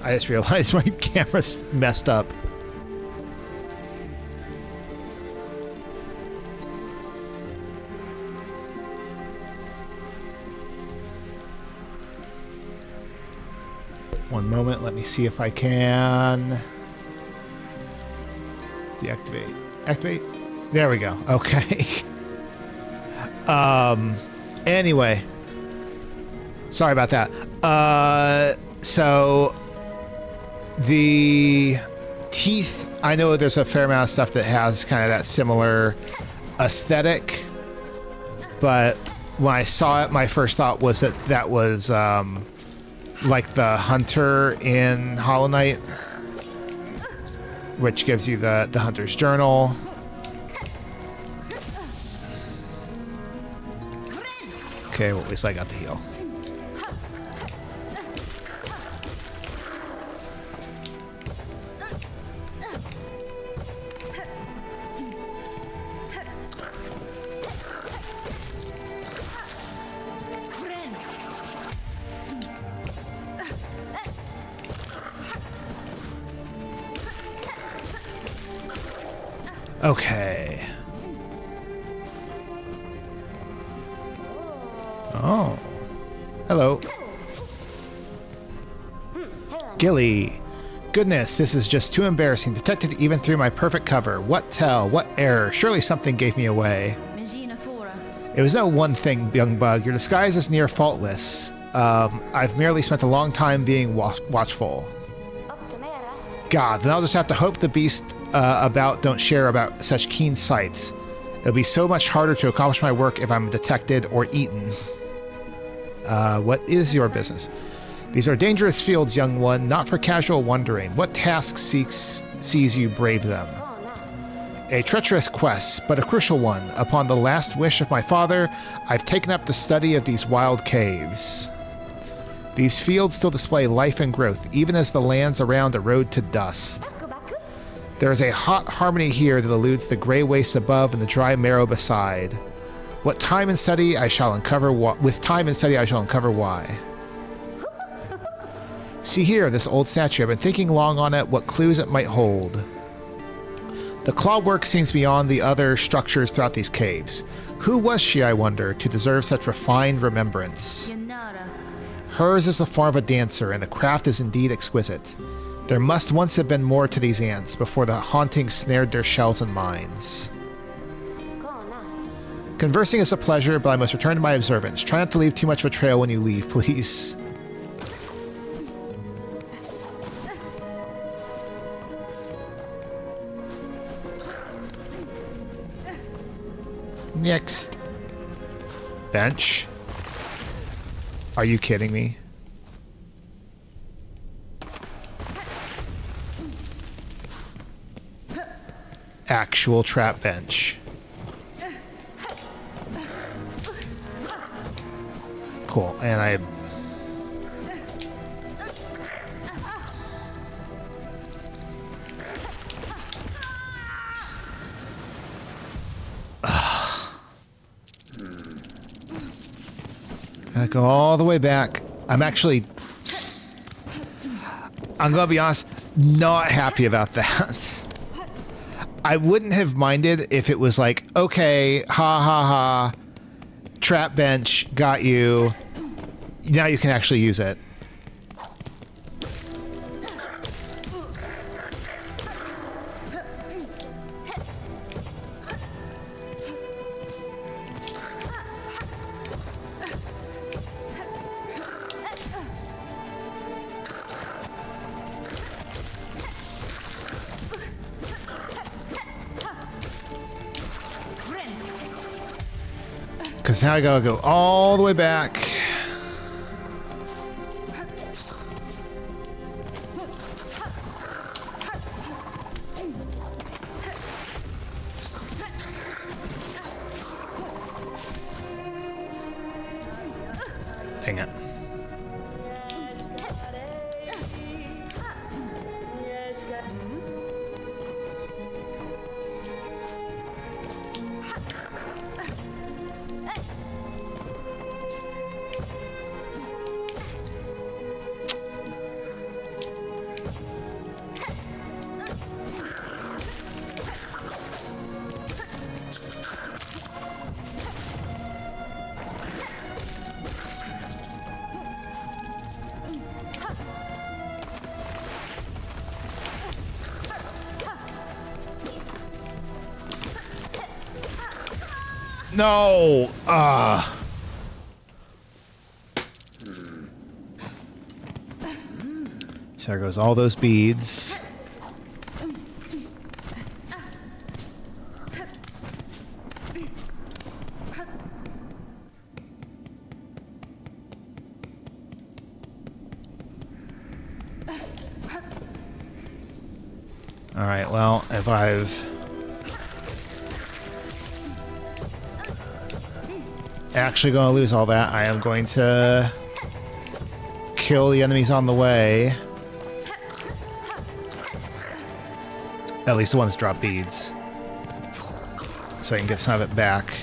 [SPEAKER 1] I just realized my camera's messed up. One moment, let me see if I can deactivate. Activate. There we go. Okay. Anyway. Sorry about that. So the teeth, I know there's a fair amount of stuff that has kind of that similar aesthetic, but when I saw it, my first thought was that was like the hunter in Hollow Knight, which gives you the hunter's journal. Okay, well, at least I got the heal. Okay. Oh. Hello. Gilly. Goodness, this is just too embarrassing. Detected even through my perfect cover. What tell? What error? Surely something gave me away. It was no one thing, young bug. Your disguise is near faultless. I've merely spent a long time being watchful. God, then I'll just have to hope the beast don't share about such keen sights. It'll be so much harder to accomplish my work if I'm detected or eaten. What is your business? These are dangerous fields, young one, not for casual wandering. What task sees you brave them? A treacherous quest, but a crucial one. Upon the last wish of my father, I've taken up the study of these wild caves. These fields still display life and growth, even as the lands around erode to dust. There is a hot harmony here that eludes the gray wastes above and the dry marrow beside. With time and study, I shall uncover why. See here, this old statue. I've been thinking long on it, what clues it might hold. The clawwork seems beyond the other structures throughout these caves. Who was she, I wonder, to deserve such refined remembrance? Hers is the form of a dancer, and the craft is indeed exquisite. There must once have been more to these ants before the haunting snared their shells and minds. Conversing is a pleasure, but I must return to my observance. Try not to leave too much of a trail when you leave, please. Next. Bench. Are you kidding me? Actual trap bench. Cool. And I... I go all the way back. I'm gonna be honest, not happy about that. I wouldn't have minded if it was like, okay, ha ha ha, trap bench, got you. Now you can actually use it. Because now I gotta go all the way back. Dang it. No! So there goes all those beads. Alright, well, if I've actually going to lose all that, I am going to kill the enemies on the way. At least the ones that drop beads. So I can get some of it back.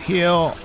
[SPEAKER 1] Heal.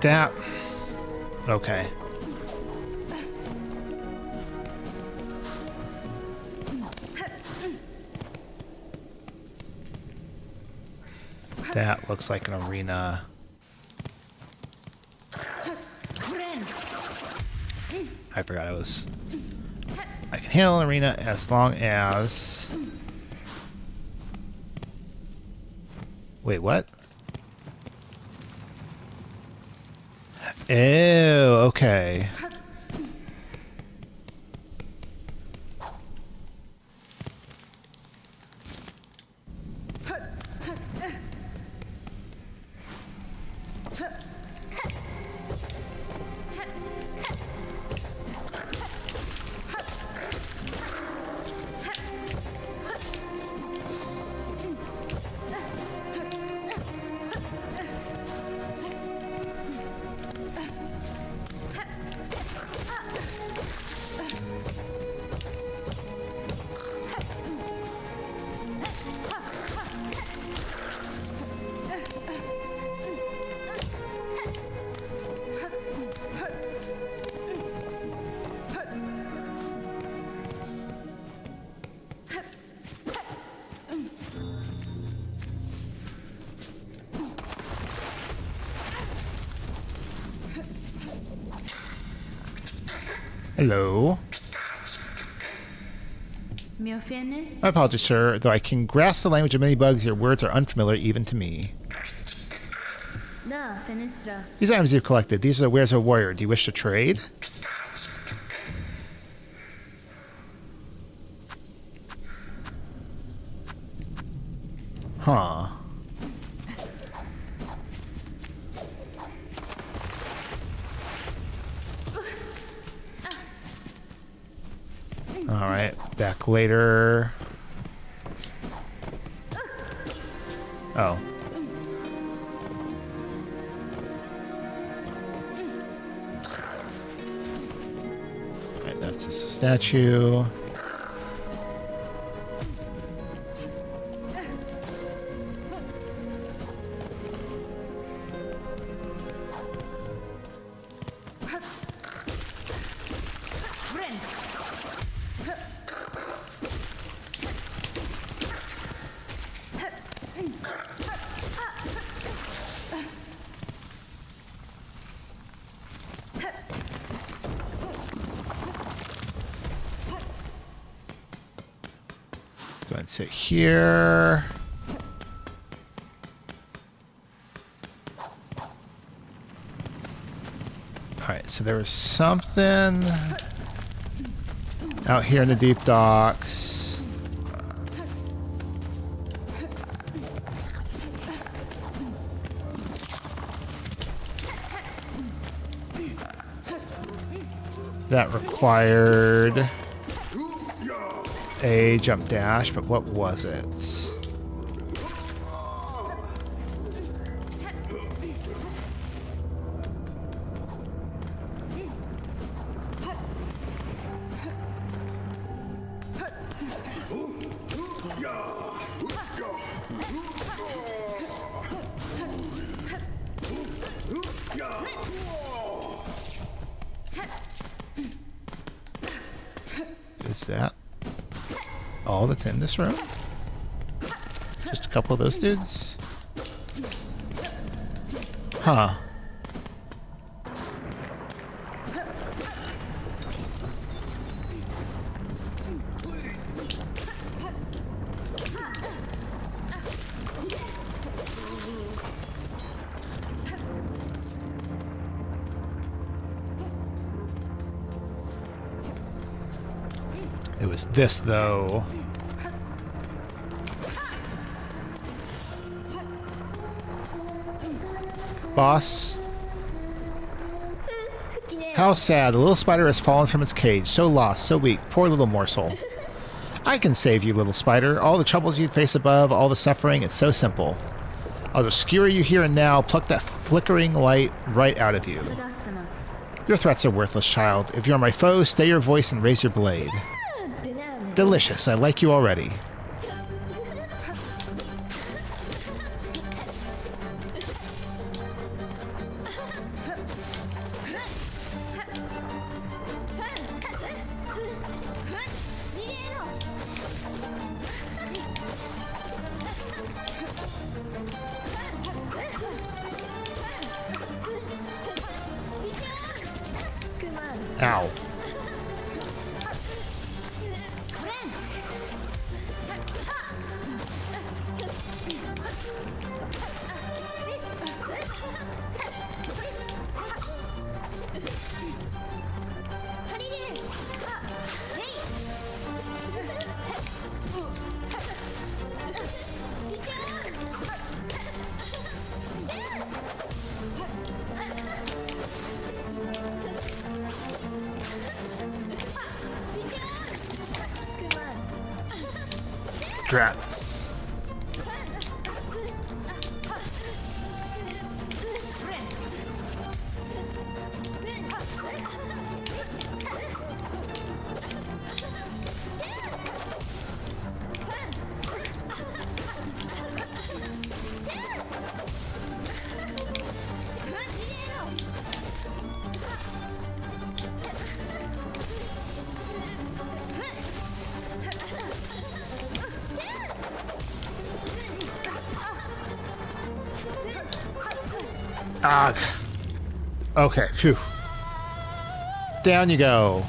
[SPEAKER 1] that. Okay. That looks like an arena. I forgot I can handle an arena as long as... Wait, what? Oh, okay. Hello.
[SPEAKER 2] Mi offende?
[SPEAKER 1] My apologies, sir. Though I can grasp the language of many bugs, your words are unfamiliar even to me.
[SPEAKER 2] Da, fenestra.
[SPEAKER 1] These items you've collected, these are the wares of a warrior. Do you wish to trade? Huh. Alright, back later. Oh. Alright, that's just a statue. Let's go ahead and sit here. Alright, so there was something out here in the deep docks. That required a jump dash, but what was it? Is that all that's in this room? Just a couple of those dudes? Huh. It was this, though. Boss. How sad. The little spider has fallen from its cage. So lost, so weak. Poor little morsel. I can save you, little spider. All the troubles you'd face above, all the suffering, it's so simple. I'll just skewer you here and now, pluck that flickering light right out of you. Your threats are worthless, child. If you're my foe, stay your voice and raise your blade. Delicious. I like you already. Ow. Drat. Ah. Okay. Phew. Down you go.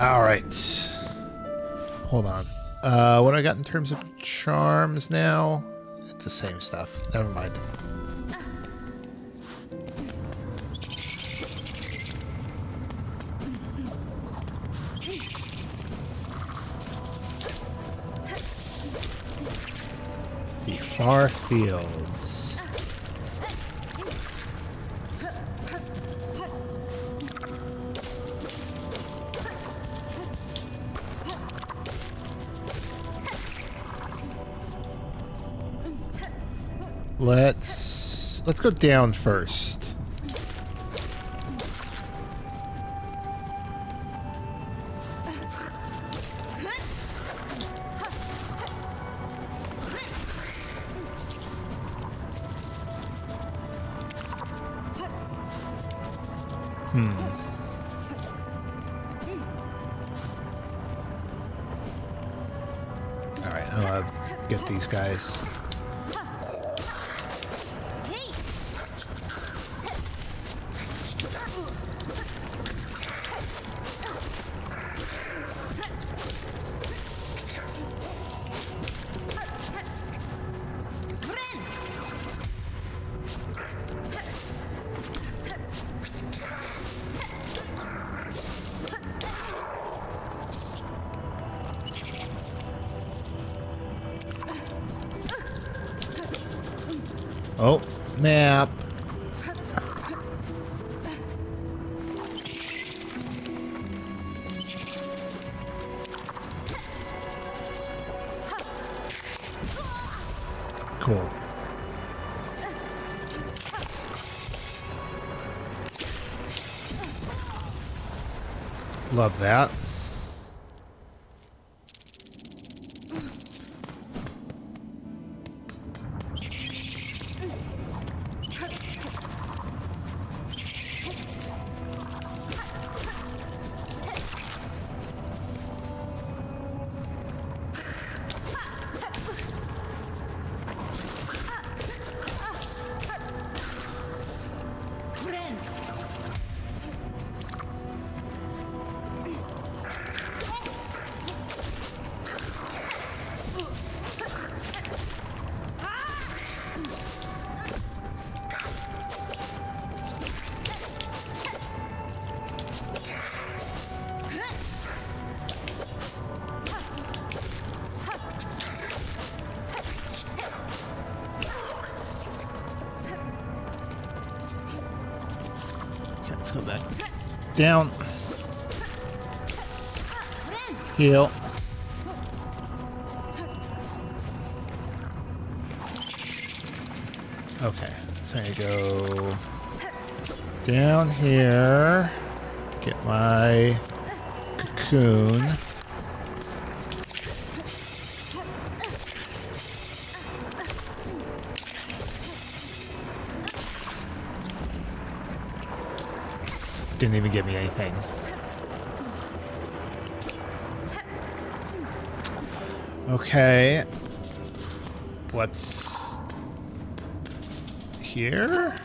[SPEAKER 1] All right. Hold on. What do I got in terms of charms now? It's the same stuff. Never mind. The far fields. Let's go down first. All right, I'll get these guys. Oh, map. Cool. Love that. Let's go back down. Heal. Okay, so I go down here, get my cocoon. Didn't even give me anything. Okay. What's here?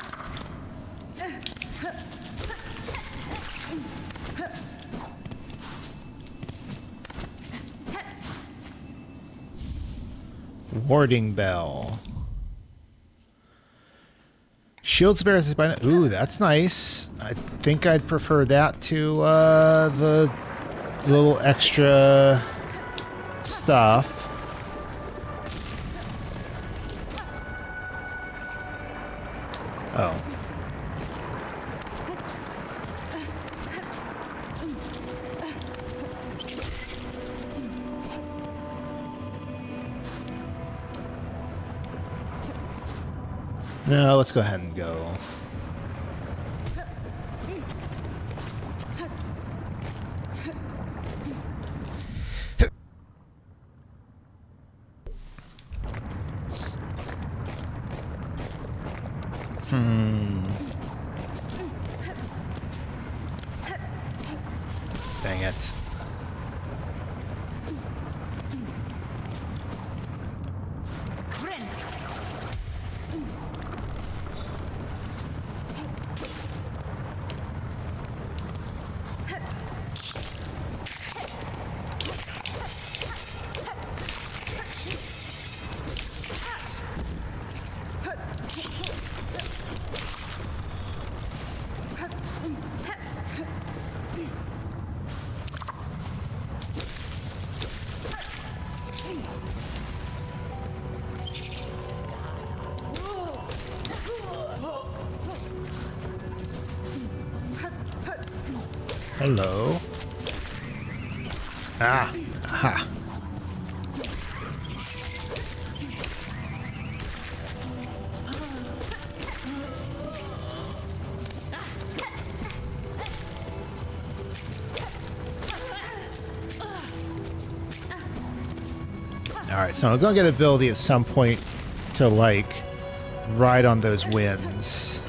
[SPEAKER 1] Warding bell. Shield spares by the... Ooh, that's nice. I think I'd prefer that to the little extra stuff. Oh. No, let's go ahead and go. Dang it. Hello. Ah. Aha. Alright, so I'm going to get the ability at some point to, like, ride on those winds.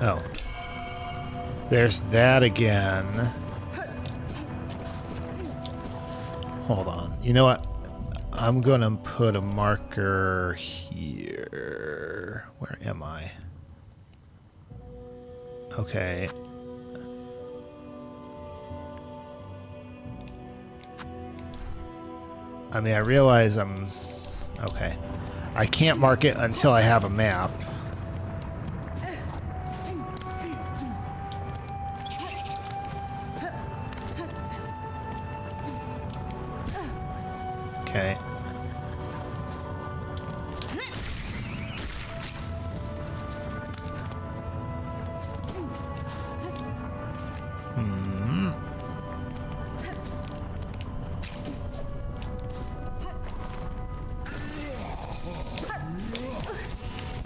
[SPEAKER 1] Oh. There's that again. Hold on. You know what? I'm gonna put a marker here. Where am I? Okay. I mean, I realize I'm... Okay. I can't mark it until I have a map. Okay.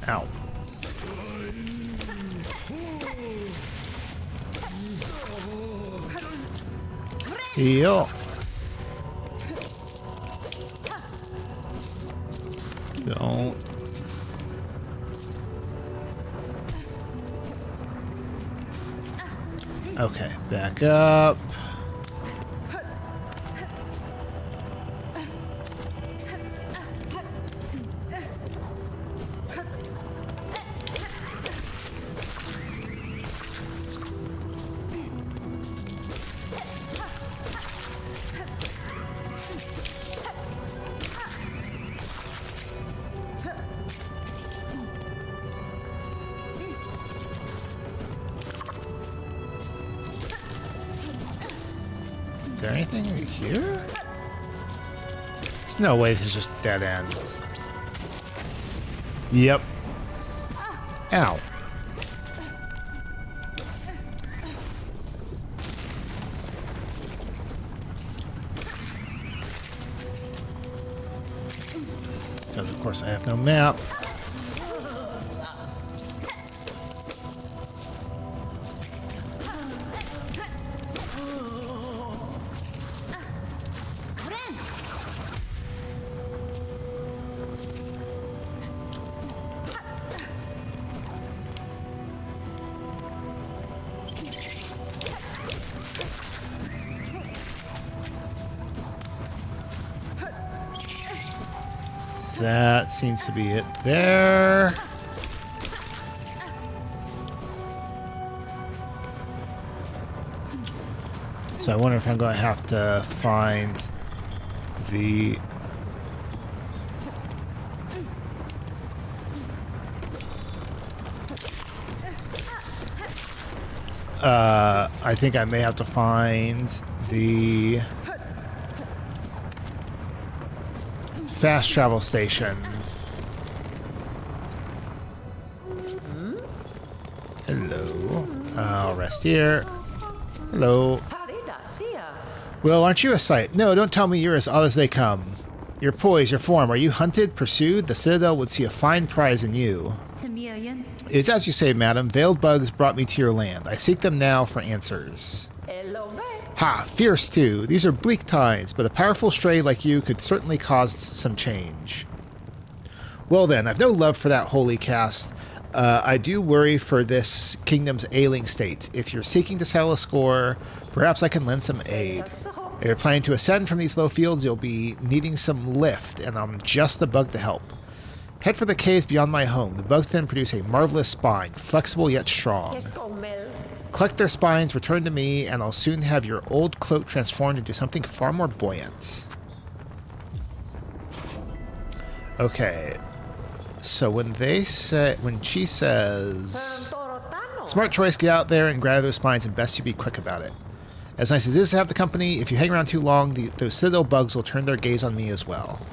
[SPEAKER 1] Ow. Heal. Don't. Okay, back up. Is there anything here? There's no way this is just dead ends. Yep. Ow. Because of course I have no map. That seems to be it there. So I wonder if I'm going to have to find the... I think I may have to find the fast travel station. Hello. I'll rest here. Hello. Well, aren't you a sight? No, don't tell me you're as odd as they come. Your poise, your form. Are you hunted, pursued? The Citadel would see a fine prize in you. It is as you say, madam. Veiled bugs brought me to your land. I seek them now for answers. Ha! Fierce, too. These are bleak times, but a powerful stray like you could certainly cause some change. Well then, I've no love for that holy caste. I do worry for this kingdom's ailing state. If you're seeking to settle a score, perhaps I can lend some aid. If you're planning to ascend from these low fields, you'll be needing some lift, and I'm just the bug to help. Head for the caves beyond my home. The bugs then produce a marvelous spine, flexible yet strong. Collect their spines, return to me, and I'll soon have your old cloak transformed into something far more buoyant. Okay. So when she says, smart choice, get out there and grab those spines, and best you be quick about it. As nice as it is to have the company, if you hang around too long, those Citadel bugs will turn their gaze on me as well.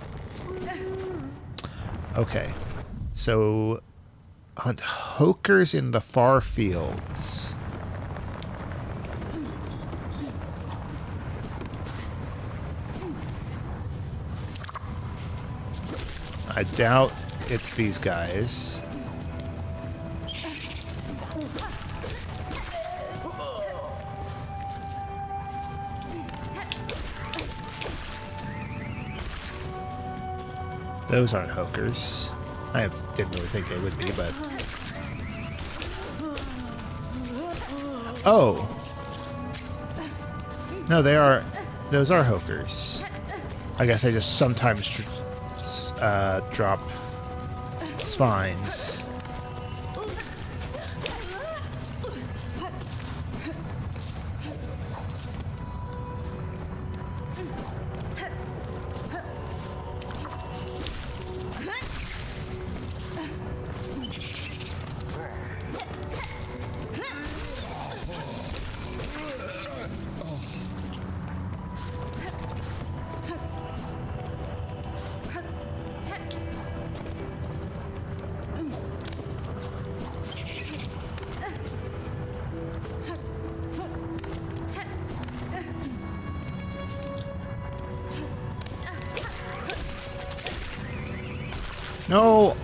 [SPEAKER 1] Okay. So, hunt hokers in the far fields. I doubt it's these guys. Those aren't hokers. I didn't really think they would be, but... Oh! No, they are... Those are hokers. I guess I just sometimes drop spines. No!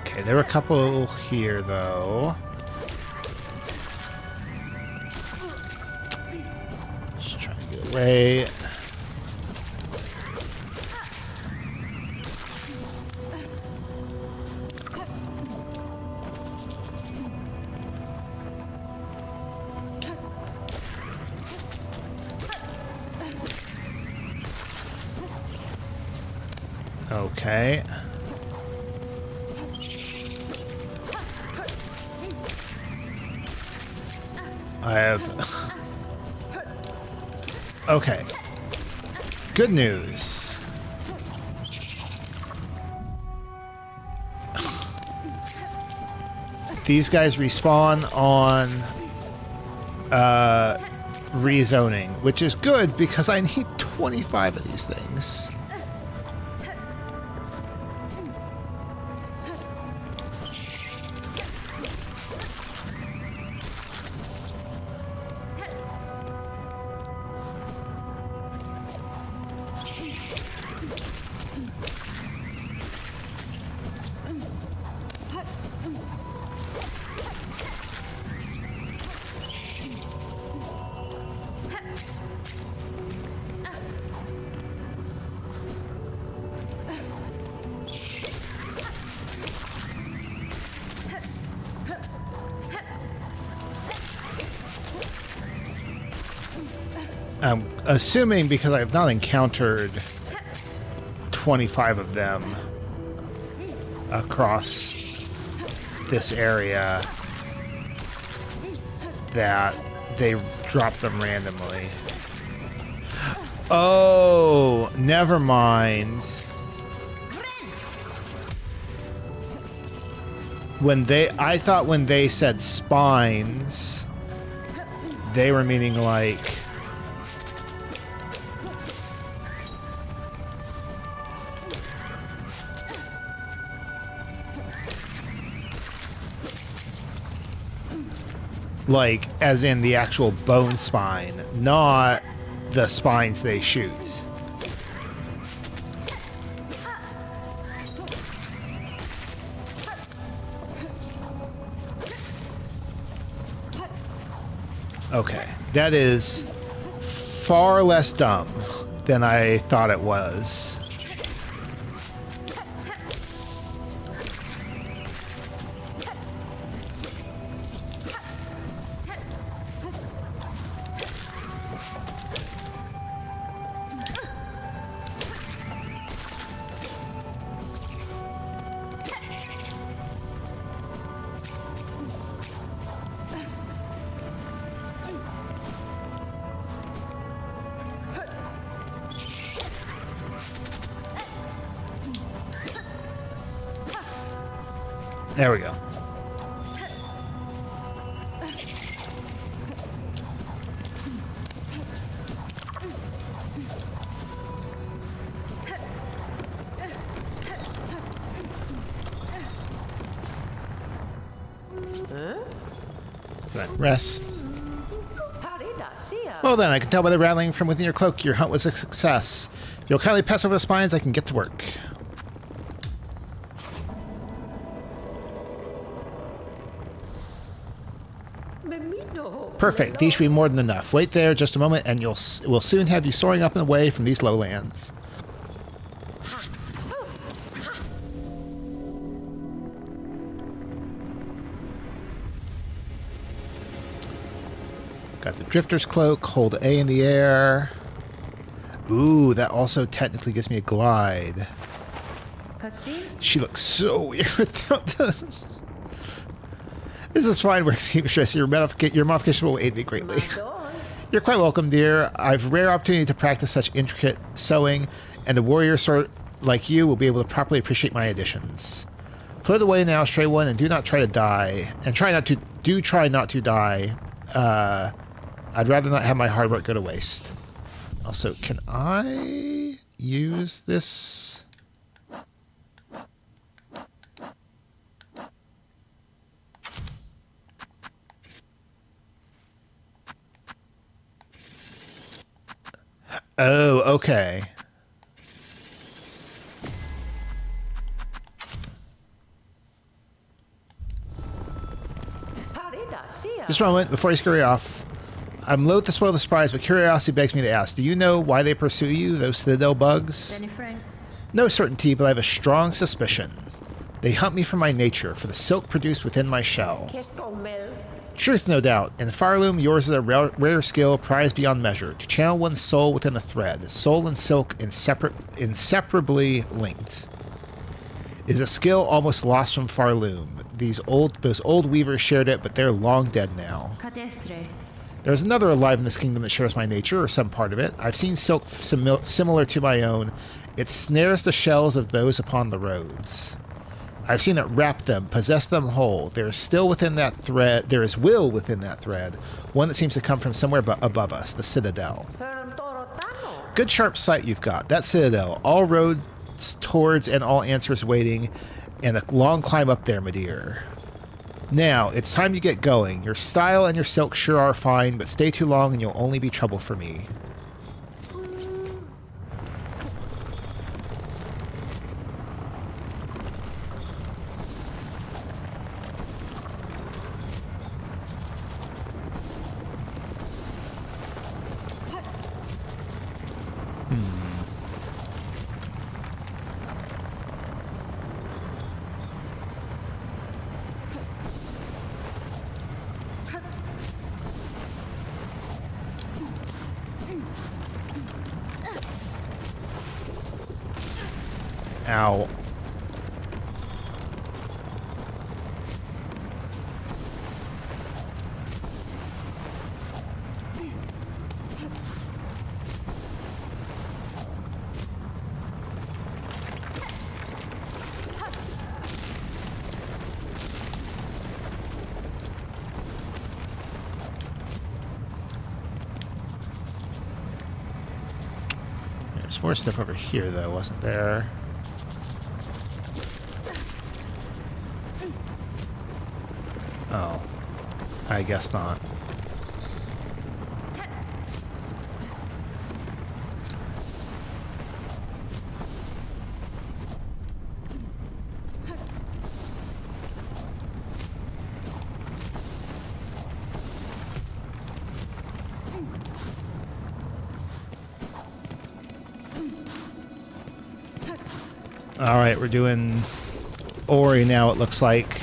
[SPEAKER 1] Okay, there were a couple here, though. Just trying to get away. Okay. I have... Okay. Good news. These guys respawn on rezoning, which is good because I need 25 of these things. I'm assuming because I've not encountered 25 of them across this area that they drop them randomly. Oh, never mind. I thought when they said spines, they were meaning like as in the actual bone spine, not the spines they shoot. Okay, that is far less dumb than I thought it was. There we go. Rest. Well then, I can tell by the rattling from within your cloak your hunt was a success. If you'll kindly pass over the spines, I can get to work. Perfect. These should be more than enough. Wait there just a moment, and we'll soon have you soaring up and away from these lowlands. Got the Drifter's Cloak. Hold A in the air. Ooh, that also technically gives me a glide. She looks so weird without the... This is fine, works seamstress. Your modification will aid me greatly. You're quite welcome, dear. I've a rare opportunity to practice such intricate sewing, and a warrior sort like you will be able to properly appreciate my additions. Float away now, stray one, and do not try to die. And try not to die. I'd rather not have my hard work go to waste. Also, can I use this? Oh, okay. Just a moment before you scurry off. I'm loath to spoil the surprise, but curiosity begs me to ask. Do you know why they pursue you, those citadel bugs? No certainty, but I have a strong suspicion. They hunt me for my nature, for the silk produced within my shell. Truth, no doubt. In Fireloom, yours is a rare skill prized beyond measure. To channel one's soul within a thread. Soul and silk inseparably linked. Is a skill almost lost from Fireloom. Those old weavers shared it, but they're long dead now. There's another alive in this kingdom that shares my nature, or some part of it. I've seen silk similar to my own. It snares the shells of those upon the roads. I've seen it wrap them, possess them whole. There is still within that thread, there is will within that thread, one that seems to come from somewhere above us, the Citadel. Good sharp sight you've got. That Citadel, all roads towards and all answers waiting, and a long climb up there, my dear. Now, it's time to get going. Your style and your silk sure are fine, but stay too long and you'll only be trouble for me. Ow. There's more stuff over here, though, wasn't there? Oh, I guess not. All right, we're doing Ori now, it looks like.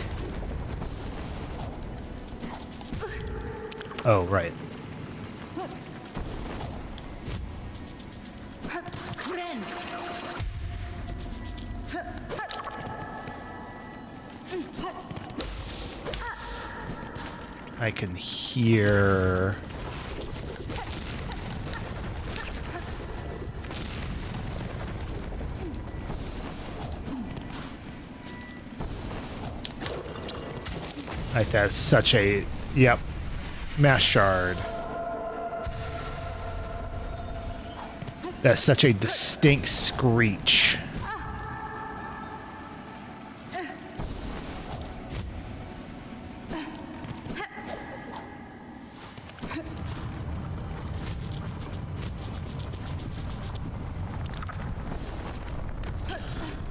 [SPEAKER 1] Oh, right. I can hear... Like, that's such a... Yep. Mass shard. That's such a distinct screech.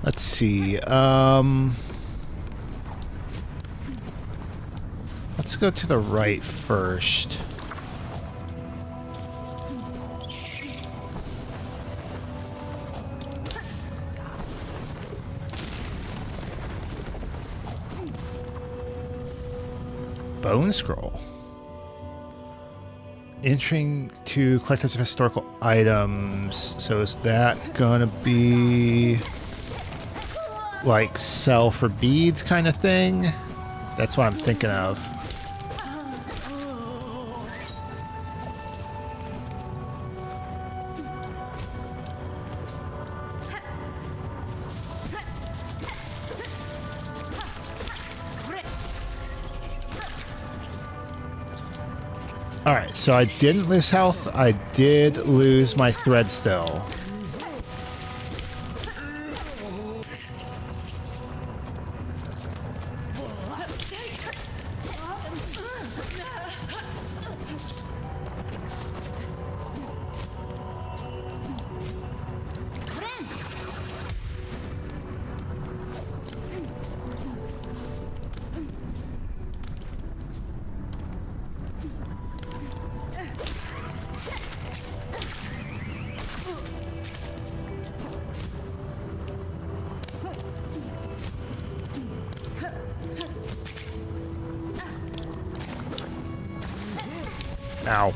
[SPEAKER 1] Let's see. Let's go to the right first. Bone scroll. Entering to collectors of historical items. So is that gonna be like sell for beads kind of thing? That's what I'm thinking of. Alright, so I didn't lose health. I did lose my thread still. Ow.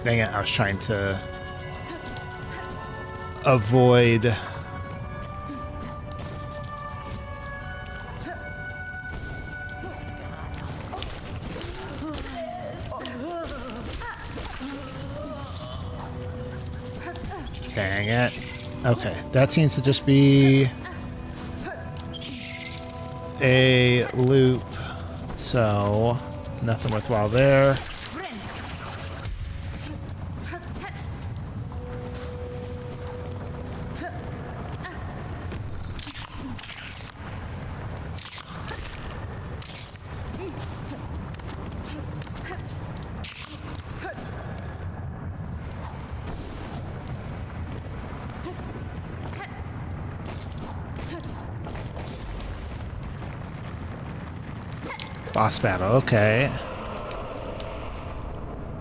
[SPEAKER 1] Dang it, I was trying to avoid... Dang it. Okay, that seems to just be a loop, so nothing worthwhile there. Boss battle, okay.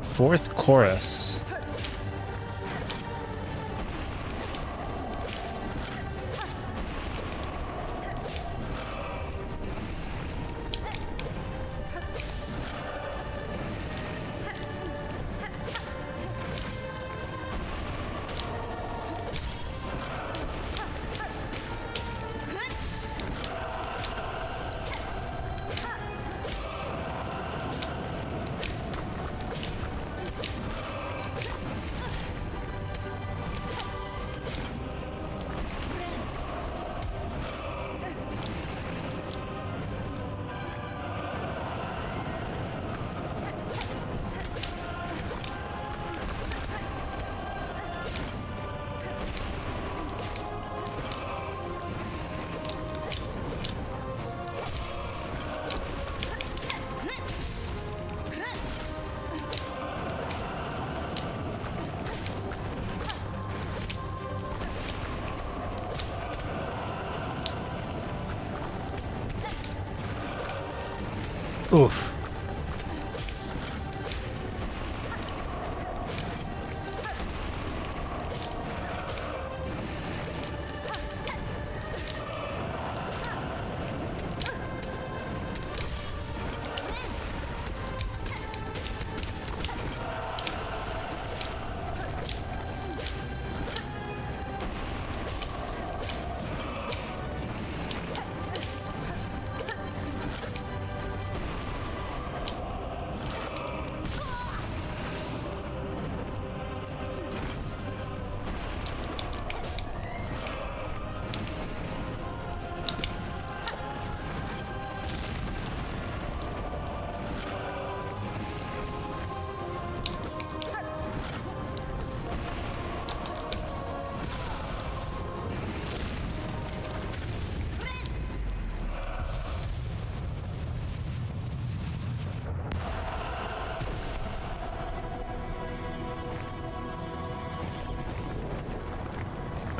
[SPEAKER 1] Fourth chorus. Oof.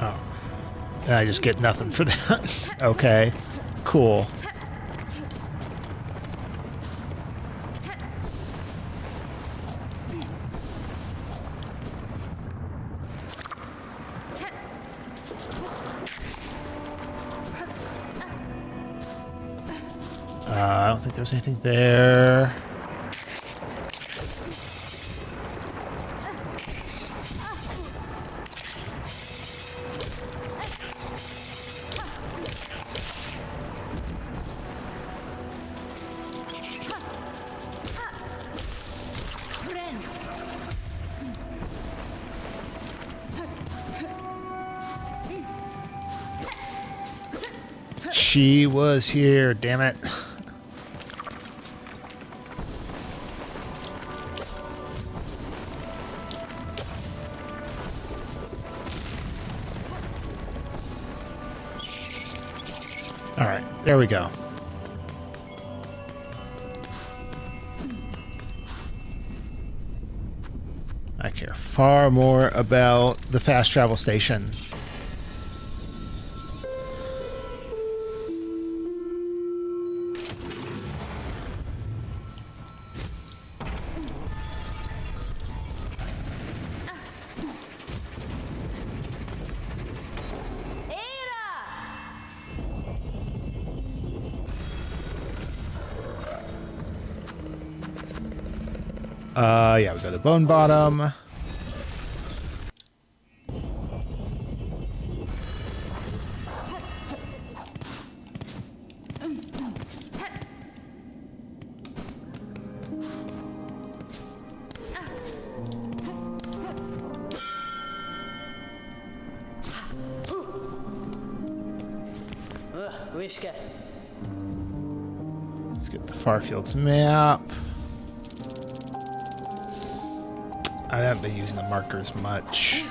[SPEAKER 1] Oh. I just get nothing for that. Okay. Cool. I don't think there's anything there. She was here, damn it. All right, there we go. I care far more about the fast travel station. Yeah, we go to Bone Bottom. Let's get the Farfields map. I haven't been using the markers much.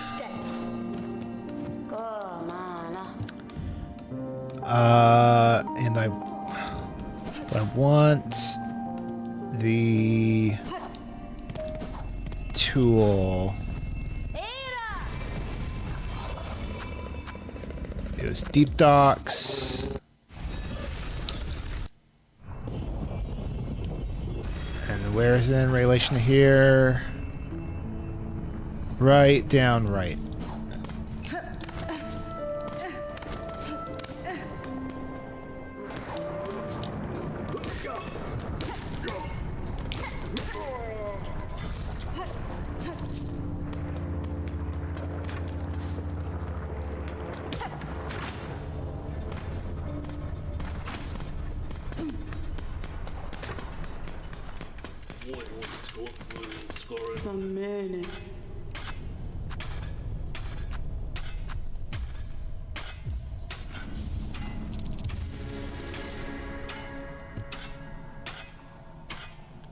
[SPEAKER 1] And I want the tool. It was deep docks. And where is it in relation to here? Right down right.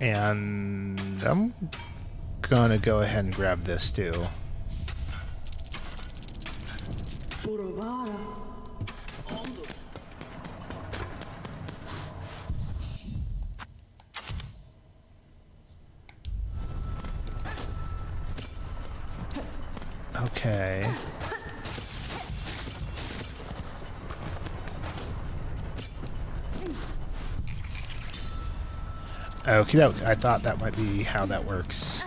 [SPEAKER 1] And I'm gonna go ahead and grab this too. Okay. Okay, I thought that might be how that works.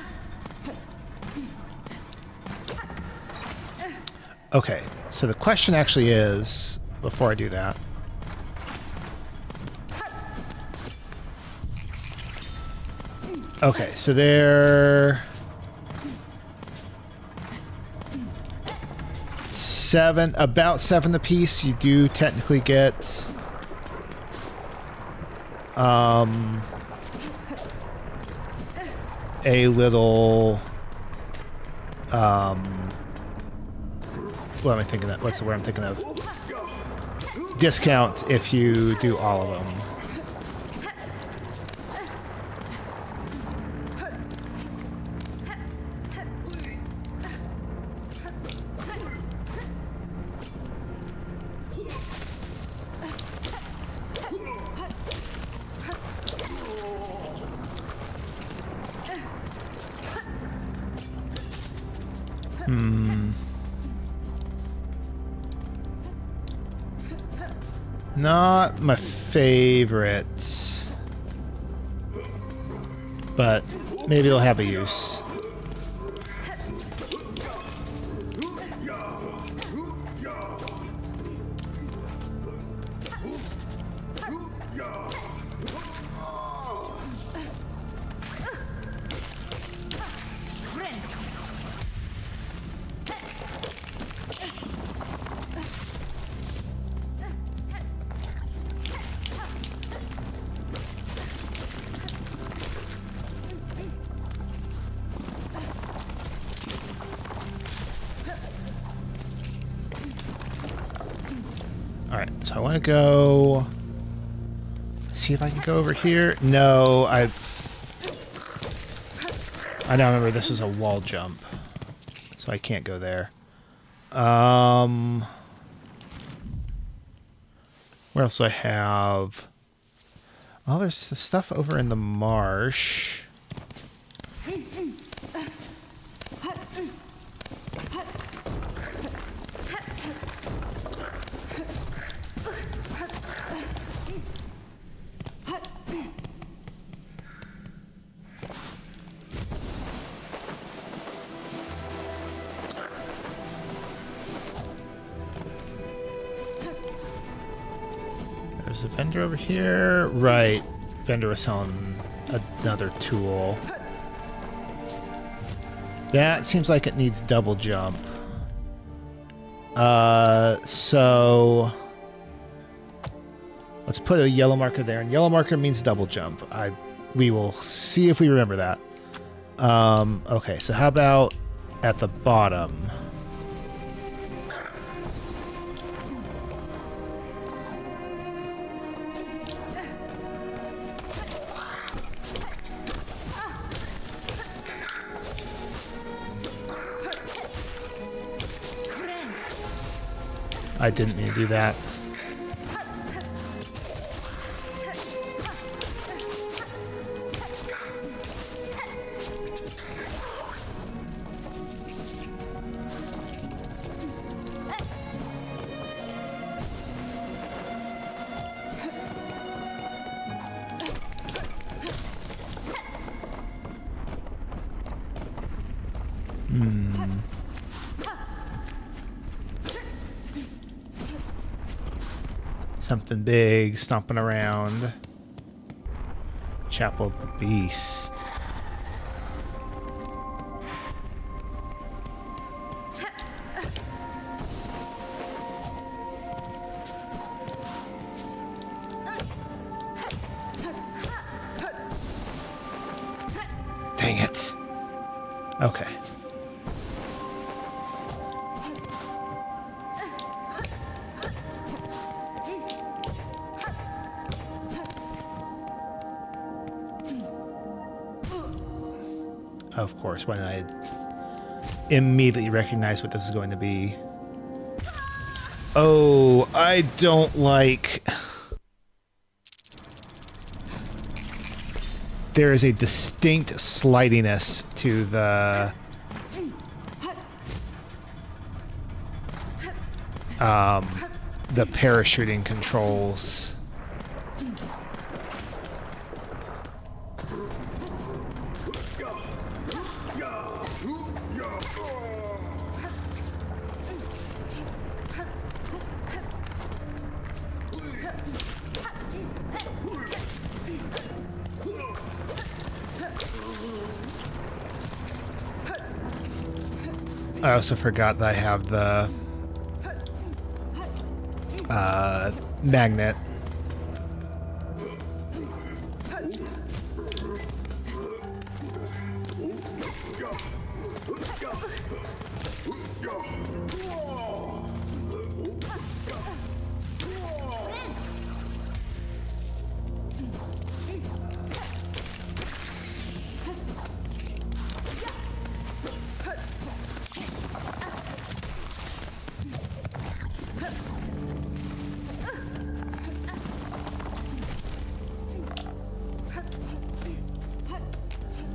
[SPEAKER 1] Okay, so the question actually is, before I do that, okay, so they're about seven apiece. You do technically get a little what am I thinking of? What's the word I'm thinking of? Discount if you do all of them. Not my favorite, but maybe they'll have a use. Alright, so I want to go... see if I can go over here. No, I now remember this is a wall jump, so I can't go there. Where else do I have? Well, there's the stuff over in the marsh. There's a vendor over here. Right. Vendor was selling another tool. That seems like it needs double jump. So let's put a yellow marker there, and yellow marker means double jump. We will see if we remember that. Okay, so how about at the bottom? I didn't mean to do that. Something big stomping around. Chapel of the Beast. Dang it. Okay. Of course, when I immediately recognize what this is going to be. Oh, I don't like... There is a distinct slidiness to the... the parachuting controls. I also forgot that I have the magnet.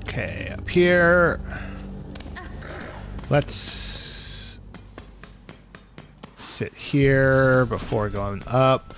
[SPEAKER 1] Okay, up here. Let's sit here before going up.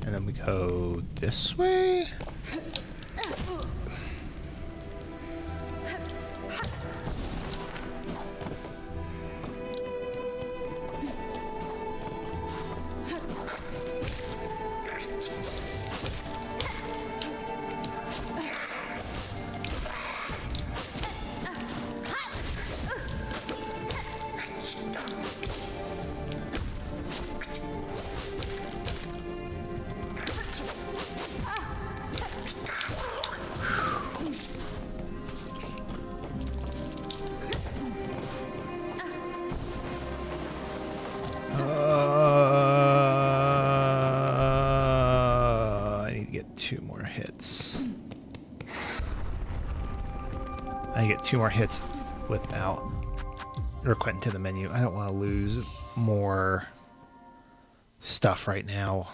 [SPEAKER 1] And then we go this way. I need to get 2 more hits. I get 2 more hits without or quitting to the menu. I don't want to lose more stuff right now.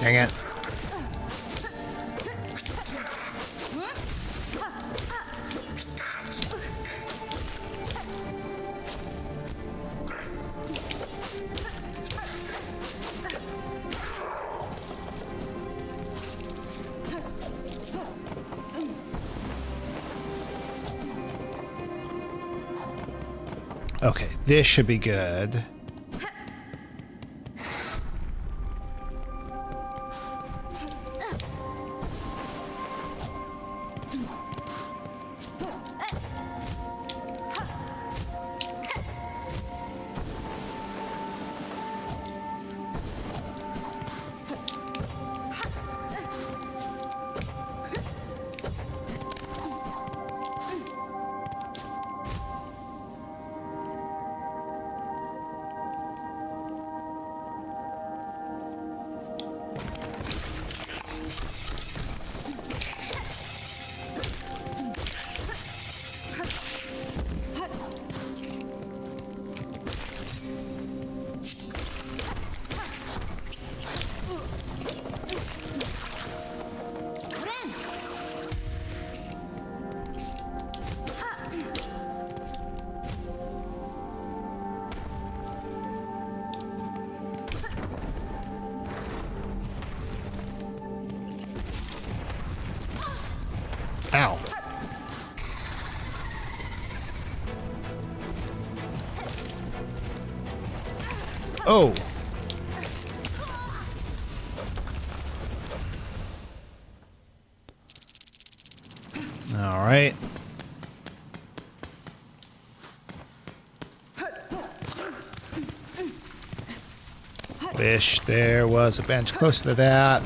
[SPEAKER 1] Dang it. Okay, this should be good. Ow. Oh. All right. Wish there was a bench close to that.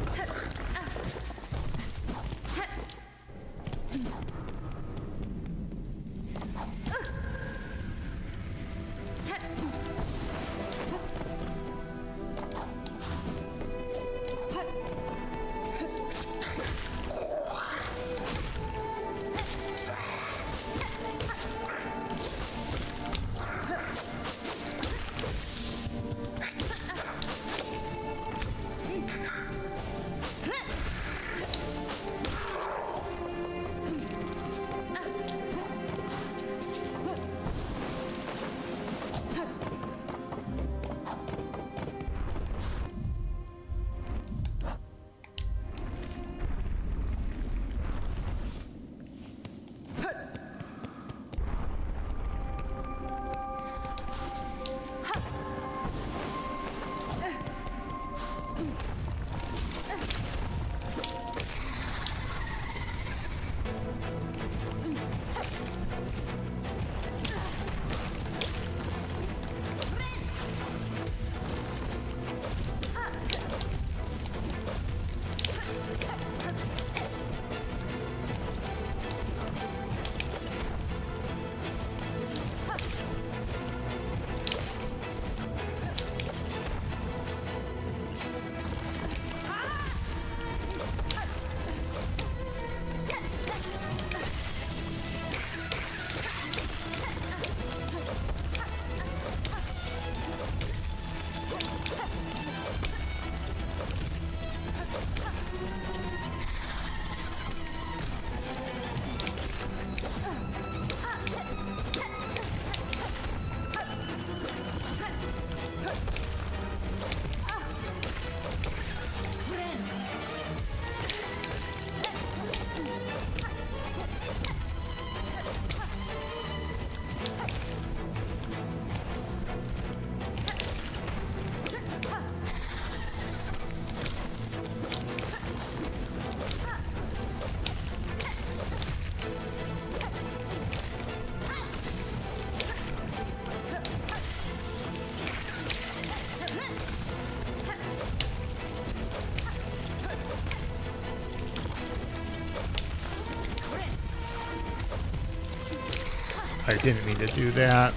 [SPEAKER 1] I didn't mean to do that.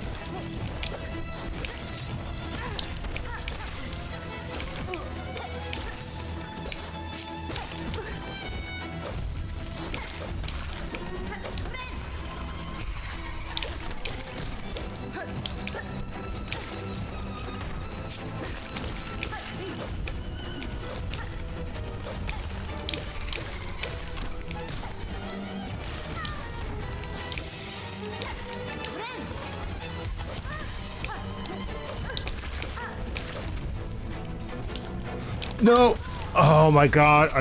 [SPEAKER 1] No! Oh my god,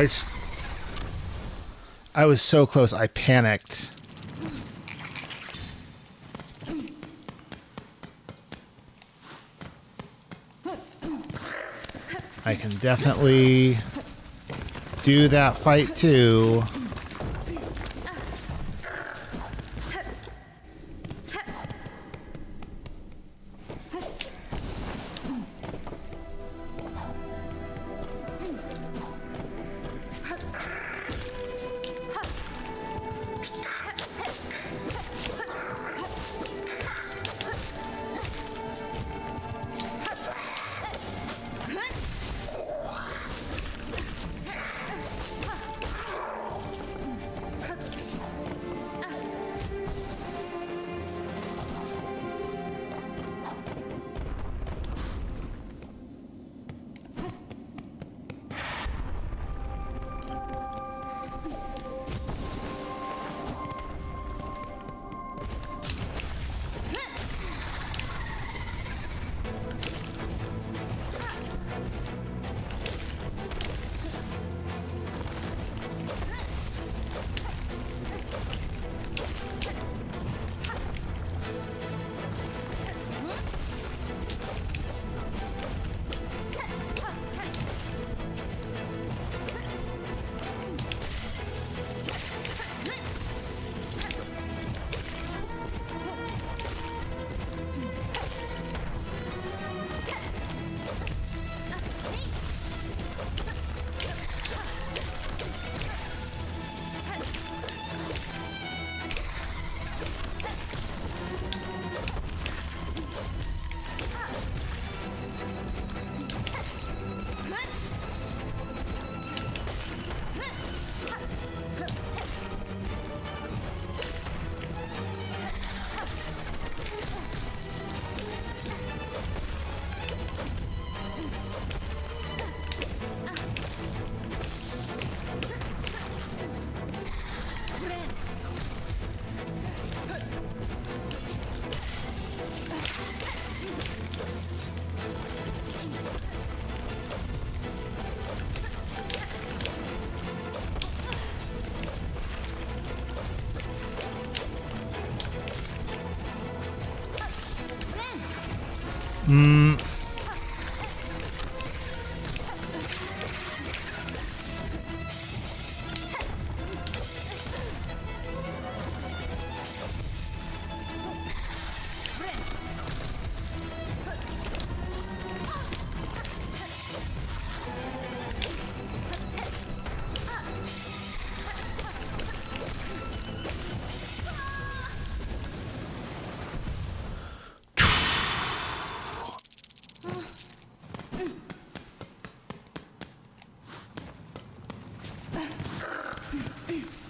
[SPEAKER 1] I was so close, I panicked. I can definitely do that fight too.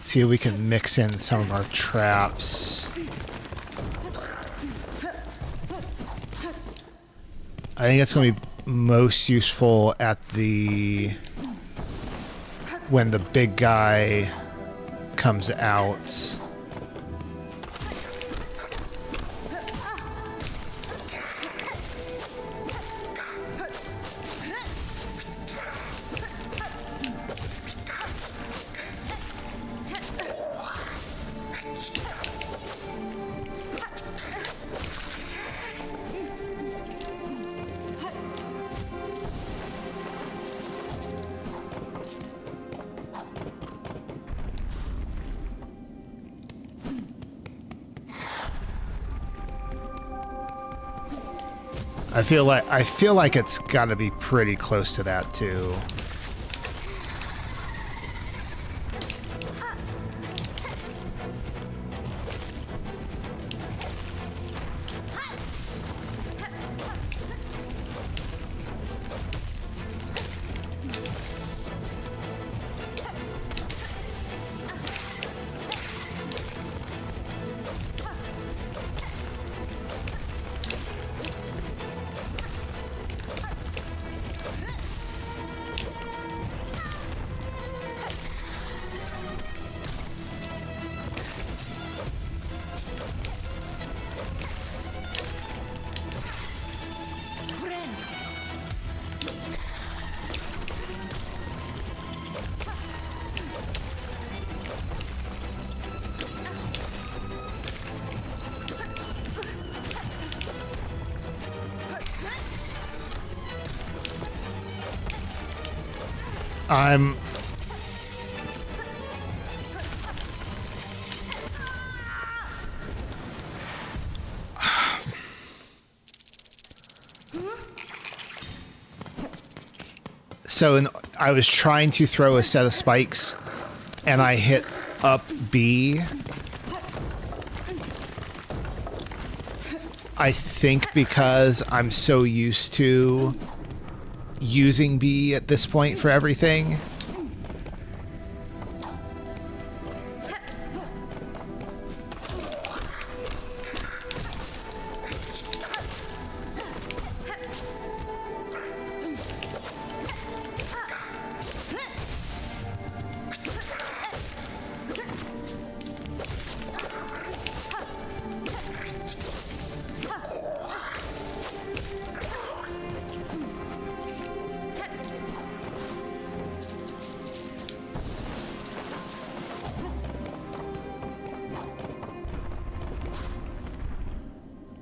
[SPEAKER 1] See if we can mix in some of our traps. I think it's going to be most useful at when the big guy comes out. I feel like it's got to be pretty close to that too. I'm... So I was trying to throw a set of spikes, and I hit up B. I think because I'm so used to using B at this point for everything.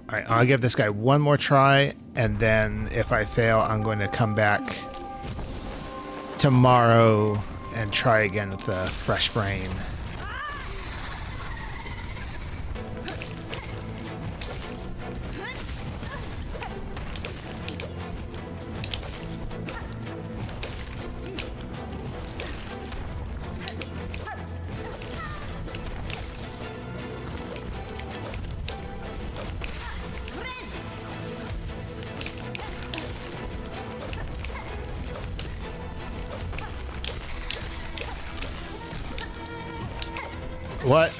[SPEAKER 1] All right, I'll give this guy one more try, and then if I fail, I'm going to come back tomorrow and try again with a fresh brain. What?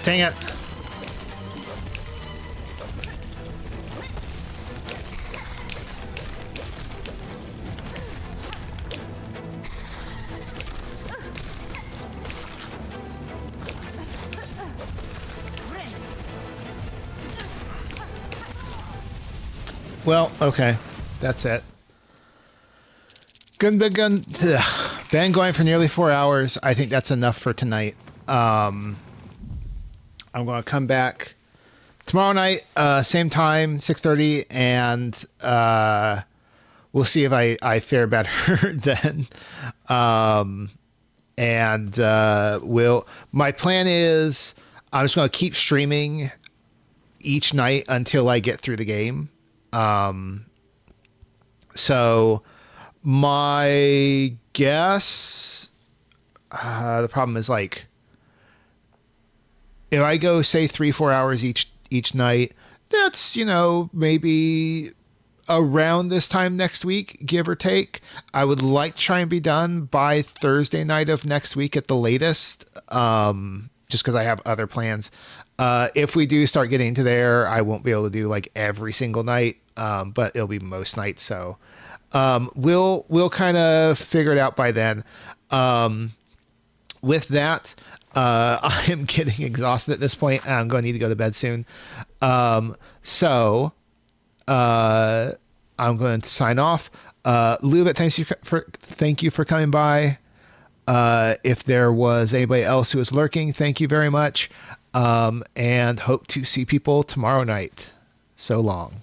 [SPEAKER 1] Dang it. Well, okay. That's it. Been going for nearly 4 hours. I think that's enough for tonight. I'm going to come back tomorrow night, same time, 6:30, and we'll see if I fare better then. My plan is I'm just going to keep streaming each night until I get through the game. So my guess, the problem is like, if I go say 3-4 hours each night, that's, maybe around this time next week, give or take. I would like to try and be done by Thursday night of next week at the latest. Just because I have other plans. If we do start getting to there, I won't be able to do like every single night, but it'll be most nights. So we'll kind of figure it out by then. With that, I am getting exhausted at this point, and I'm going to need to go to bed soon. So I'm going to sign off. Lubit, thank you for coming by. If there was anybody else who was lurking, thank you very much. And hope to see people tomorrow night. So long.